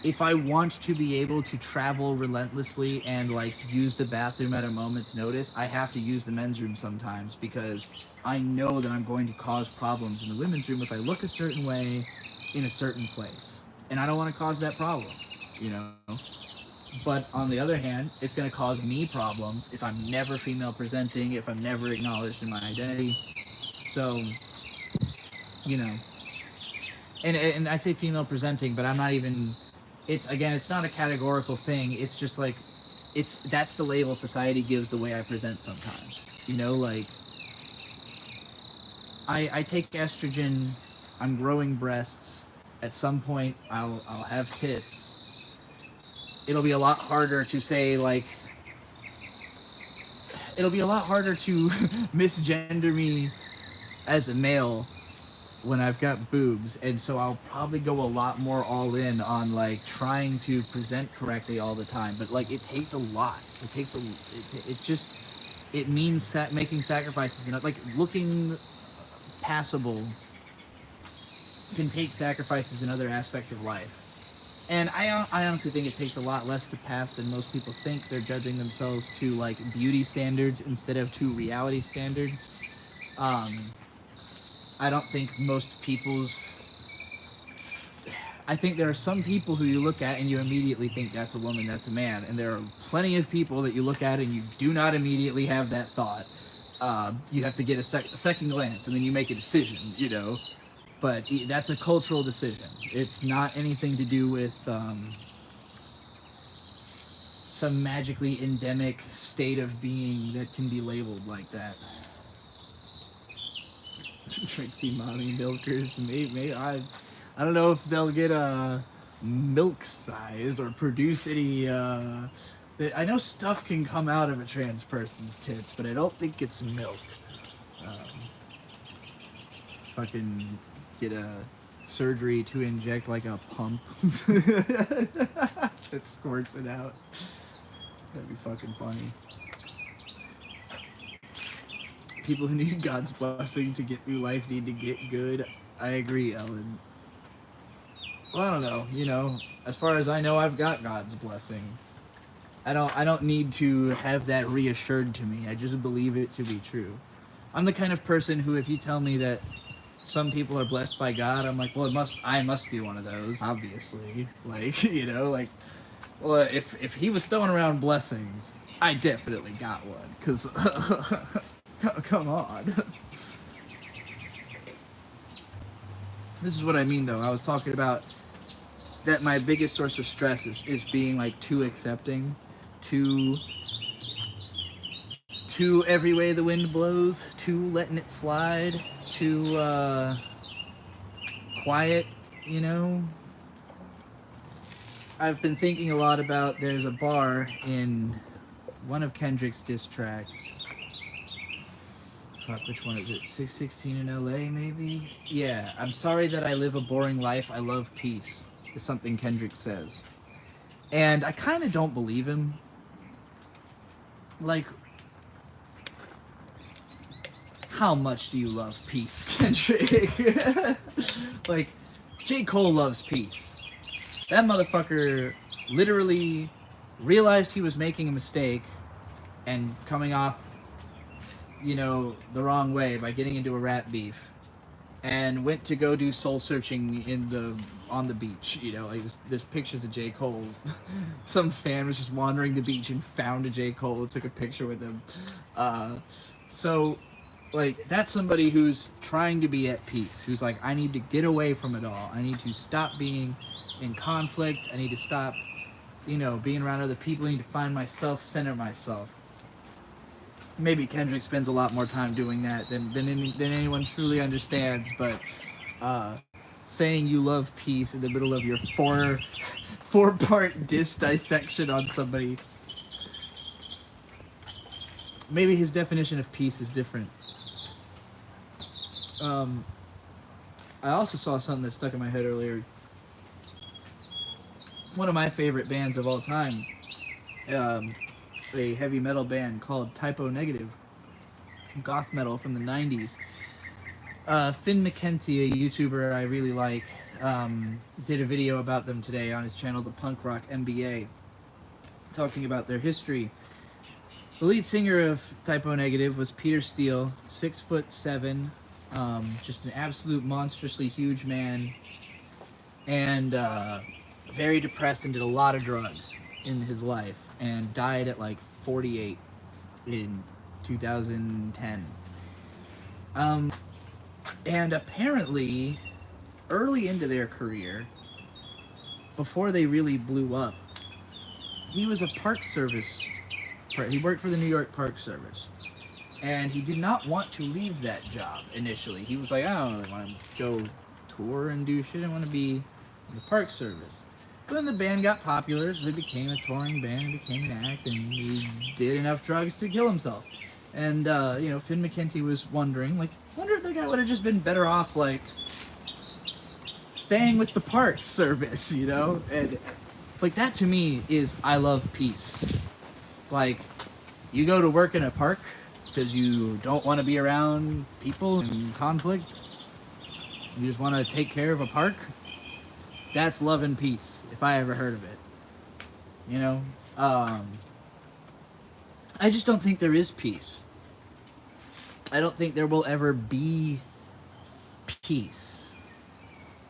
if I want to be able to travel relentlessly and like use the bathroom at a moment's notice, I have to use the men's room sometimes because I know that I'm going to cause problems in the women's room if I look a certain way in a certain place, and I don't want to cause that problem, you know. But on the other hand, it's going to cause me problems if I'm never female presenting, if I'm never acknowledged in my identity. So, you know, and I say female presenting, but I'm not even, it's not a categorical thing. It's just like, that's the label society gives the way I present sometimes, you know. Like, I take estrogen, I'm growing breasts. At some point, I'll have tits. It'll be a lot harder to say, like... It'll be a lot harder to misgender me as a male when I've got boobs. And so I'll probably go a lot more all in on, like, trying to present correctly all the time. But, like, it takes a lot. It takes a... It means making sacrifices. And, like, looking passable can take sacrifices in other aspects of life. And I honestly think it takes a lot less to pass than most people think. They're judging themselves to, like, beauty standards instead of to reality standards. I don't think most people's... I think there are some people who you look at and you immediately think that's a woman, that's a man. And there are plenty of people that you look at and you do not immediately have that thought. You have to get a second glance and then you make a decision, you know. But that's a cultural decision. It's not anything to do with some magically endemic state of being that can be labeled like that. Trixie mommy milkers, maybe I don't know if they'll get milk sized or produce any. I know stuff can come out of a trans person's tits, but I don't think it's milk. Fucking get a surgery to inject like a pump that squirts it out. That'd be fucking funny. People who need God's blessing to get through life need to get good. I agree, Ellen. Well, I don't know. You know, as far as I know, I've got God's blessing. I don't need to have that reassured to me. I just believe it to be true. I'm the kind of person who, if you tell me that some people are blessed by God, I'm like, well, I must be one of those, obviously. Like, you know, like, well, if he was throwing around blessings, I definitely got one. Cause come on. This is what I mean, though. I was talking about that my biggest source of stress is being like too accepting, too every way the wind blows, too letting it slide, too quiet, you know. I've been thinking a lot about, there's a bar in one of Kendrick's diss tracks. Fuck, which one is it? 616 in LA, maybe? Yeah, I'm sorry that I live a boring life. I love peace, is something Kendrick says. And I kind of don't believe him. Like, how much do you love peace, Kendrick? Like, J. Cole loves peace. That motherfucker literally realized he was making a mistake and coming off, you know, the wrong way by getting into a rap beef, and went to go do soul searching on the beach. You know, like there's pictures of J. Cole. Some fan was just wandering the beach and found a J. Cole, took a picture with him. So, like, that's somebody who's trying to be at peace, who's like, I need to get away from it all. I need to stop being in conflict. I need to stop, you know, being around other people. I need to find myself, center myself. Maybe Kendrick spends a lot more time doing that than anyone truly understands, but saying you love peace in the middle of your four-part diss dissection on somebody, maybe his definition of peace is different. I also saw something that stuck in my head earlier. One of my favorite bands of all time, a heavy metal band called Typo Negative, goth metal from the 90s. Finn McKenty, a YouTuber I really like, did a video about them today on his channel, The Punk Rock MBA, talking about their history. The lead singer of Typo Negative was Peter Steele, 6'7", just an absolute monstrously huge man, and very depressed and did a lot of drugs in his life, and died at like 48 in 2010. And apparently, early into their career, before they really blew up, he was a park service. He worked for the New York Park Service. And he did not want to leave that job initially. He was like, I don't really want to go tour and do shit. I want to be in the Park Service. But then the band got popular, so they became a touring band, and became an act, and he did enough drugs to kill himself. And, you know, Finn McKenty was wondering, like, I wonder if the guy would have just been better off, like, staying with the Park Service, you know? And, like, that to me is, I love peace. Like, you go to work in a park because you don't want to be around people and conflict. You just want to take care of a park. That's love and peace, if I ever heard of it. You know? I just don't think there is peace. I don't think there will ever be peace.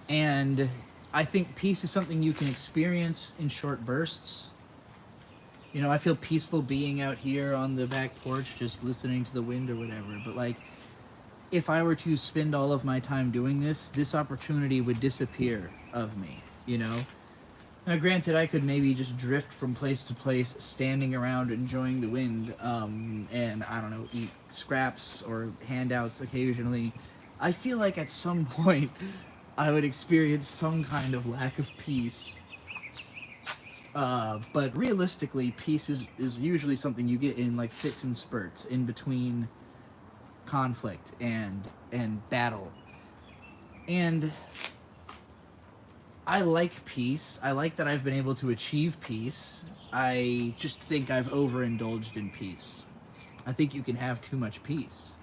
And I think peace is something you can experience in short bursts. You know, I feel peaceful being out here on the back porch, just listening to the wind or whatever. But, like, if I were to spend all of my time doing this, this opportunity would disappear of me, you know? Now, granted, I could maybe just drift from place to place, standing around enjoying the wind, and, I don't know, eat scraps or handouts occasionally. I feel like at some point I would experience some kind of lack of peace. But realistically, peace is usually something you get in, like, fits and spurts, in between conflict and battle. And I like peace. I like that I've been able to achieve peace. I just think I've overindulged in peace. I think you can have too much peace.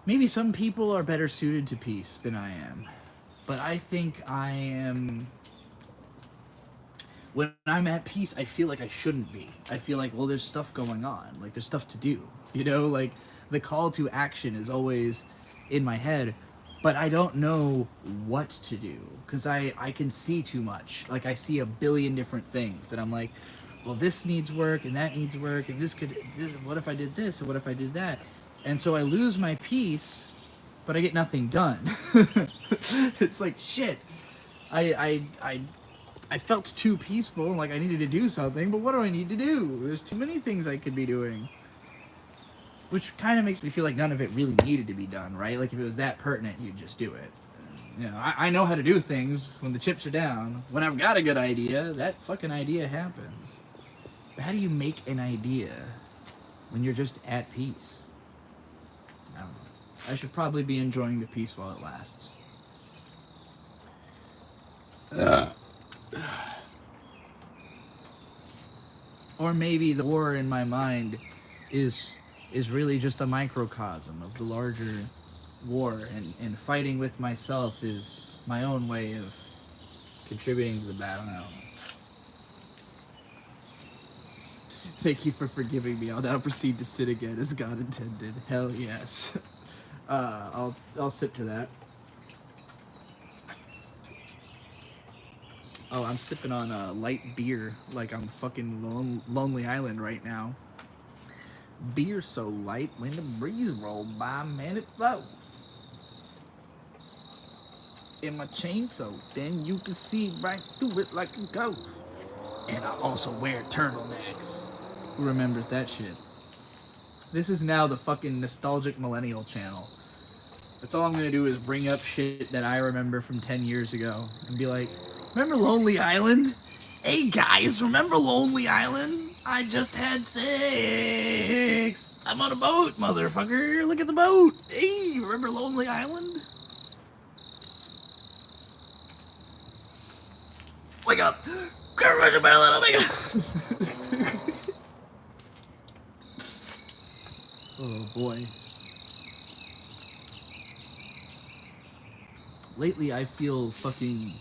Maybe some people are better suited to peace than I am. But I think I am... When I'm at peace, I feel like I shouldn't be. I feel like, well, there's stuff going on. Like, there's stuff to do. You know, like, the call to action is always in my head. But I don't know what to do, because I can see too much. Like, I see a billion different things, and I'm like, well, this needs work, and that needs work, and what if I did this, and what if I did that? And so I lose my peace, but I get nothing done. It's like, shit. I felt too peaceful, like I needed to do something, but what do I need to do? There's too many things I could be doing. Which kind of makes me feel like none of it really needed to be done, right? Like, if it was that pertinent, you'd just do it. You know, I know how to do things when the chips are down. When I've got a good idea, that fucking idea happens. But how do you make an idea when you're just at peace? I don't know. I should probably be enjoying the peace while it lasts. Or maybe the war in my mind is really just a microcosm of the larger war, and fighting with myself is my own way of contributing to the battle. I don't know. Thank you for forgiving me. I'll now proceed to sit again as God intended. Hell yes. I'll sip to that. Oh, I'm sipping on light beer like I'm fucking Lonely Island right now. Beer so light, when the breeze roll by, man, it flow. And my chain so thin, you can see right through it like a ghost. And I also wear turtlenecks. Who remembers that shit? This is now the fucking nostalgic millennial channel. That's all I'm gonna do is bring up shit that I remember from 10 years ago and be like, remember Lonely Island? Hey guys, remember Lonely Island? I just had sex. I'm on a boat, motherfucker. Look at the boat. Hey, remember Lonely Island? Wake up. Commercial Maryland, oh my god. Oh boy. Lately I feel fucking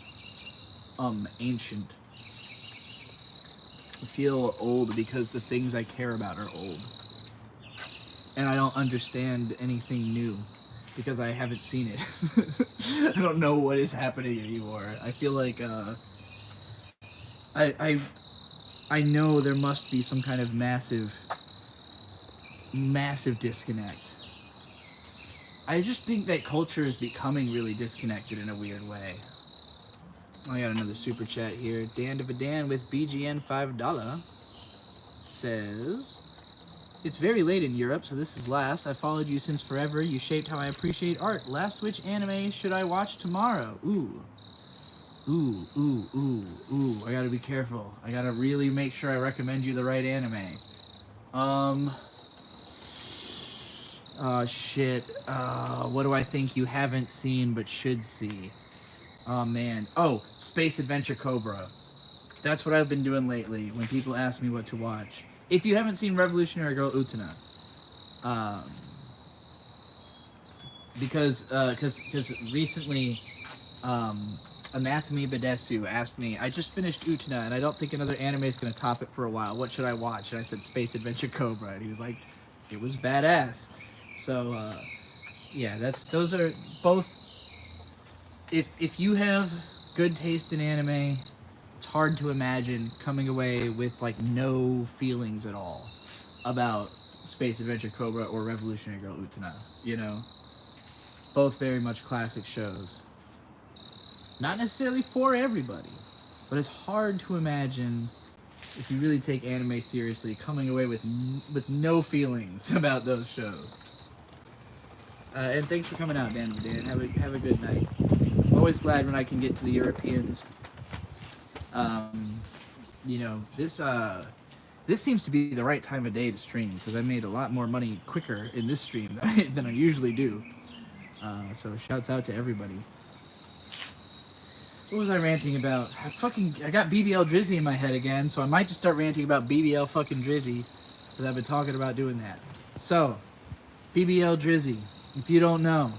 ancient. I feel old because the things I care about are old. And I don't understand anything new because I haven't seen it. I don't know what is happening anymore. I feel like I know there must be some kind of massive disconnect. I just think that culture is becoming really disconnected in a weird way. I got another super chat here. Dan of a Dan with BGN $5 says, it's very late in Europe, so this is last. I followed you since forever. You shaped how I appreciate art. Last which anime should I watch tomorrow? Ooh. I gotta be careful. I gotta really make sure I recommend you the right anime. Shit. What do I think you haven't seen but should see? Oh, man. Oh, Space Adventure Cobra. That's what I've been doing lately when people ask me what to watch. If you haven't seen Revolutionary Girl Utena, because recently, Anathemy Bedesu asked me, I just finished Utena and I don't think another anime is going to top it for a while. What should I watch? And I said Space Adventure Cobra. And he was like, it was badass. So, yeah, those are both if you have good taste in anime, it's hard to imagine coming away with like no feelings at all about Space Adventure Cobra or Revolutionary Girl Utena. You know, both very much classic shows. Not necessarily for everybody, but it's hard to imagine if you really take anime seriously coming away with no feelings about those shows. And thanks for coming out, Dan. Have a good night. I'm always glad when I can get to the Europeans. You know, this seems to be the right time of day to stream because I made a lot more money quicker in this stream than I usually do. So shouts out to everybody. What was I ranting about? I got BBL Drizzy in my head again, so I might just start ranting about BBL fucking Drizzy because I've been talking about doing that. So, BBL Drizzy, if you don't know,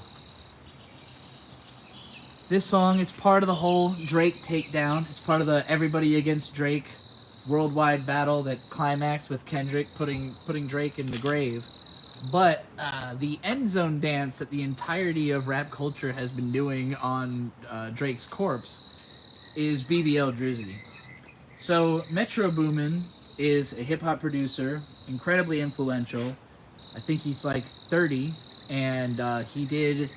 this song, it's part of the whole Drake takedown. It's part of the everybody against Drake worldwide battle that climaxed with Kendrick putting Drake in the grave. But the end zone dance that the entirety of rap culture has been doing on Drake's corpse is BBL Drizzy. So Metro Boomin is a hip-hop producer, incredibly influential. I think he's like 30, and he did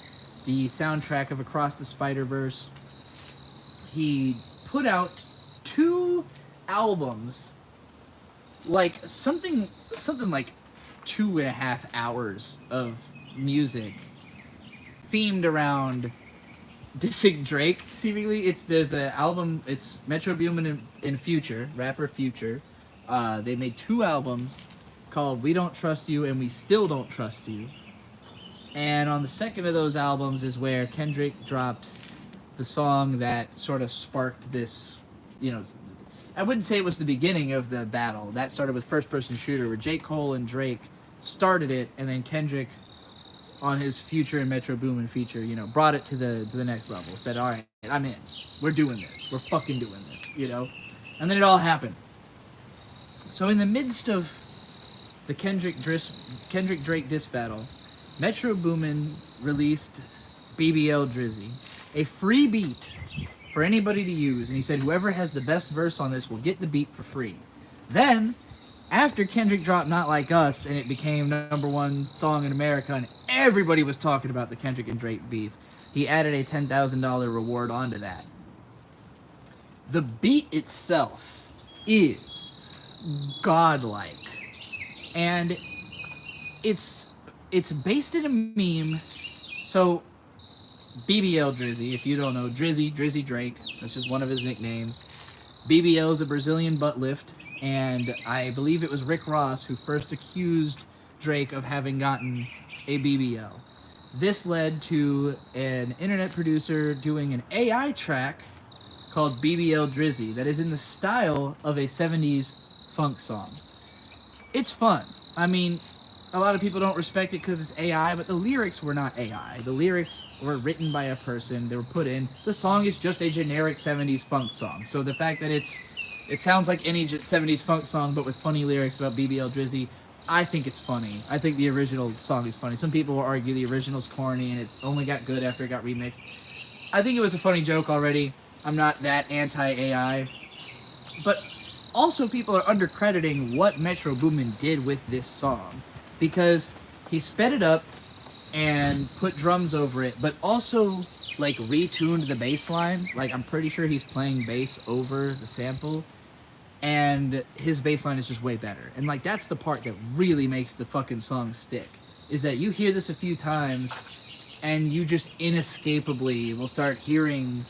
the soundtrack of Across the Spider-Verse. He put out 2 albums, like something like 2.5 hours of music themed around dissing Drake. Seemingly, there's an album. It's Metro Boomin and Future, rapper Future. They made 2 albums called "We Don't Trust You" and "We Still Don't Trust You." And on the second of those albums is where Kendrick dropped the song that sort of sparked this, you know, I wouldn't say it was the beginning of the battle. That started with First Person Shooter, where J. Cole and Drake started it, and then Kendrick, on his Future and Metro Boomin feature, you know, brought it to the next level. Said, all right, I'm in. We're doing this. We're fucking doing this, you know? And then it all happened. So in the midst of the Kendrick-Drake diss battle, Metro Boomin released BBL Drizzy, a free beat for anybody to use, and he said whoever has the best verse on this will get the beat for free. Then, after Kendrick dropped Not Like Us, and it became #1 song in America, and everybody was talking about the Kendrick and Drake beef, he added a $10,000 reward onto that. The beat itself is godlike, and it's based in a meme. So BBL Drizzy, if you don't know, Drizzy Drake, that's just one of his nicknames. BBL is a Brazilian butt lift, and I believe it was Rick Ross who first accused Drake of having gotten a BBL. This led to an internet producer doing an AI track called BBL Drizzy that is in the style of a 70s funk song. It's fun. I mean, a lot of people don't respect it because it's AI, but the lyrics were not AI. The lyrics were written by a person. They were put in. The song is just a generic 70s funk song. So the fact that it sounds like any 70s funk song, but with funny lyrics about BBL Drizzy, I think it's funny. I think the original song is funny. Some people will argue the original's corny and it only got good after it got remixed. I think it was a funny joke already. I'm not that anti-AI. But also people are undercrediting what Metro Boomin did with this song, because he sped it up and put drums over it, but also like retuned the bass line. Like, I'm pretty sure he's playing bass over the sample, and his bass line is just way better. And like, that's the part that really makes the fucking song stick, is that you hear this a few times and you just inescapably will start hearing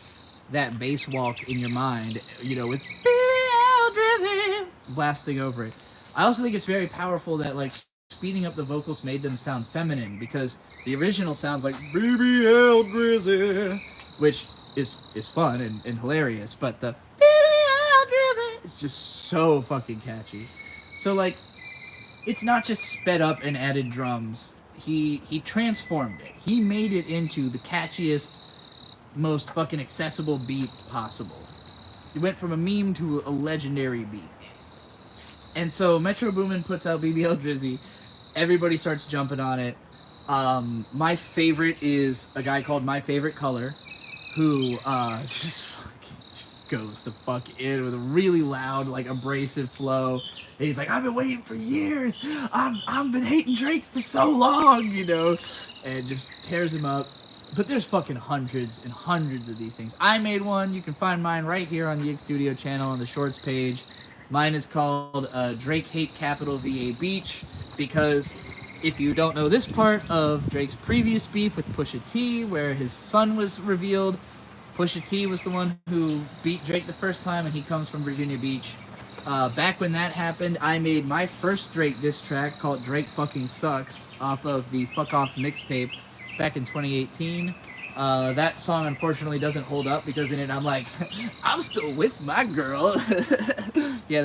that bass walk in your mind, you know, with BBL Drizzy blasting over it. I also think it's very powerful that like speeding up the vocals made them sound feminine, because the original sounds like BBL Drizzy, which is fun and hilarious, but the BBL Drizzy is just so fucking catchy. So like, it's not just sped up and added drums. He transformed it. He made it into the catchiest, most fucking accessible beat possible. He went from a meme to a legendary beat. And so Metro Boomin puts out BBL Drizzy. Everybody starts jumping on it. My favorite is a guy called My Favorite Color, who just goes the fuck in with a really loud, like, abrasive flow. And he's like, I've been waiting for years. I've been hating Drake for so long, you know, and just tears him up. But there's fucking hundreds and hundreds of these things. I made one. You can find mine right here on the X Studio channel on the Shorts page. Mine is called Drake Hate Capital VA Beach, because if you don't know this part of Drake's previous beef with Pusha T, where his son was revealed, Pusha T was the one who beat Drake the first time, and he comes from Virginia Beach. Back when that happened, I made my first Drake diss track called Drake Fucking Sucks off of the Fuck Off mixtape back in 2018. That song unfortunately doesn't hold up because in it I'm like, I'm still with my girl. Yeah,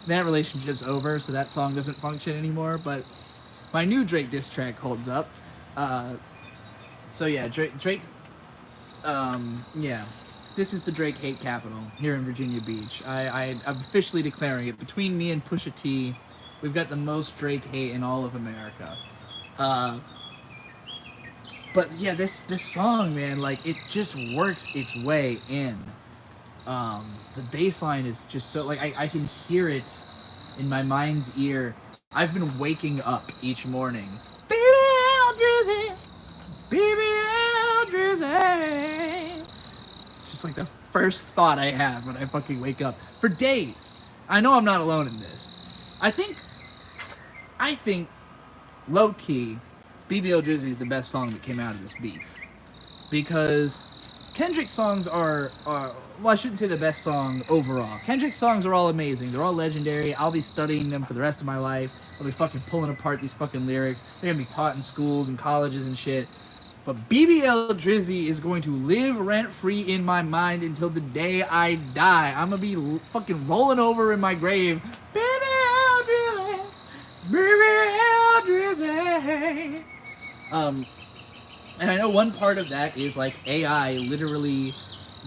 that relationship's over, so that song doesn't function anymore, but my new Drake diss track holds up. So yeah, Drake, yeah. This is the Drake hate capital here in Virginia Beach. I'm officially declaring it. Between me and Pusha T, we've got the most Drake hate in all of America. But yeah, this song, man, like, it just works its way in. The bass line is just so, like, I can hear it in my mind's ear. I've been waking up each morning. Baby, I'm drizzy. Baby, I'm drizzy. It's just like the first thought I have when I fucking wake up. For days. I know I'm not alone in this. I think, low-key, BBL Drizzy is the best song that came out of this beef. Because Kendrick's songs are, well, I shouldn't say the best song overall. Kendrick's songs are all amazing. They're all legendary. I'll be studying them for the rest of my life. I'll be fucking pulling apart these fucking lyrics. They're gonna be taught in schools and colleges and shit. But BBL Drizzy is going to live rent-free in my mind until the day I die. I'm gonna be fucking rolling over in my grave. BBL Drizzy, BBL Drizzy. And I know one part of that is like AI literally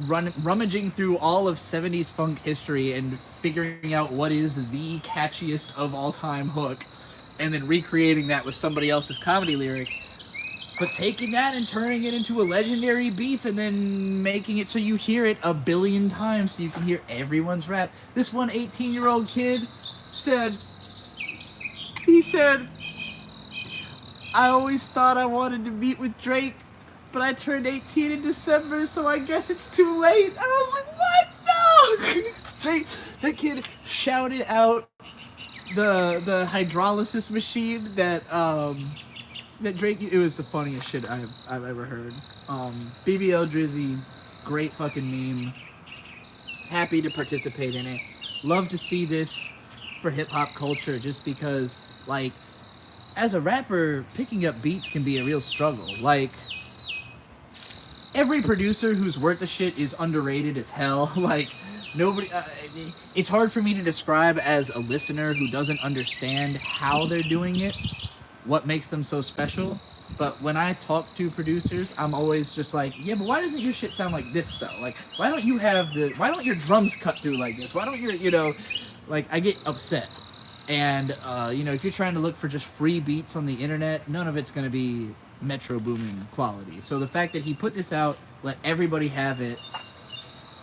rummaging through all of 70s funk history and figuring out what is the catchiest of all time hook, and then recreating that with somebody else's comedy lyrics. But taking that and turning it into a legendary beef and then making it so you hear it a billion times so you can hear everyone's rap. This one 18-year-old kid said, I always thought I wanted to meet with Drake, but I turned 18 in December, so I guess it's too late. I was like, what? No! Drake, that kid shouted out the hydrolysis machine that Drake, it was the funniest shit I've ever heard. BBL Drizzy, great fucking meme. Happy to participate in it. Love to see this for hip-hop culture, just because, like, as a rapper, picking up beats can be a real struggle. Like, every producer who's worth the shit is underrated as hell. Like, nobody, it's hard for me to describe as a listener who doesn't understand how they're doing it, what makes them so special. But when I talk to producers, I'm always just like, yeah, but why doesn't your shit sound like this though? Like, why don't your drums cut through like this? Why don't your, like, I get upset. And, if you're trying to look for just free beats on the internet, none of it's going to be Metro Boomin quality. So the fact that he put this out, let everybody have it,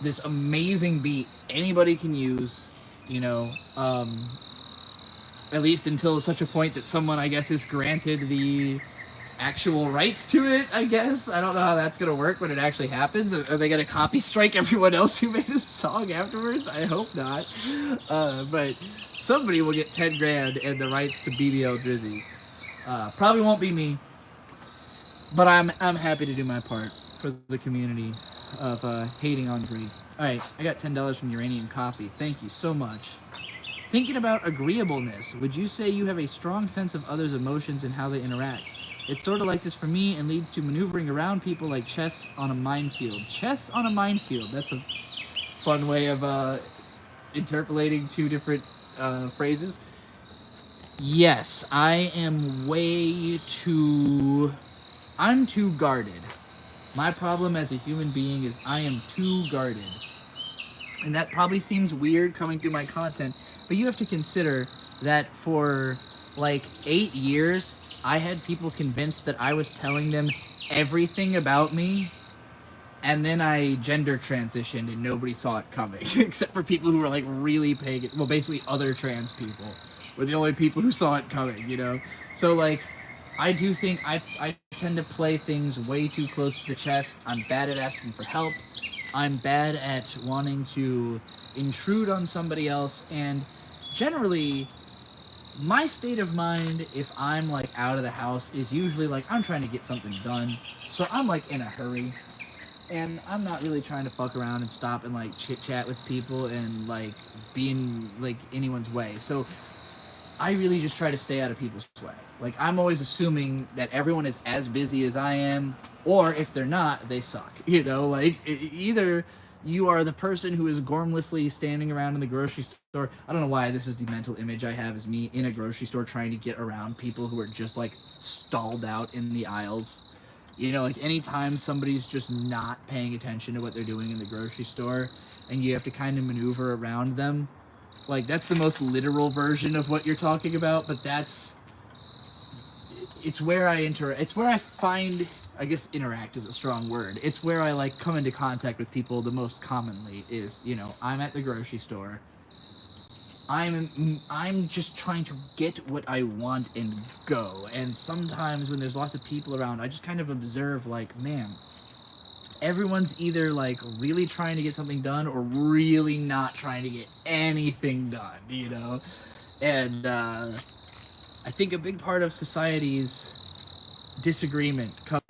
this amazing beat anybody can use, at least until such a point that someone, I guess, is granted the actual rights to it, I guess. I don't know how that's going to work when it actually happens. Are they going to copy strike everyone else who made a song afterwards? I hope not. But somebody will get 10 grand and the rights to BBL Drizzy. Probably won't be me, but I'm happy to do my part for the community of hating on Drake. Alright, I got $10 from Uranium Coffee. Thank you so much. Thinking about agreeableness, would you say you have a strong sense of others' emotions and how they interact? It's sort of like this for me and leads to maneuvering around people like chess on a minefield. Chess on a minefield. That's a fun way of interpolating two different phrases. Yes, I'm too guarded. My problem as a human being is I am too guarded. And that probably seems weird coming through my content, but you have to consider that for like 8 years, I had people convinced that I was telling them everything about me And then I gender transitioned and nobody saw it coming, except for people who were like really paying it. Well, basically other trans people were the only people who saw it coming, you know? So like, I do think I tend to play things way too close to the chest. I'm bad at asking for help. I'm bad at wanting to intrude on somebody else. And generally, my state of mind, if I'm like out of the house, is usually like I'm trying to get something done. So I'm like in a hurry. And I'm not really trying to fuck around and stop and like chit chat with people and like be in like anyone's way. So I really just try to stay out of people's way. Like I'm always assuming that everyone is as busy as I am, or if they're not, they suck. You know, like either you are the person who is gormlessly standing around in the grocery store. I don't know why this is the mental image I have, is me in a grocery store trying to get around people who are just like stalled out in the aisles. You know, like anytime somebody's just not paying attention to what they're doing in the grocery store and you have to kind of maneuver around them, like that's the most literal version of what you're talking about, but it's where it's where I find, I guess interact is a strong word. It's where I like come into contact with people the most commonly is, you know, I'm at the grocery store. I'm just trying to get what I want and go. And sometimes when there's lots of people around, I just kind of observe like, man, everyone's either like really trying to get something done or really not trying to get anything done, you know? And I think a big part of society's disagreement comes.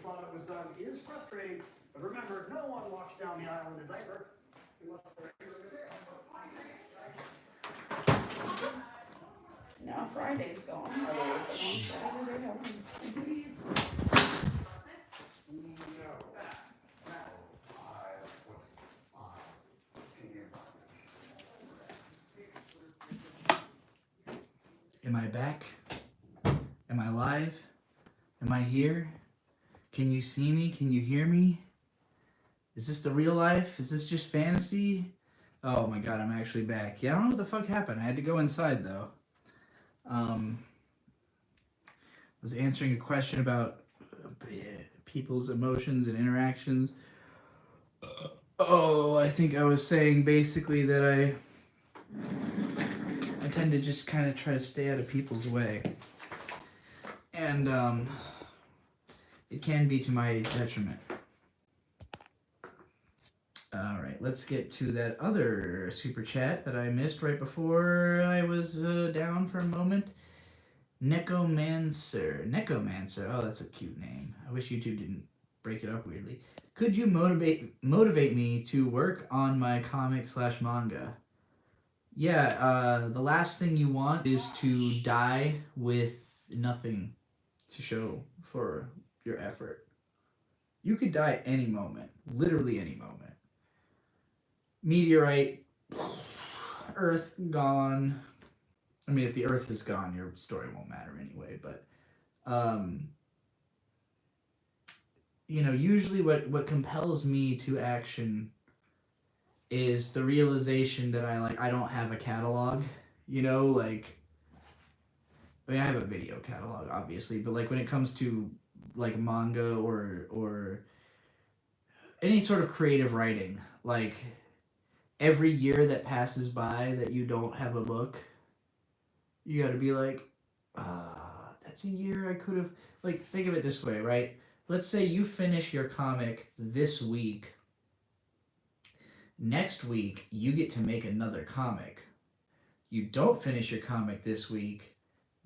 Thought it was done is frustrating, but remember, no one walks down the aisle in a diaper unless they're Now Friday's gone. Are they open on Saturday? no. What's opinion about this? Am I back? Am I live? Am I here? Can you see me? Can you hear me? Is this the real life? Is this just fantasy? Oh my god, I'm actually back. Yeah, I don't know what the fuck happened. I had to go inside though. Was answering a question about people's emotions and interactions. I think I was saying basically that I tend to just kind of try to stay out of people's way. And it can be to my detriment. All right, let's get to that other super chat that I missed right before I was down for a moment. Necromancer. Oh, that's a cute name. I wish YouTube didn't break it up weirdly. Could you motivate me to work on my comic/manga? Yeah, the last thing you want is to die with nothing to show for your effort. You could die any moment, literally any moment. Meteorite, Earth gone. I mean, if the Earth is gone, your story won't matter anyway. But, you know, usually what compels me to action is the realization that I don't have a catalog. You know, like, I mean, I have a video catalog, obviously, but like when it comes to like manga or any sort of creative writing, like every year that passes by that you don't have a book, you got to be like, that's a year I could have. Like, think of it this way, right? Let's say you finish your comic this week. Next week, you get to make another comic. You don't finish your comic this week.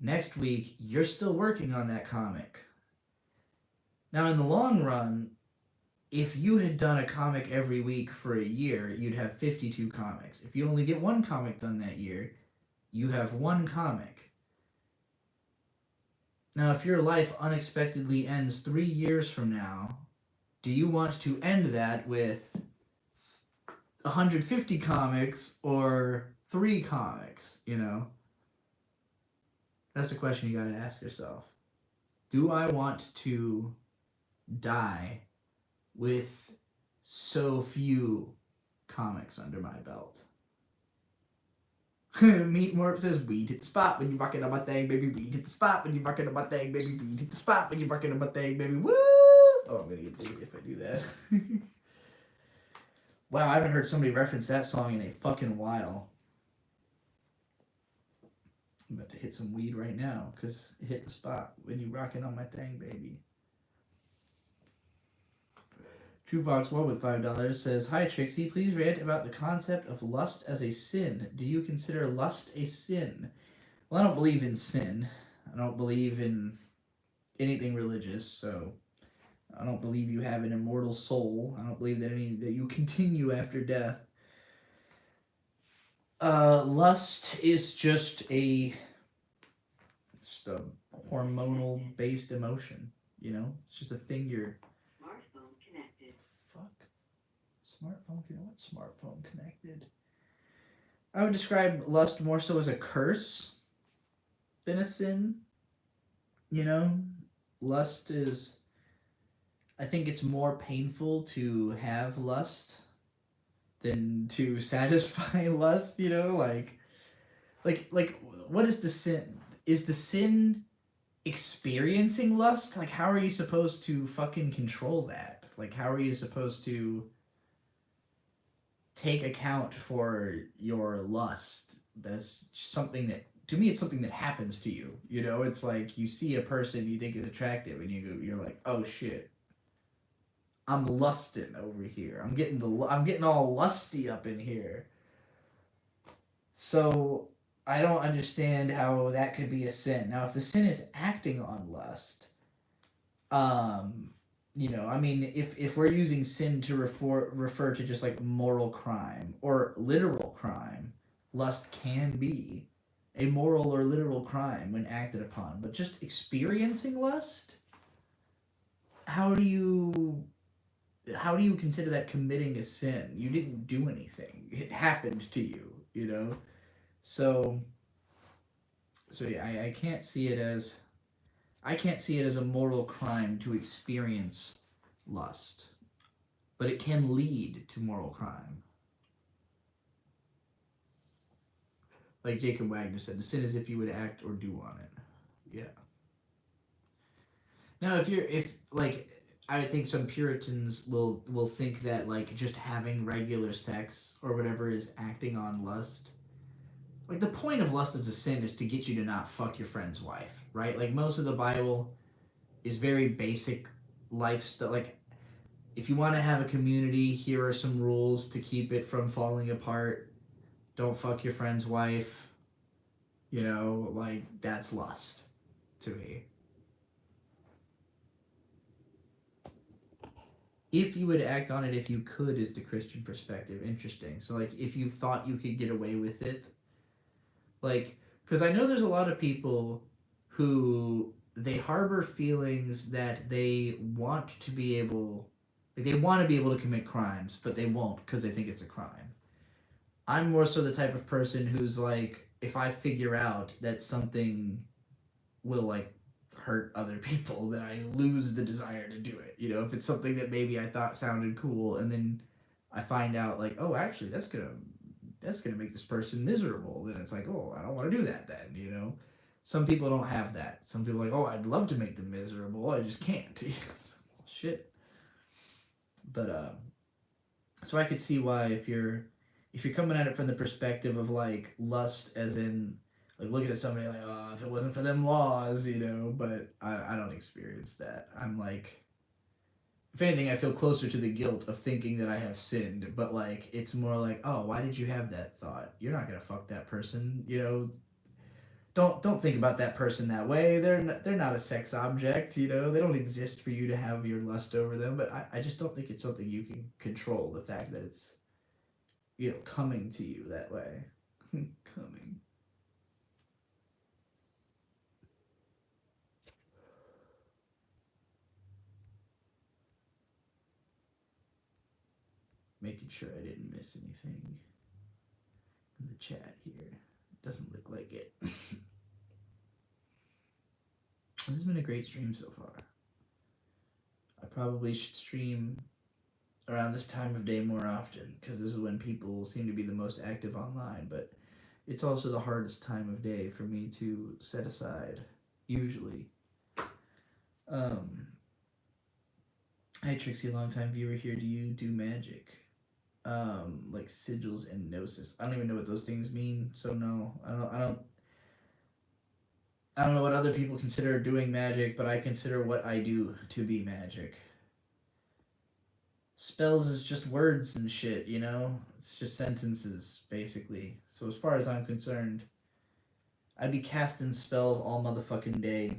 Next week, you're still working on that comic. Now, in the long run, if you had done a comic every week for a year, you'd have 52 comics. If you only get one comic done that year, you have one comic. Now, if your life unexpectedly ends 3 years from now, do you want to end that with 150 comics or 3 comics, you know? That's the question you gotta ask yourself. Do I want to die with so few comics under my belt? Meat Morp says, weed hit the spot when you rockin' on my thing, baby. Weed hit the spot when you rockin' on my thing, baby. Weed hit the spot when you rockin' on my thing, baby. Woo! Oh, I'm gonna get dizzy if I do that. Wow, I haven't heard somebody reference that song in a fucking while. I'm about to hit some weed right now, because it hit the spot when you rocking on my thing, baby. True Fox 1 with $5 says, "Hi Trixie, please rant about the concept of lust as a sin. Do you consider lust a sin?" Well, I don't believe in sin. I don't believe in anything religious, so I don't believe you have an immortal soul. I don't believe that you continue after death. Lust is just a hormonal based emotion. You know, it's just a thing you're. Smartphone connected. Fuck. Smartphone. What smartphone connected? I would describe lust more so as a curse than a sin. You know, lust is. I think it's more painful to have lust than to satisfy lust. You know, like, what is the sin? Is the sin experiencing lust? Like, how are you supposed to fucking control that? Like, how are you supposed to take account for your lust? That's something that, to me, it's something that happens to you. You know, it's like you see a person you think is attractive, and you're like, oh shit, I'm lusting over here. I'm getting all lusty up in here. So I don't understand how that could be a sin. Now, if the sin is acting on lust, you know, I mean, if we're using sin to refer to just like moral crime or literal crime, lust can be a moral or literal crime when acted upon. But just experiencing lust, how do you consider that committing a sin? You didn't do anything. It happened to you, you know? So yeah, I can't see it as a moral crime to experience lust, but it can lead to moral crime. Like Jacob Wagner said, the sin is if you would act or do on it. Yeah. Now, if I think some Puritans will think that like just having regular sex or whatever is acting on lust. Like, the point of lust as a sin is to get you to not fuck your friend's wife, right? Like, most of the Bible is very basic life stuff. Like, if you want to have a community, here are some rules to keep it from falling apart. Don't fuck your friend's wife. You know, like, that's lust to me. If you would act on it if you could is the Christian perspective. Interesting. So, like, if you thought you could get away with it, like, because I know there's a lot of people who they harbor feelings that they want to be able to commit crimes, but they won't because they think it's a crime. I'm more so the type of person who's like, if I figure out that something will like hurt other people, then I lose the desire to do it. You know, if it's something that maybe I thought sounded cool, and then I find out like, oh, actually, that's gonna make this person miserable, then it's like, oh, I don't want to do that then, you know? Some people don't have that. Some people are like, oh, I'd love to make them miserable, I just can't. Shit. But so I could see why if you're coming at it from the perspective of like lust as in like looking at somebody like, oh, if it wasn't for them laws, you know, but I don't experience that. I'm like, if anything, I feel closer to the guilt of thinking that I have sinned, but like it's more like, oh, why did you have that thought? You're not gonna fuck that person, you know. Don't think about that person that way. They're not a sex object, you know. They don't exist for you to have your lust over them. But I just don't think it's something you can control. The fact that it's, you know, coming to you that way, coming. Making sure I didn't miss anything in the chat here. Doesn't look like it. This has been a great stream so far. I probably should stream around this time of day more often, because this is when people seem to be the most active online, but it's also the hardest time of day for me to set aside, usually. Hey Trixie, long time viewer here. Do you do magic? Like sigils and gnosis. I don't even know what those things mean, so no. I don't know what other people consider doing magic, but I consider what I do to be magic. Spells is just words and shit, you know? It's just sentences, basically. So as far as I'm concerned, I'd be casting spells all motherfucking day.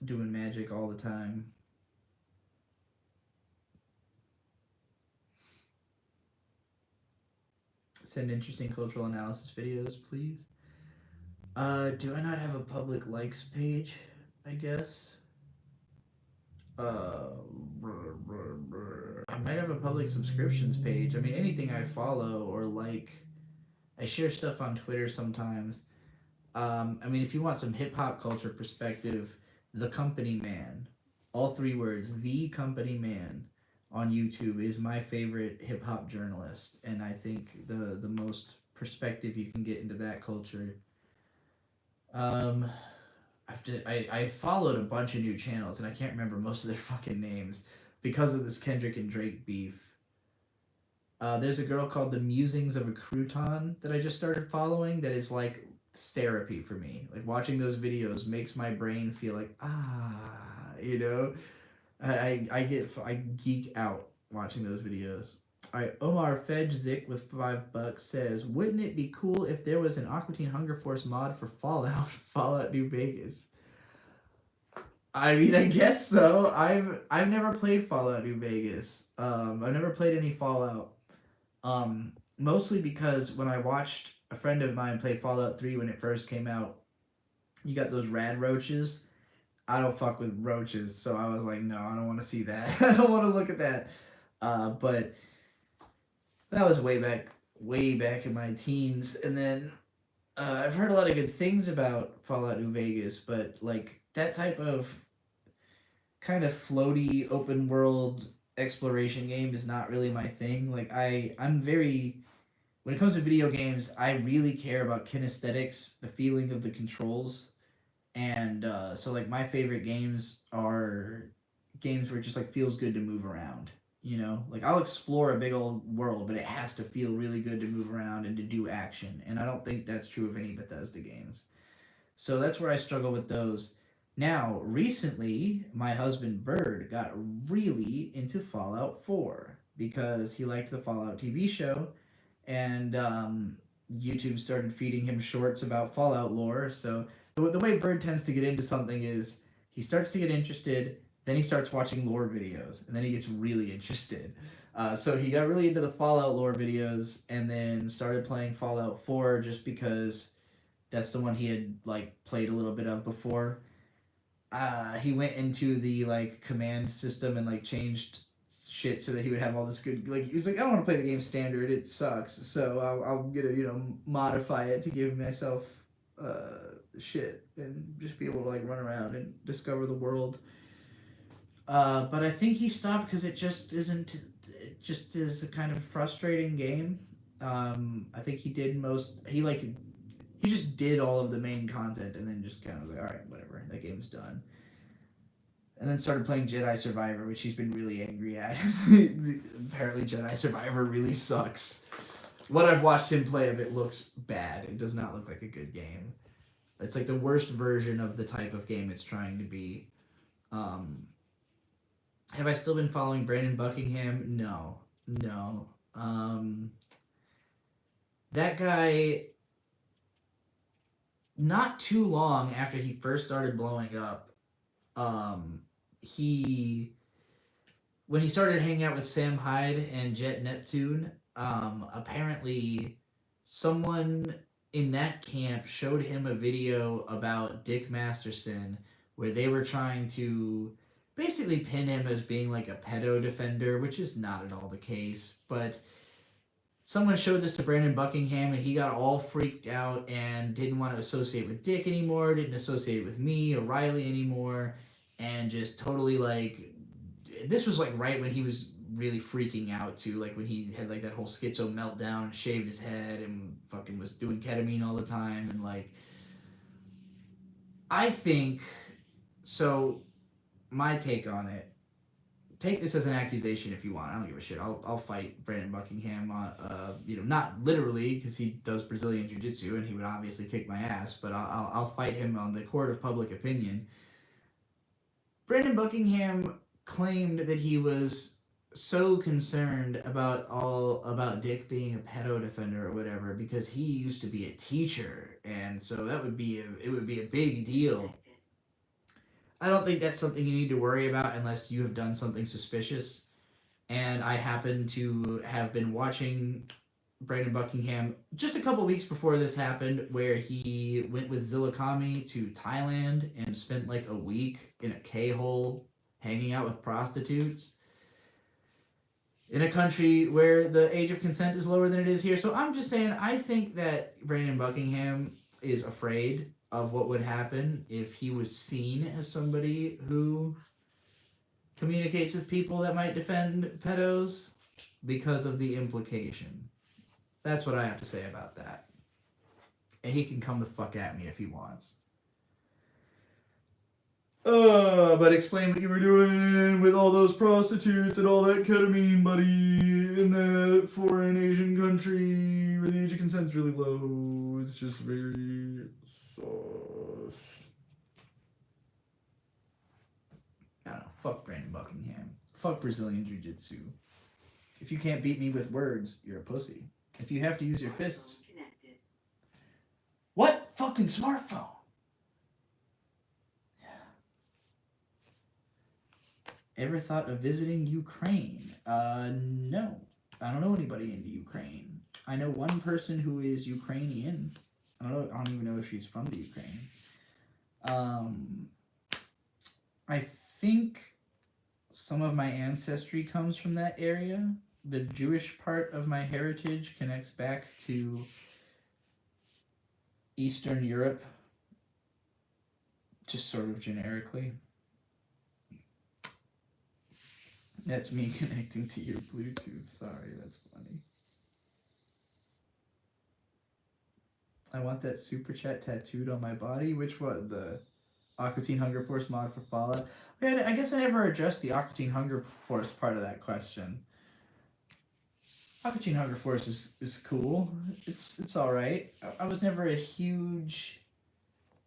Doing magic all the time. Send interesting cultural analysis videos, please. Do I not have a public likes page? I guess. I might have a public subscriptions page. I mean, anything I follow or like, I share stuff on Twitter sometimes. I mean, if you want some hip hop culture perspective, The Company Man, all three words, The Company Man, on YouTube is my favorite hip hop journalist, and I think the most perspective you can get into that culture. I followed a bunch of new channels and I can't remember most of their fucking names because of this Kendrick and Drake beef. There's a girl called The Musings of a Crouton that I just started following that is like therapy for me. Like watching those videos makes my brain feel like you know. I geek out watching those videos. Alright, Omar Fedzik with $5 says, wouldn't it be cool if there was an Aqua Teen Hunger Force mod for Fallout, Fallout New Vegas? I mean, I guess so. I've never played Fallout New Vegas. I've never played any Fallout. Mostly because when I watched a friend of mine play Fallout 3 when it first came out, you got those rad roaches. I don't fuck with roaches, so I was like, no, I don't want to see that. I don't want to look at that. But that was way back in my teens. And then I've heard a lot of good things about Fallout New Vegas, but like that type of kind of floaty open world exploration game is not really my thing. Like I'm very, when it comes to video games, I really care about kinesthetics, the feeling of the controls. And so like my favorite games are games where it just like feels good to move around. You know, like I'll explore a big old world, but it has to feel really good to move around and to do action. And I don't think that's true of any Bethesda games. So that's where I struggle with those. Now, recently, my husband Bird got really into Fallout 4 because he liked the Fallout TV show, and YouTube started feeding him shorts about Fallout lore. So the way Bird tends to get into something is he starts to get interested, then he starts watching lore videos, and then he gets really interested. So he got really into the Fallout lore videos, and then started playing Fallout 4 just because that's the one he had like played a little bit of before. He went into the like command system and like changed shit so that he would have all this good, like he was like, I don't want to play the game standard, it sucks, so I'm gonna modify it to give myself shit and just be able to like run around and discover the world. But I think he stopped because it just isn't, it just is a kind of frustrating game. I think he just did all of the main content and then just kind of was like, all right, whatever, that game's done. And then started playing Jedi Survivor, which he's been really angry at. Apparently, Jedi Survivor really sucks. What I've watched him play of it looks bad. It does not look like a good game. It's like the worst version of the type of game it's trying to be. Have I still been following Brandon Buckingham? No. That guy, not too long after he first started blowing up, when he started hanging out with Sam Hyde and Jet Neptune, apparently someone in that camp showed him a video about Dick Masterson where they were trying to basically pin him as being like a pedo defender, which is not at all the case, but someone showed this to Brandon Buckingham and he got all freaked out and didn't want to associate with Dick anymore, didn't associate with me or Riley anymore, and just totally like, this was like right when he was really freaking out too, like when he had like that whole schizo meltdown and shaved his head and fucking was doing ketamine all the time. And like, I think so my take on it. Take this as an accusation if you want. I don't give a shit. I'll fight Brandon Buckingham on not literally because he does Brazilian jiu-jitsu and he would obviously kick my ass, but I'll fight him on the court of public opinion. Brandon Buckingham claimed that he was so concerned about Dick being a pedo defender or whatever because he used to be a teacher, and so it would be a big deal. I don't think that's something you need to worry about unless you have done something suspicious. And I happen to have been watching Brandon Buckingham just a couple weeks before this happened, where he went with Zilakami to Thailand and spent like a week in a K-hole hanging out with prostitutes in a country where the age of consent is lower than it is here. So I'm just saying, I think that Brandon Buckingham is afraid of what would happen if he was seen as somebody who communicates with people that might defend pedos because of the implication. That's what I have to say about that. And he can come the fuck at me if he wants. But explain what you were doing with all those prostitutes and all that ketamine, buddy, in that foreign Asian country where the age of consent's really low. It's just very sauce. I don't know. Fuck Brandon Buckingham. Fuck Brazilian Jiu-Jitsu. If you can't beat me with words, you're a pussy. If you have to use your fists... What? Fucking smartphone? Ever thought of visiting Ukraine? No. I don't know anybody in the Ukraine. I know one person who is Ukrainian. I don't even know if she's from the Ukraine. I think some of my ancestry comes from that area. The Jewish part of my heritage connects back to Eastern Europe, just sort of generically. That's me connecting to your Bluetooth. Sorry, that's funny. I want that super chat tattooed on my body. Which one? The Aqua Teen Hunger Force mod for Fallout? Yeah, I guess I never addressed the Aqua Teen Hunger Force part of that question. Aqua Teen Hunger Force is cool. It's alright. I was never a huge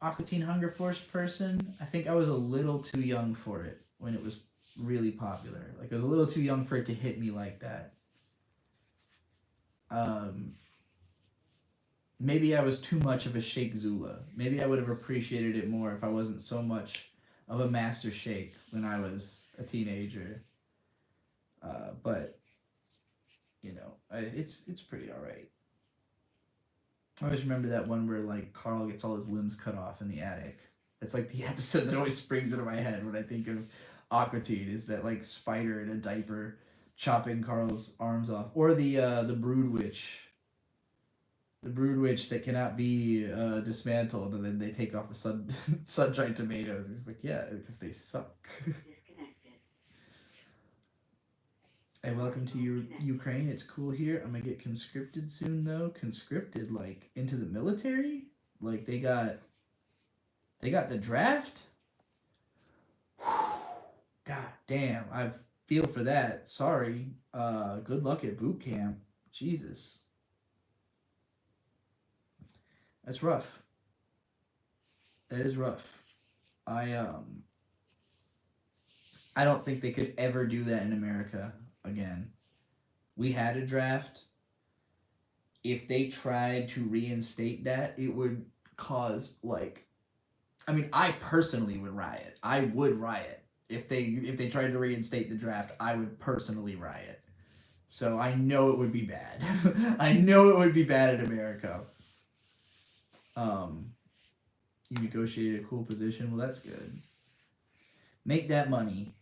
Aqua Teen Hunger Force person. I think I was a little too young for it when it was really popular. Like, I was a little too young for it to hit me like that. Maybe I was too much of a Sheikh Zula. Maybe I would have appreciated it more if I wasn't so much of a master Sheikh when I was a teenager. But you know, it's pretty alright. I always remember that one where like Carl gets all his limbs cut off in the attic. It's like the episode that always springs into my head when I think of Aqua Teen, is that like spider in a diaper chopping Carl's arms off, or the brood witch. The brood witch that cannot be dismantled, and then they take off the sun-dried tomatoes. It's like, yeah, because they suck. Hey, welcome to Ukraine. It's cool here. I'm gonna get conscripted soon, though. Conscripted, like, into the military? Like, they got the draft? God damn, I feel for that. Sorry. Good luck at boot camp. Jesus. That's rough. That is rough. I don't think they could ever do that in America again. We had a draft. If they tried to reinstate that, it would cause, like, I mean, I personally would riot. I would riot. If they tried to reinstate the draft, I would personally riot. So I know it would be bad. I know it would be bad in America. You negotiated a cool position. Well, that's good. Make that money.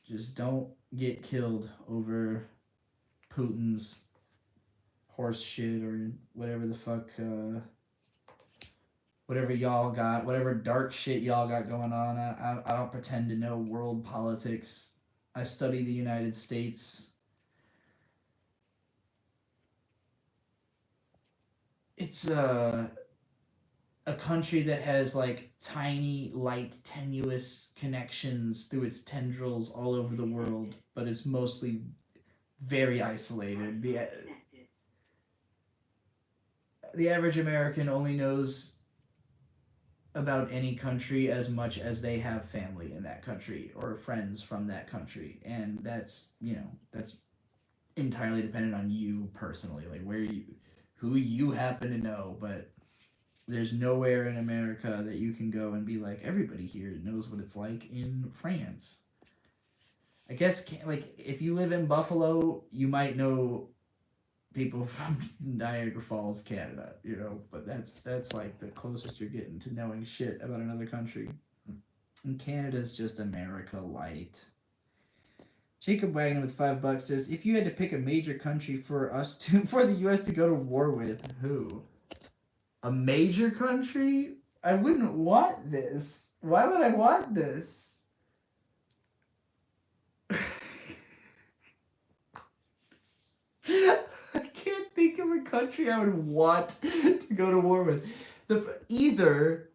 Just don't get killed over Putin's horse shit or whatever the fuck, whatever y'all got, whatever dark shit y'all got going on. I don't pretend to know world politics. I study the United States. It's, a country that has like tiny, light, tenuous connections through its tendrils all over the world, but is mostly very isolated. The average American only knows about any country as much as they have family in that country or friends from that country, and that's that's entirely dependent on you personally, like who you happen to know. But there's nowhere in America that you can go and be like, everybody here knows what it's like in France. I guess, like, if you live in Buffalo, you might know people from Niagara Falls, Canada, but that's like the closest you're getting to knowing shit about another country. And Canada's just America light. Jacob Wagner with $5 says, if you had to pick a major country for the US to go to war with, who? A major country? I wouldn't want this. Why would I want this? I can't think of a country I would want to go to war with. Either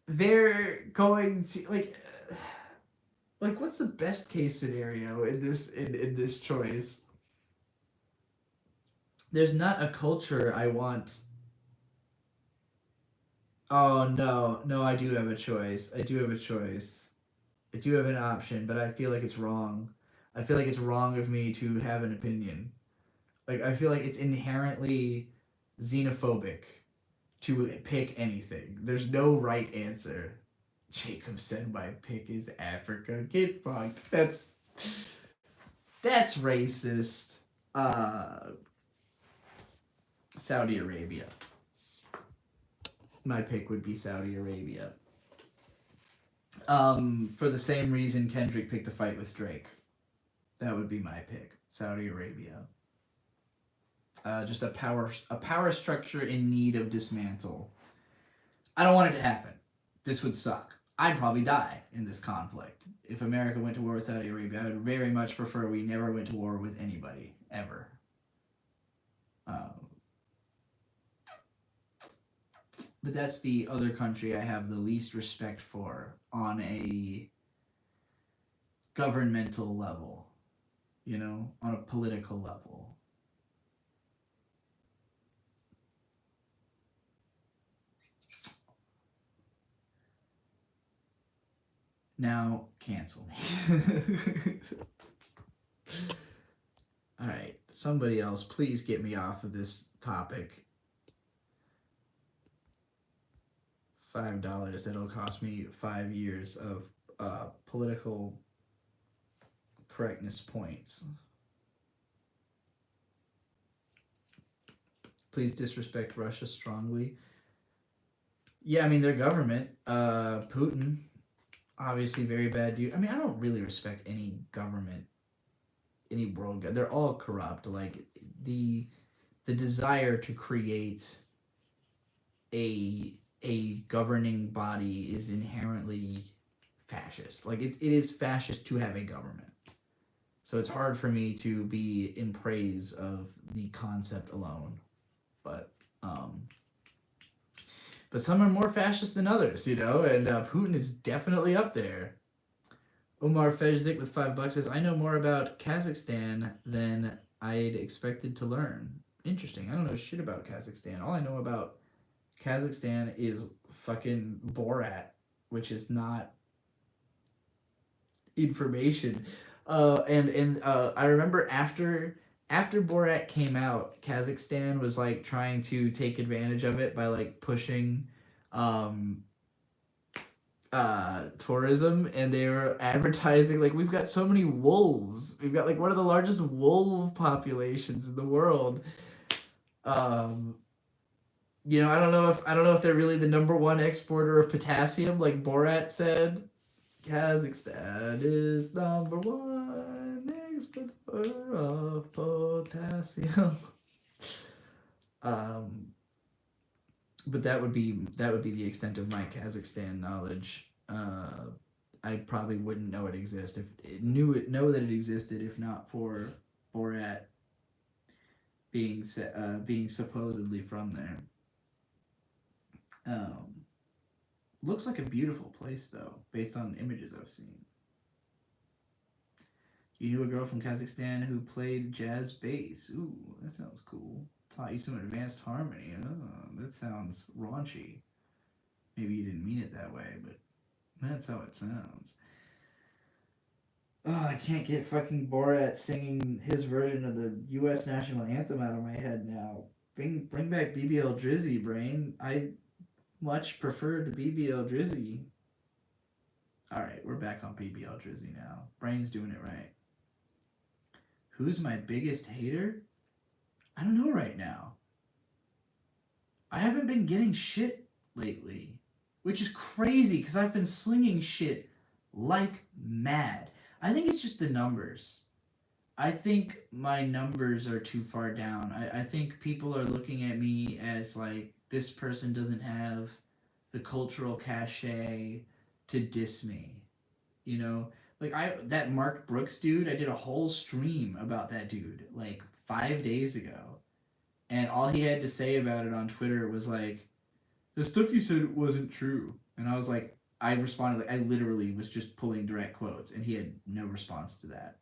they're going to like what's the best case scenario in this choice? There's not a culture I want. Oh no, I do have a choice. I do have an option, but I feel like it's wrong. I feel like it's wrong of me to have an opinion. Like, I feel like it's inherently xenophobic to pick anything. There's no right answer. Jacob said my pick is Africa. Get fucked. That's racist. Saudi Arabia. My pick would be Saudi Arabia. For the same reason Kendrick picked a fight with Drake. That would be my pick. Saudi Arabia. Just a power structure in need of dismantle. I don't want it to happen. This would suck. I'd probably die in this conflict. If America went to war with Saudi Arabia, I would very much prefer we never went to war with anybody, ever. But that's the other country I have the least respect for on a governmental level, on a political level. Now, cancel me. Alright, somebody else, please get me off of this topic. $5, that'll cost me 5 years of political correctness points. Please disrespect Russia strongly. Yeah, I mean, their government, Putin, obviously very bad dude. I mean, I don't really respect any government, any world government. They're all corrupt. Like, the desire to create a governing body is inherently fascist. Like, it is fascist to have a government. So it's hard for me to be in praise of the concept alone. But some are more fascist than others, and Putin is definitely up there. Omar Fejzik with $5 says, I know more about Kazakhstan than I'd expected to learn. Interesting. I don't know shit about Kazakhstan. All I know about Kazakhstan is fucking Borat, which is not information. And I remember after Borat came out, Kazakhstan was like trying to take advantage of it by like pushing tourism, and they were advertising like, we've got so many wolves. We've got like one of the largest wolf populations in the world. I don't know if they're really the number one exporter of potassium, like Borat said. Kazakhstan is number one exporter of potassium. But that would be the extent of my Kazakhstan knowledge. I probably wouldn't know it exists know that it existed if not for Borat being supposedly from there. Um, looks like a beautiful place though, based on images I've seen. You knew a girl from Kazakhstan who played jazz bass. Ooh, that sounds cool. Taught you some advanced harmony. Oh, that sounds raunchy. Maybe you didn't mean it that way, but that's how it sounds. Oh, I can't get fucking Borat singing his version of the U.S. national anthem out of my head now. Bring back BBL Drizzy, Brain. I much prefer to BBL Drizzy. Alright, we're back on BBL Drizzy now. Brain's doing it right. Who's my biggest hater? I don't know right now. I haven't been getting shit lately, which is crazy because I've been slinging shit like mad. I think it's just the numbers. I think my numbers are too far down. I think people are looking at me as like, this person doesn't have the cultural cachet to diss me. You know? Like that Mark Brooks dude, I did a whole stream about that dude like 5 days ago. And all he had to say about it on Twitter was like, the stuff you said wasn't true. And I was like, I responded, like, I literally was just pulling direct quotes, and he had no response to that.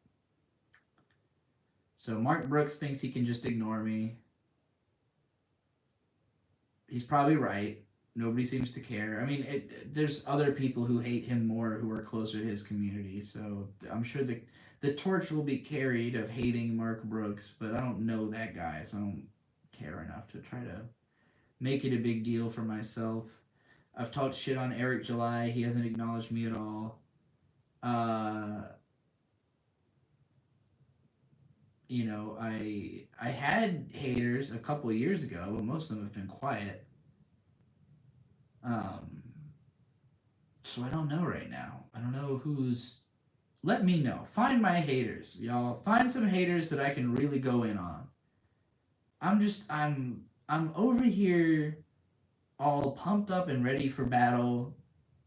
So Mark Brooks thinks he can just ignore me. He's probably right. Nobody seems to care. I mean, there's other people who hate him more who are closer to his community, so I'm sure the torch will be carried of hating Mark Brooks, but I don't know that guy, so I don't care enough to try to make it a big deal for myself. I've talked shit on Eric July. He hasn't acknowledged me at all. You know, I had haters a couple years ago, but most of them have been quiet. So I don't know right now. I don't know who's. Let me know. Find my haters, y'all. Find some haters that I can really go in on. I'm over here all pumped up and ready for battle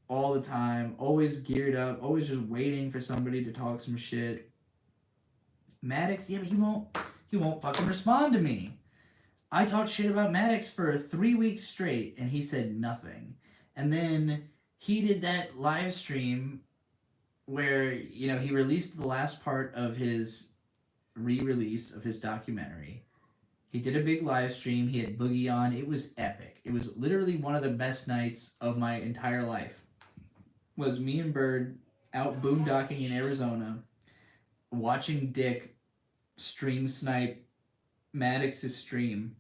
all the time, always geared up, always just waiting for somebody to talk some shit. Maddox, yeah, but he won't fucking respond to me. I talked shit about Maddox for 3 weeks straight and he said nothing. And then he did that live stream where, you know, he released the last part of his re-release of his documentary. He did a big live stream. He had Boogie on. It was epic. It was literally one of the best nights of my entire life. Was me and Bird out boondocking in Arizona, watching Dick stream snipe Maddox's stream.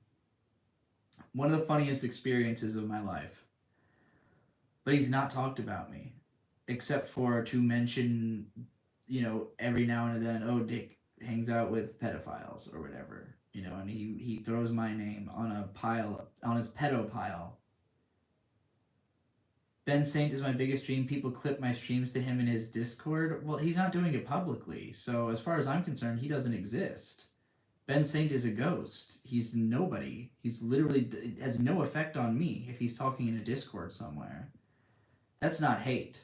One of the funniest experiences of my life. But he's not talked about me, except for to mention, you know, every now and then, oh, Dick hangs out with pedophiles or whatever. You know, and he throws my name on a pile, on his pedo pile. Ben Saint is my biggest stream. People clip my streams to him in his Discord. Well, he's not doing it publicly, so as far as I'm concerned, he doesn't exist. Ben Saint is a ghost. He's nobody. He's literally has no effect on me if he's talking in a Discord somewhere. That's not hate.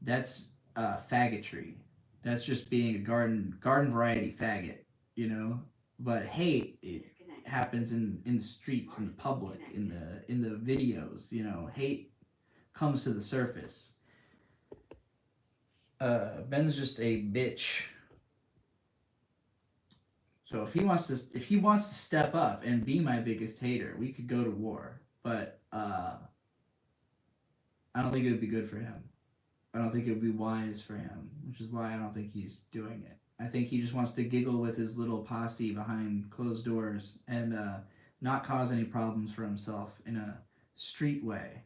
That's faggotry. That's just being a garden variety faggot, you know. But hate, it happens in the streets, in the public, in the videos. You know, hate comes to the surface. Ben's just a bitch. So if he wants to step up and be my biggest hater, we could go to war. But I don't think it would be good for him. I don't think it would be wise for him, which is why I don't think he's doing it. I think he just wants to giggle with his little posse behind closed doors and not cause any problems for himself in a street way.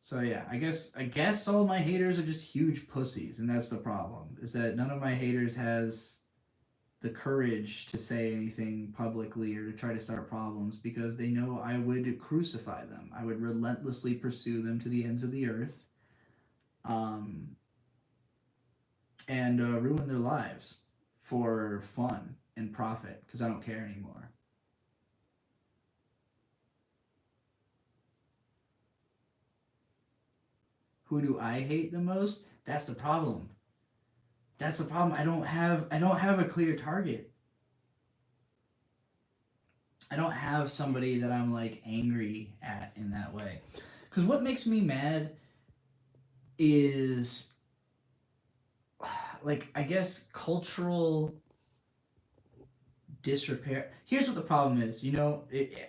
So yeah, I guess all my haters are just huge pussies, and that's the problem. Is that none of my haters has the courage to say anything publicly or to try to start problems because they know I would crucify them. I would relentlessly pursue them to the ends of the earth. And ruin their lives for fun and profit because I don't care anymore. Who do I hate the most? That's the problem. That's the problem. I don't have a clear target. I don't have somebody that I'm like angry at in that way. Because what makes me mad is like I guess cultural disrepair. Here's what the problem is.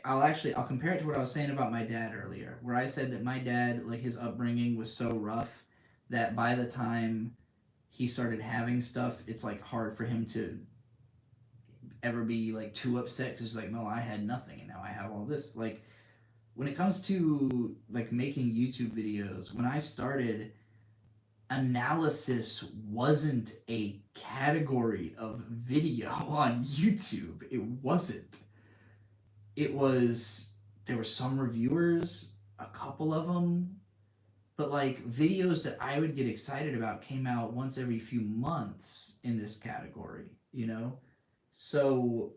I'll compare it to what I was saying about my dad earlier, where I said that my dad, like his upbringing was so rough that by the time he started having stuff, it's like hard for him to ever be like too upset because like no, I had nothing and now I have all this. Like when it comes to like making YouTube videos, when I started, analysis wasn't a category of video on YouTube. It wasn't. It was, there were some reviewers, a couple of them, but like videos that I would get excited about came out once every few months in this category, you know? So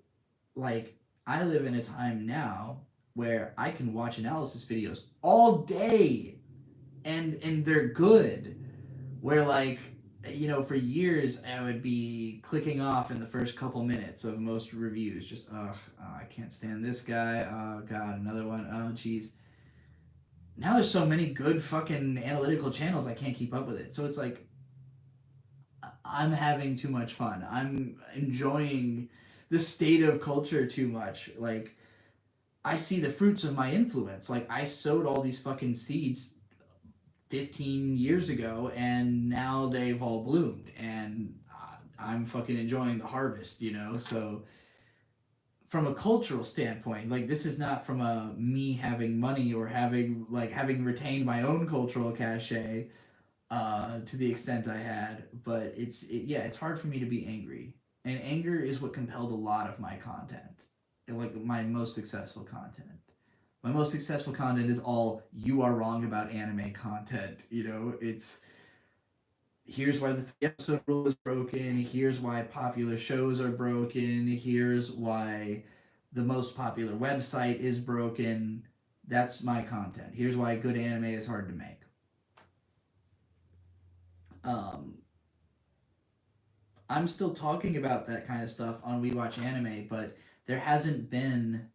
like I live in a time now where I can watch analysis videos all day and they're good. Where like for years I would be clicking off in the first couple minutes of most reviews, just I can't stand this guy. Oh god, another one. Oh jeez. Now there's so many good fucking analytical channels I can't keep up with it. So it's like I'm having too much fun. I'm enjoying the state of culture too much. Like I see the fruits of my influence. Like I sowed all these fucking seeds 15 years ago and now they've all bloomed and I'm fucking enjoying the harvest, So from a cultural standpoint, like this is not from a me having money or having retained my own cultural cachet to the extent I had, but it's hard for me to be angry. And anger is what compelled a lot of my content. And like my most successful content. My most successful content is all you are wrong about anime content. It's here's why the 3 episode rule is broken. Here's why popular shows are broken. Here's why the most popular website is broken. That's my content. Here's why good anime is hard to make. I'm still talking about that kind of stuff on We Watch Anime, but there hasn't been.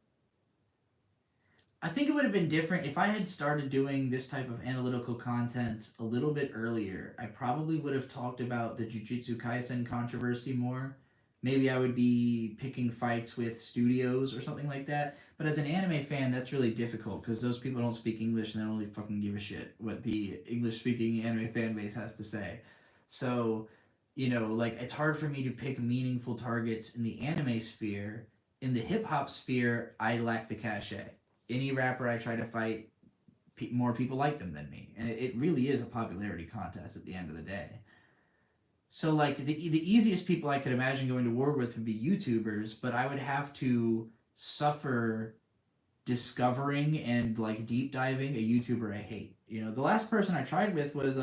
I think it would have been different if I had started doing this type of analytical content a little bit earlier. I probably would have talked about the Jujutsu Kaisen controversy more. Maybe I would be picking fights with studios or something like that. But as an anime fan, that's really difficult because those people don't speak English and they don't really fucking give a shit what the English speaking anime fan base has to say. So, like it's hard for me to pick meaningful targets in the anime sphere. In the hip hop sphere, I lack the cachet. Any rapper I try to fight, more people like them than me, and it really is a popularity contest at the end of the day. So like the easiest people I could imagine going to war with would be YouTubers, but I would have to suffer discovering and like deep diving a YouTuber I hate. The last person I tried with was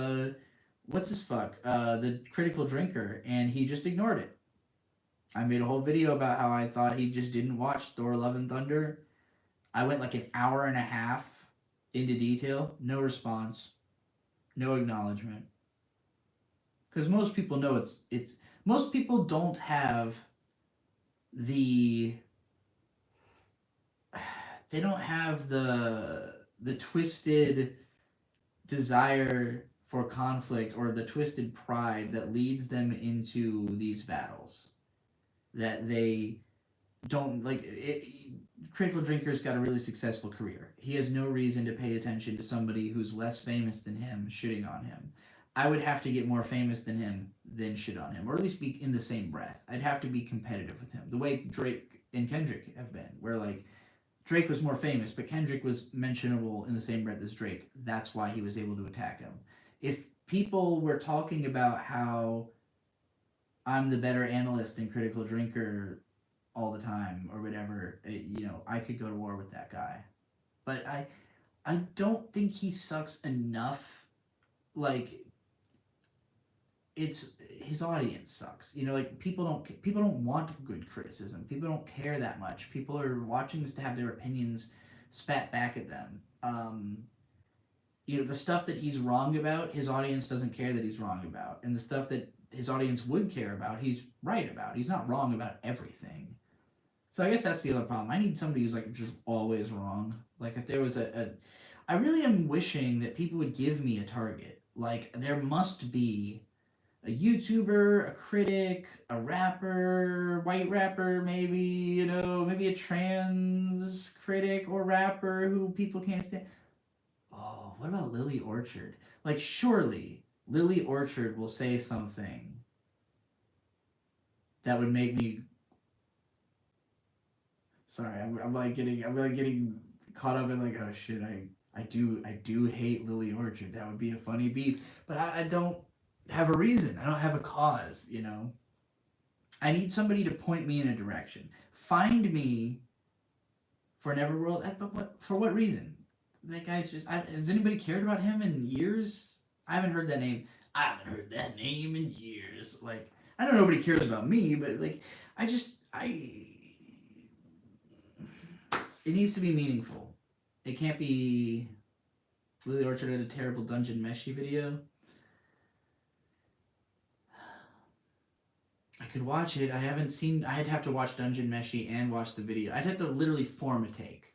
what's his fuck the Critical Drinker, and he just ignored it. I made a whole video about how I thought he just didn't watch Thor: Love and Thunder. I went like an hour and a half into detail. No response. No acknowledgement. Because most people know it's most people don't have the they don't have the twisted desire for conflict or the twisted pride that leads them into these battles. That they don't like it. Critical Drinker's got a really successful career. He has no reason to pay attention to somebody who's less famous than him shitting on him. I would have to get more famous than him than shit on him, or at least be in the same breath. I'd have to be competitive with him, the way Drake and Kendrick have been, where like Drake was more famous, but Kendrick was mentionable in the same breath as Drake. That's why he was able to attack him. If people were talking about how I'm the better analyst than Critical Drinker all the time or whatever, I could go to war with that guy. But I don't think he sucks enough. Like it's his audience sucks. Like people don't want good criticism. People don't care that much. People are watching this to have their opinions spat back at them. The stuff that he's wrong about, his audience doesn't care that he's wrong about, and the stuff that his audience would care about, he's right about. He's not wrong about everything. So I guess that's the other problem. I need somebody who's like just always wrong. Like if there was I really am wishing that people would give me a target. Like there must be a YouTuber, a critic, a rapper, white rapper, maybe, you know, maybe a trans critic or rapper who people can't stand. Oh, what about Lily Orchard? Like, surely Lily Orchard will say something that would make me. Sorry, I'm like getting caught up in like, oh shit, I do hate Lily Orchard. That would be a funny beef, but I don't have a reason. I don't have a cause. You know, I need somebody to point me in a direction. Find me for Neverworld. But for what reason? That guy's just. Has anybody cared about him in years? I haven't heard that name. I haven't heard that name in years. Like, I know nobody cares about me, but like, it needs to be meaningful. It can't be Lily Orchard had a terrible Dungeon Meshi video. I could watch it. I'd have to watch Dungeon Meshi and watch the video. I'd have to literally form a take.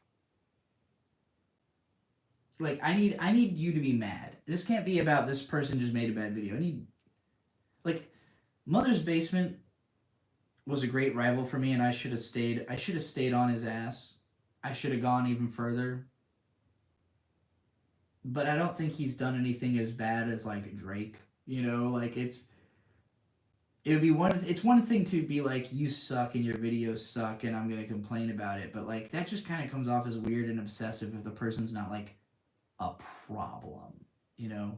Like, I need you to be mad. This can't be about this person just made a bad video. I need, like, Mother's Basement was a great rival for me, and I should have stayed on his ass. I should have gone even further. But I don't think he's done anything as bad as like Drake. You know, like it's one thing to be like, you suck and your videos suck and I'm gonna complain about it, but like that just kind of comes off as weird and obsessive if the person's not like a problem, you know.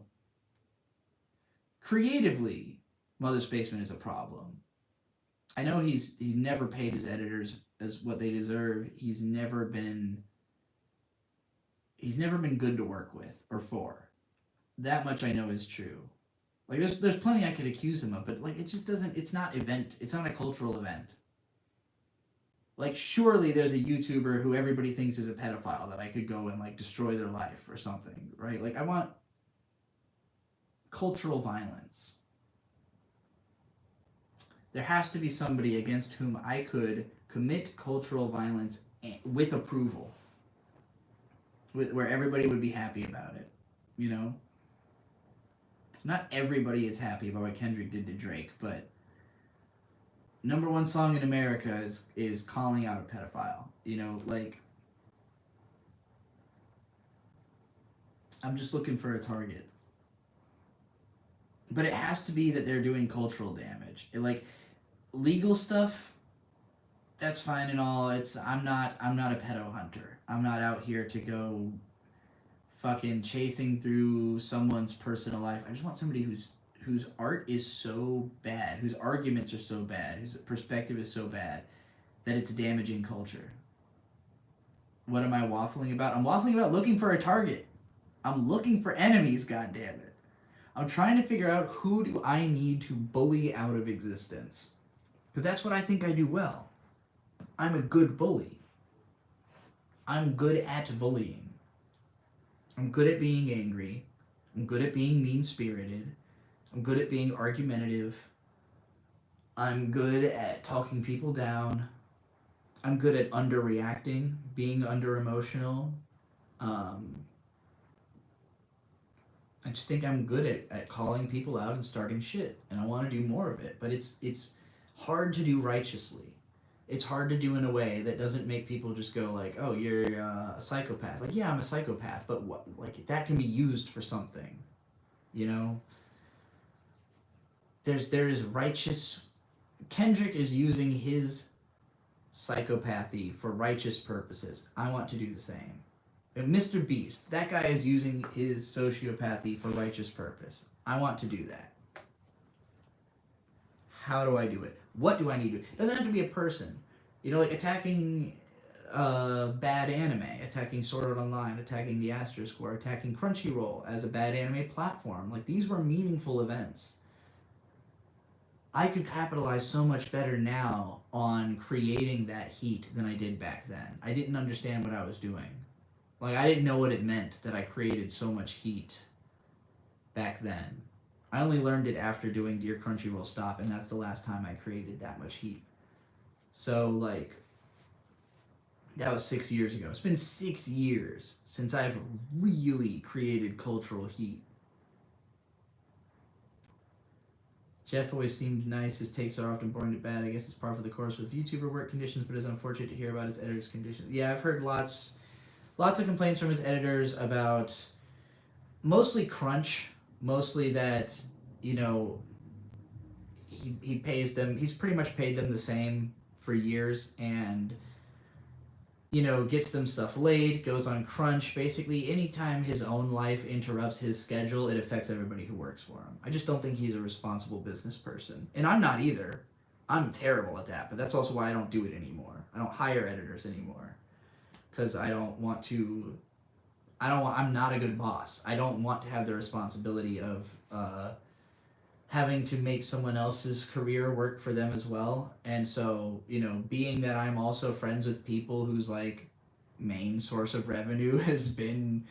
Creatively, Mother's Basement is a problem. I know he's never paid his editors as what they deserve. He's never been good to work with or for. That much I know is true. Like there's plenty I could accuse him of, but like it just doesn't. It's not a cultural event. Like surely there's a YouTuber who everybody thinks is a pedophile that I could go and like destroy their life or something, right? Like I want cultural violence. There has to be somebody against whom I could commit cultural violence with approval, where everybody would be happy about it, you know? Not everybody is happy about what Kendrick did to Drake, but #1 song in America is calling out a pedophile, you know? Like, I'm just looking for a target. But it has to be that they're doing cultural damage. Legal stuff, that's fine and all. I'm not a pedo hunter. I'm not out here to go fucking chasing through someone's personal life. I just want somebody whose art is so bad, whose arguments are so bad, whose perspective is so bad that it's damaging culture. What am I waffling about? I'm waffling about looking for a target. I'm looking for enemies, goddammit. I'm trying to figure out who do I need to bully out of existence. Because that's what I think I do well. I'm a good bully. I'm good at bullying. I'm good at being angry. I'm good at being mean-spirited. I'm good at being argumentative. I'm good at talking people down. I'm good at underreacting, being under-emotional. I just think I'm good at calling people out and starting shit. And I want to do more of it. But it's hard to do righteously. It's hard to do in a way that doesn't make people just go like, oh, you're a psychopath. Like, yeah, I'm a psychopath, but what? Like, that can be used for something, you know? There is righteous... Kendrick is using his psychopathy for righteous purposes. I want to do the same. And Mr. Beast, that guy is using his sociopathy for righteous purpose. I want to do that. How do I do it? What do I need to do? It doesn't have to be a person. You know, like attacking bad anime, attacking Sword Art Online, attacking the Asterisk War, attacking Crunchyroll as a bad anime platform. Like, these were meaningful events. I could capitalize so much better now on creating that heat than I did back then. I didn't understand what I was doing. Like, I didn't know what it meant that I created so much heat back then. I only learned it after doing Dear Crunchyroll Stop, and that's the last time I created that much heat. So, like, That was 6 years ago. It's been 6 years since I've really created cultural heat. Jeff always seemed nice. His takes are often boring to bad. I guess it's par for the course with YouTuber work conditions, but it's unfortunate to hear about his editor's conditions. Yeah, I've heard lots of complaints from his editors about mostly crunch, mostly that, you know, he pays them, he's pretty much paid them the same for years, and, you know, gets them stuff late, goes on crunch. Basically, anytime his own life interrupts his schedule, it affects everybody who works for him. I just don't think he's a responsible business person. And I'm not either. I'm terrible at that, but that's also why I don't do it anymore. I don't hire editors anymore. Because I don't want to... I'm not a good boss. I don't want to have the responsibility of having to make someone else's career work for them as well. And so, you know, being that I'm also friends with people whose like main source of revenue has been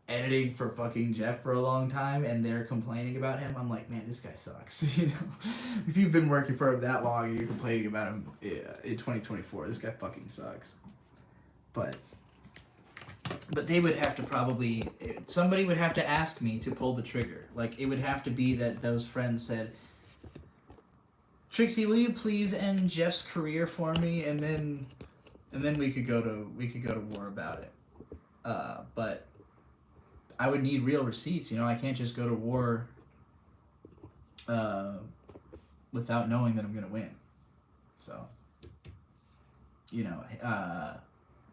editing for fucking Jeff for a long time, and they're complaining about him, I'm like, man, this guy sucks. You know, if you've been working for him that long and you're complaining about him in 2024, this guy fucking sucks. But they would have to probably, somebody would have to ask me to pull the trigger. Like, it would have to be that those friends said, Trixie, will you please end Jeff's career for me? And then we could go to war about it. But I would need real receipts. You know, I can't just go to war without knowing that I'm gonna win. So, you know,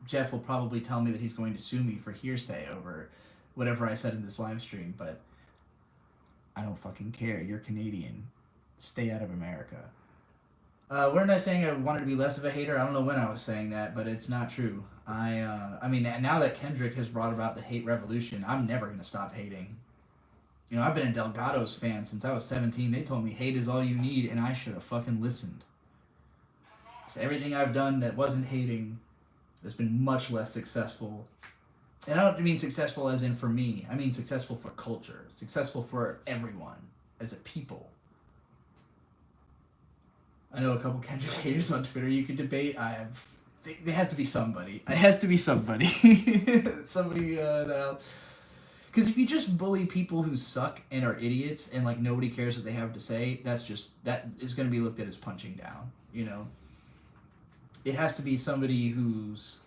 Jeff will probably tell me that he's going to sue me for hearsay over whatever I said in this live stream, but I don't fucking care. You're Canadian. Stay out of America. Weren't I saying I wanted to be less of a hater? I don't know when I was saying that, but it's not true. I mean, now that Kendrick has brought about the hate revolution, I'm never going to stop hating. You know, I've been a Delgado's fan since I was 17. They told me hate is all you need, and I should have fucking listened. So everything I've done that wasn't hating has been much less successful. And I don't mean successful as in for me. I mean successful for culture. Successful for everyone as a people. I know a couple Kendrick haters on Twitter you can debate. There has to be somebody. It has to be somebody. Somebody that I'll... Because if you just bully people who suck and are idiots and like nobody cares what they have to say, that is going to be looked at as punching down, you know? It has to be somebody who's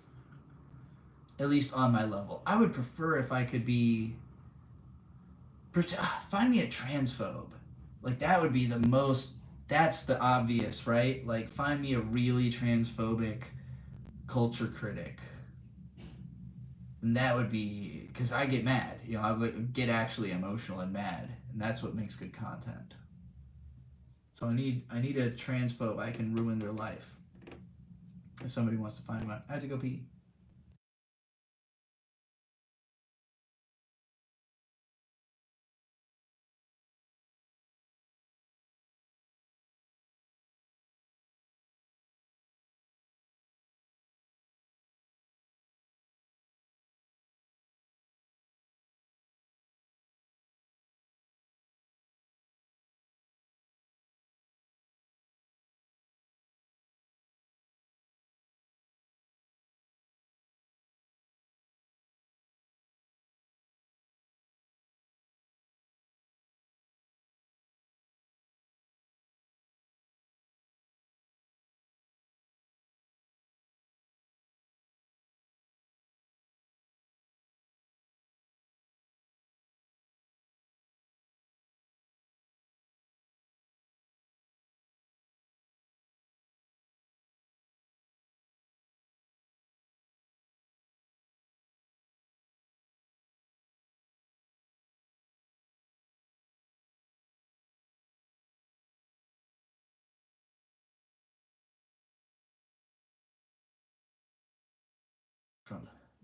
at least on my level. I would prefer if I could be... Find me a transphobe. Like, that would be the most... That's the obvious, right? Like, find me a really transphobic culture critic. And that would be... Because I get mad. You know, I would get actually emotional and mad. And that's what makes good content. So I need a transphobe I can ruin their life. If somebody wants to find one. I have to go pee.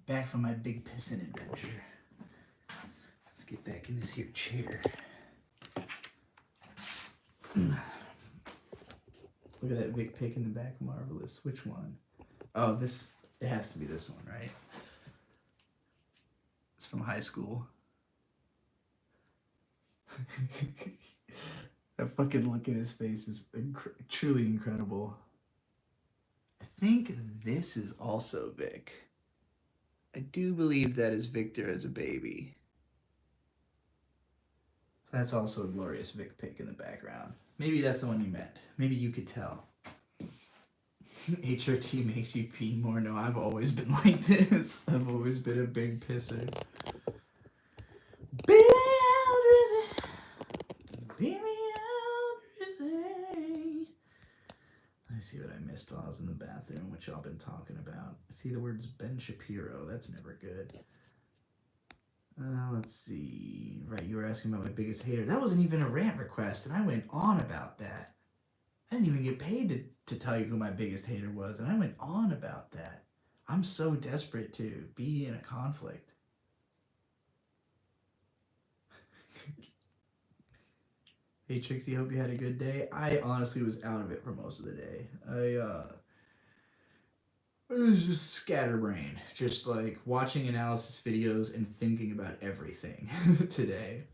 Back from my big pissing adventure. Let's get back in this here chair. Look at that big pick in the back, marvelous. Which one? Oh, this, it has to be this one, right? It's from high school. That fucking look in his face is truly incredible. I think this is also Vic. I do believe that is Victor as a baby. That's also a glorious Vic pic in the background. Maybe that's the one you meant. Maybe you could tell. HRT makes you pee more. No, I've always been like this. I've always been a big pisser. Baby, out, Drizzy. Baby, out, Drizzy. Let me see what I missed while I was in the bathroom, what y'all been talking about. I see the words Ben Shapiro. That's never good. Let's see. Right, you were asking about my biggest hater. That wasn't even a rant request, and I went on about that. I didn't even get paid to tell you who my biggest hater was, and I went on about that. I'm so desperate to be in a conflict. Hey Trixie, hope you had a good day. I honestly was out of it for most of the day. It was just scatterbrained, just like watching analysis videos and thinking about everything today.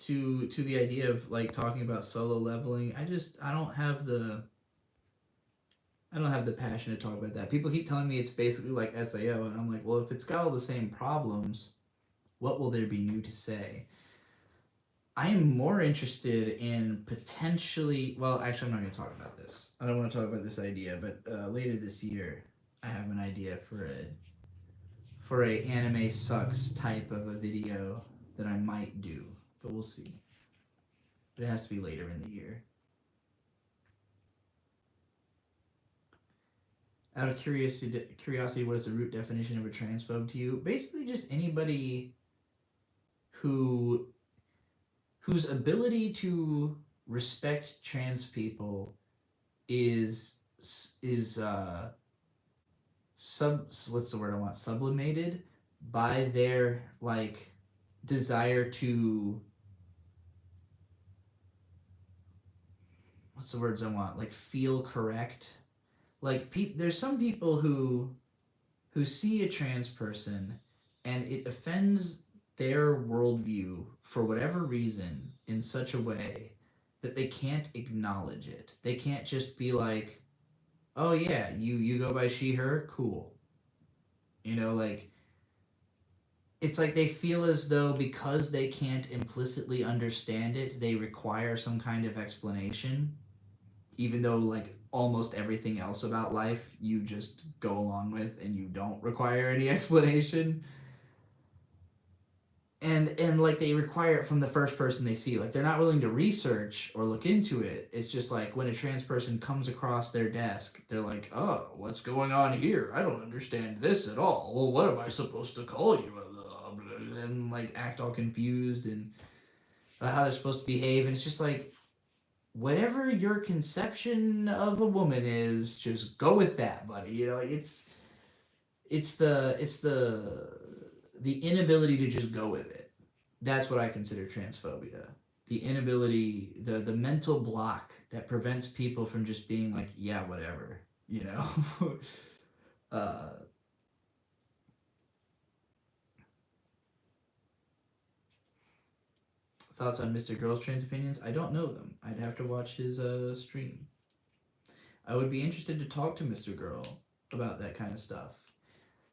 To the idea of like talking about solo leveling, I don't have the passion to talk about that. People keep telling me it's basically like SAO, and I'm like, well, if it's got all the same problems, what will there be new to say? I am more interested in potentially. Well, actually, I'm not going to talk about this. I don't want to talk about this idea, but later this year, I have an idea for a anime sucks type of a video that I might do, but we'll see. But it has to be later in the year. Out of curiosity, what is the root definition of a transphobe to you? Basically, just anybody whose ability to respect trans people is what's the word I want, sublimated by their like desire to, what's the words I want, like feel correct. Like there's some people who see a trans person and it offends their worldview for whatever reason in such a way that they can't acknowledge it. They can't just be like, oh yeah, you go by she her, cool. You know, like it's like they feel as though because they can't implicitly understand it, they require some kind of explanation, even though like almost everything else about life you just go along with and you don't require any explanation. And like they require it from the first person they see. Like they're not willing to research or look into it. It's just like when a trans person comes across their desk, they're like, oh, what's going on here? I don't understand this at all. Well, what am I supposed to call you? And like act all confused and how they're supposed to behave. And it's just like, whatever your conception of a woman is, just go with that, buddy. You know, like it's the inability to just go with it. That's what I consider transphobia. The inability, the mental block that prevents people from just being like, yeah, whatever, you know. Thoughts on Mr. Girl's trans opinions? I don't know them. I'd have to watch his stream. I would be interested to talk to Mr. Girl about that kind of stuff.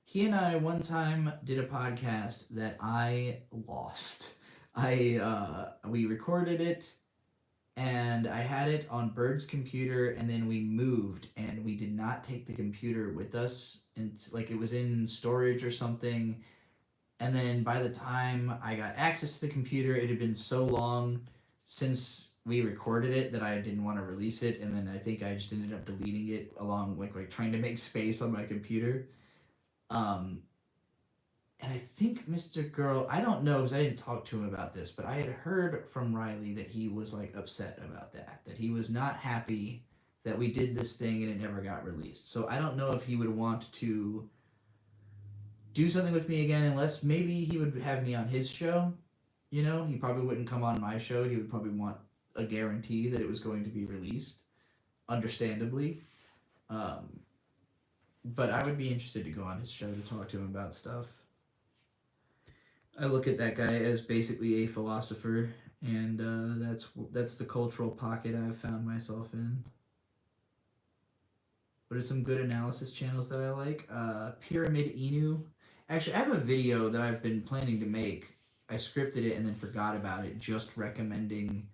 He and I one time did a podcast that I lost. We recorded it and I had it on Bird's computer, and then we moved and we did not take the computer with us, and like it was in storage or something. And then by the time I got access to the computer, it had been so long since we recorded it that I didn't want to release it, and then I think I just ended up deleting it along like trying to make space on my computer. And I think Mr. Girl, I don't know because I didn't talk to him about this, but I had heard from Riley that he was like upset about that he was not happy that we did this thing and it never got released. So I don't know if he would want to do something with me again, unless maybe he would have me on his show. You know, he probably wouldn't come on my show. He would probably want a guarantee that it was going to be released, understandably. But I would be interested to go on his show to talk to him about stuff. I look at that guy as basically a philosopher, and that's the cultural pocket I've found myself in. What are some good analysis channels that I like? Pyramid Inu. Actually, I have a video that I've been planning to make. I scripted it and then forgot about it, just recommending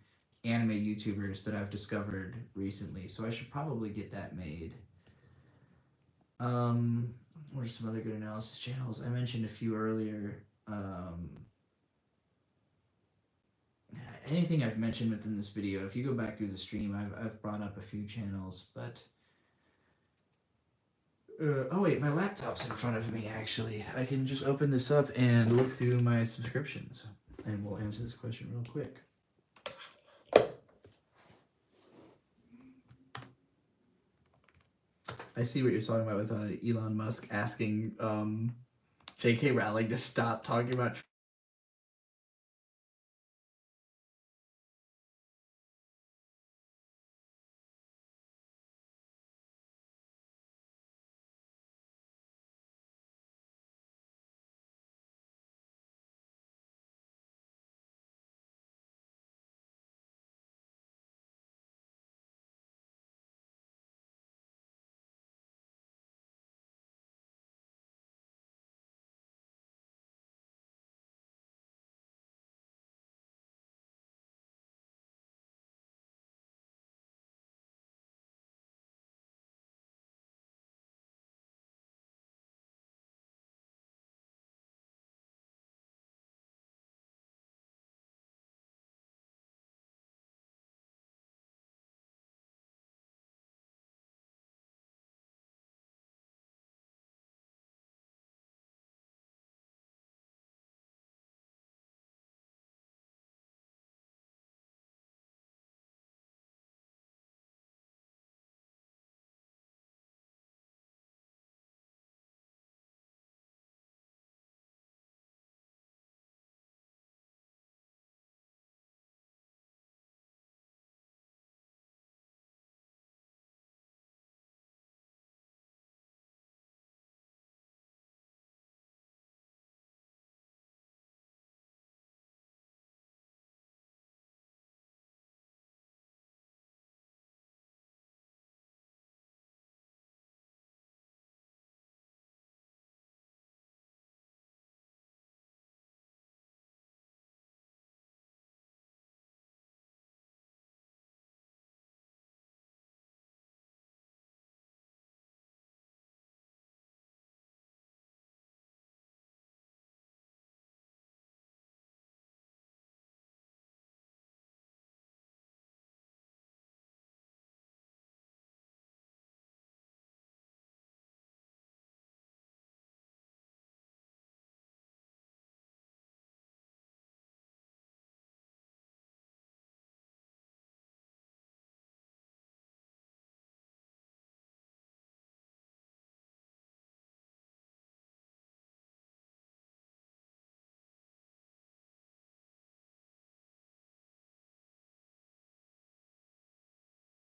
anime YouTubers that I've discovered recently. So I should probably get that made. What are some other good analysis channels? I mentioned a few earlier. Anything I've mentioned within this video, if you go back through the stream, I've brought up a few channels, but oh wait, my laptop's in front of me actually. I can just open this up and look through my subscriptions, and we'll answer this question real quick. I see what you're talking about with Elon Musk asking J.K. Rowling to stop talking about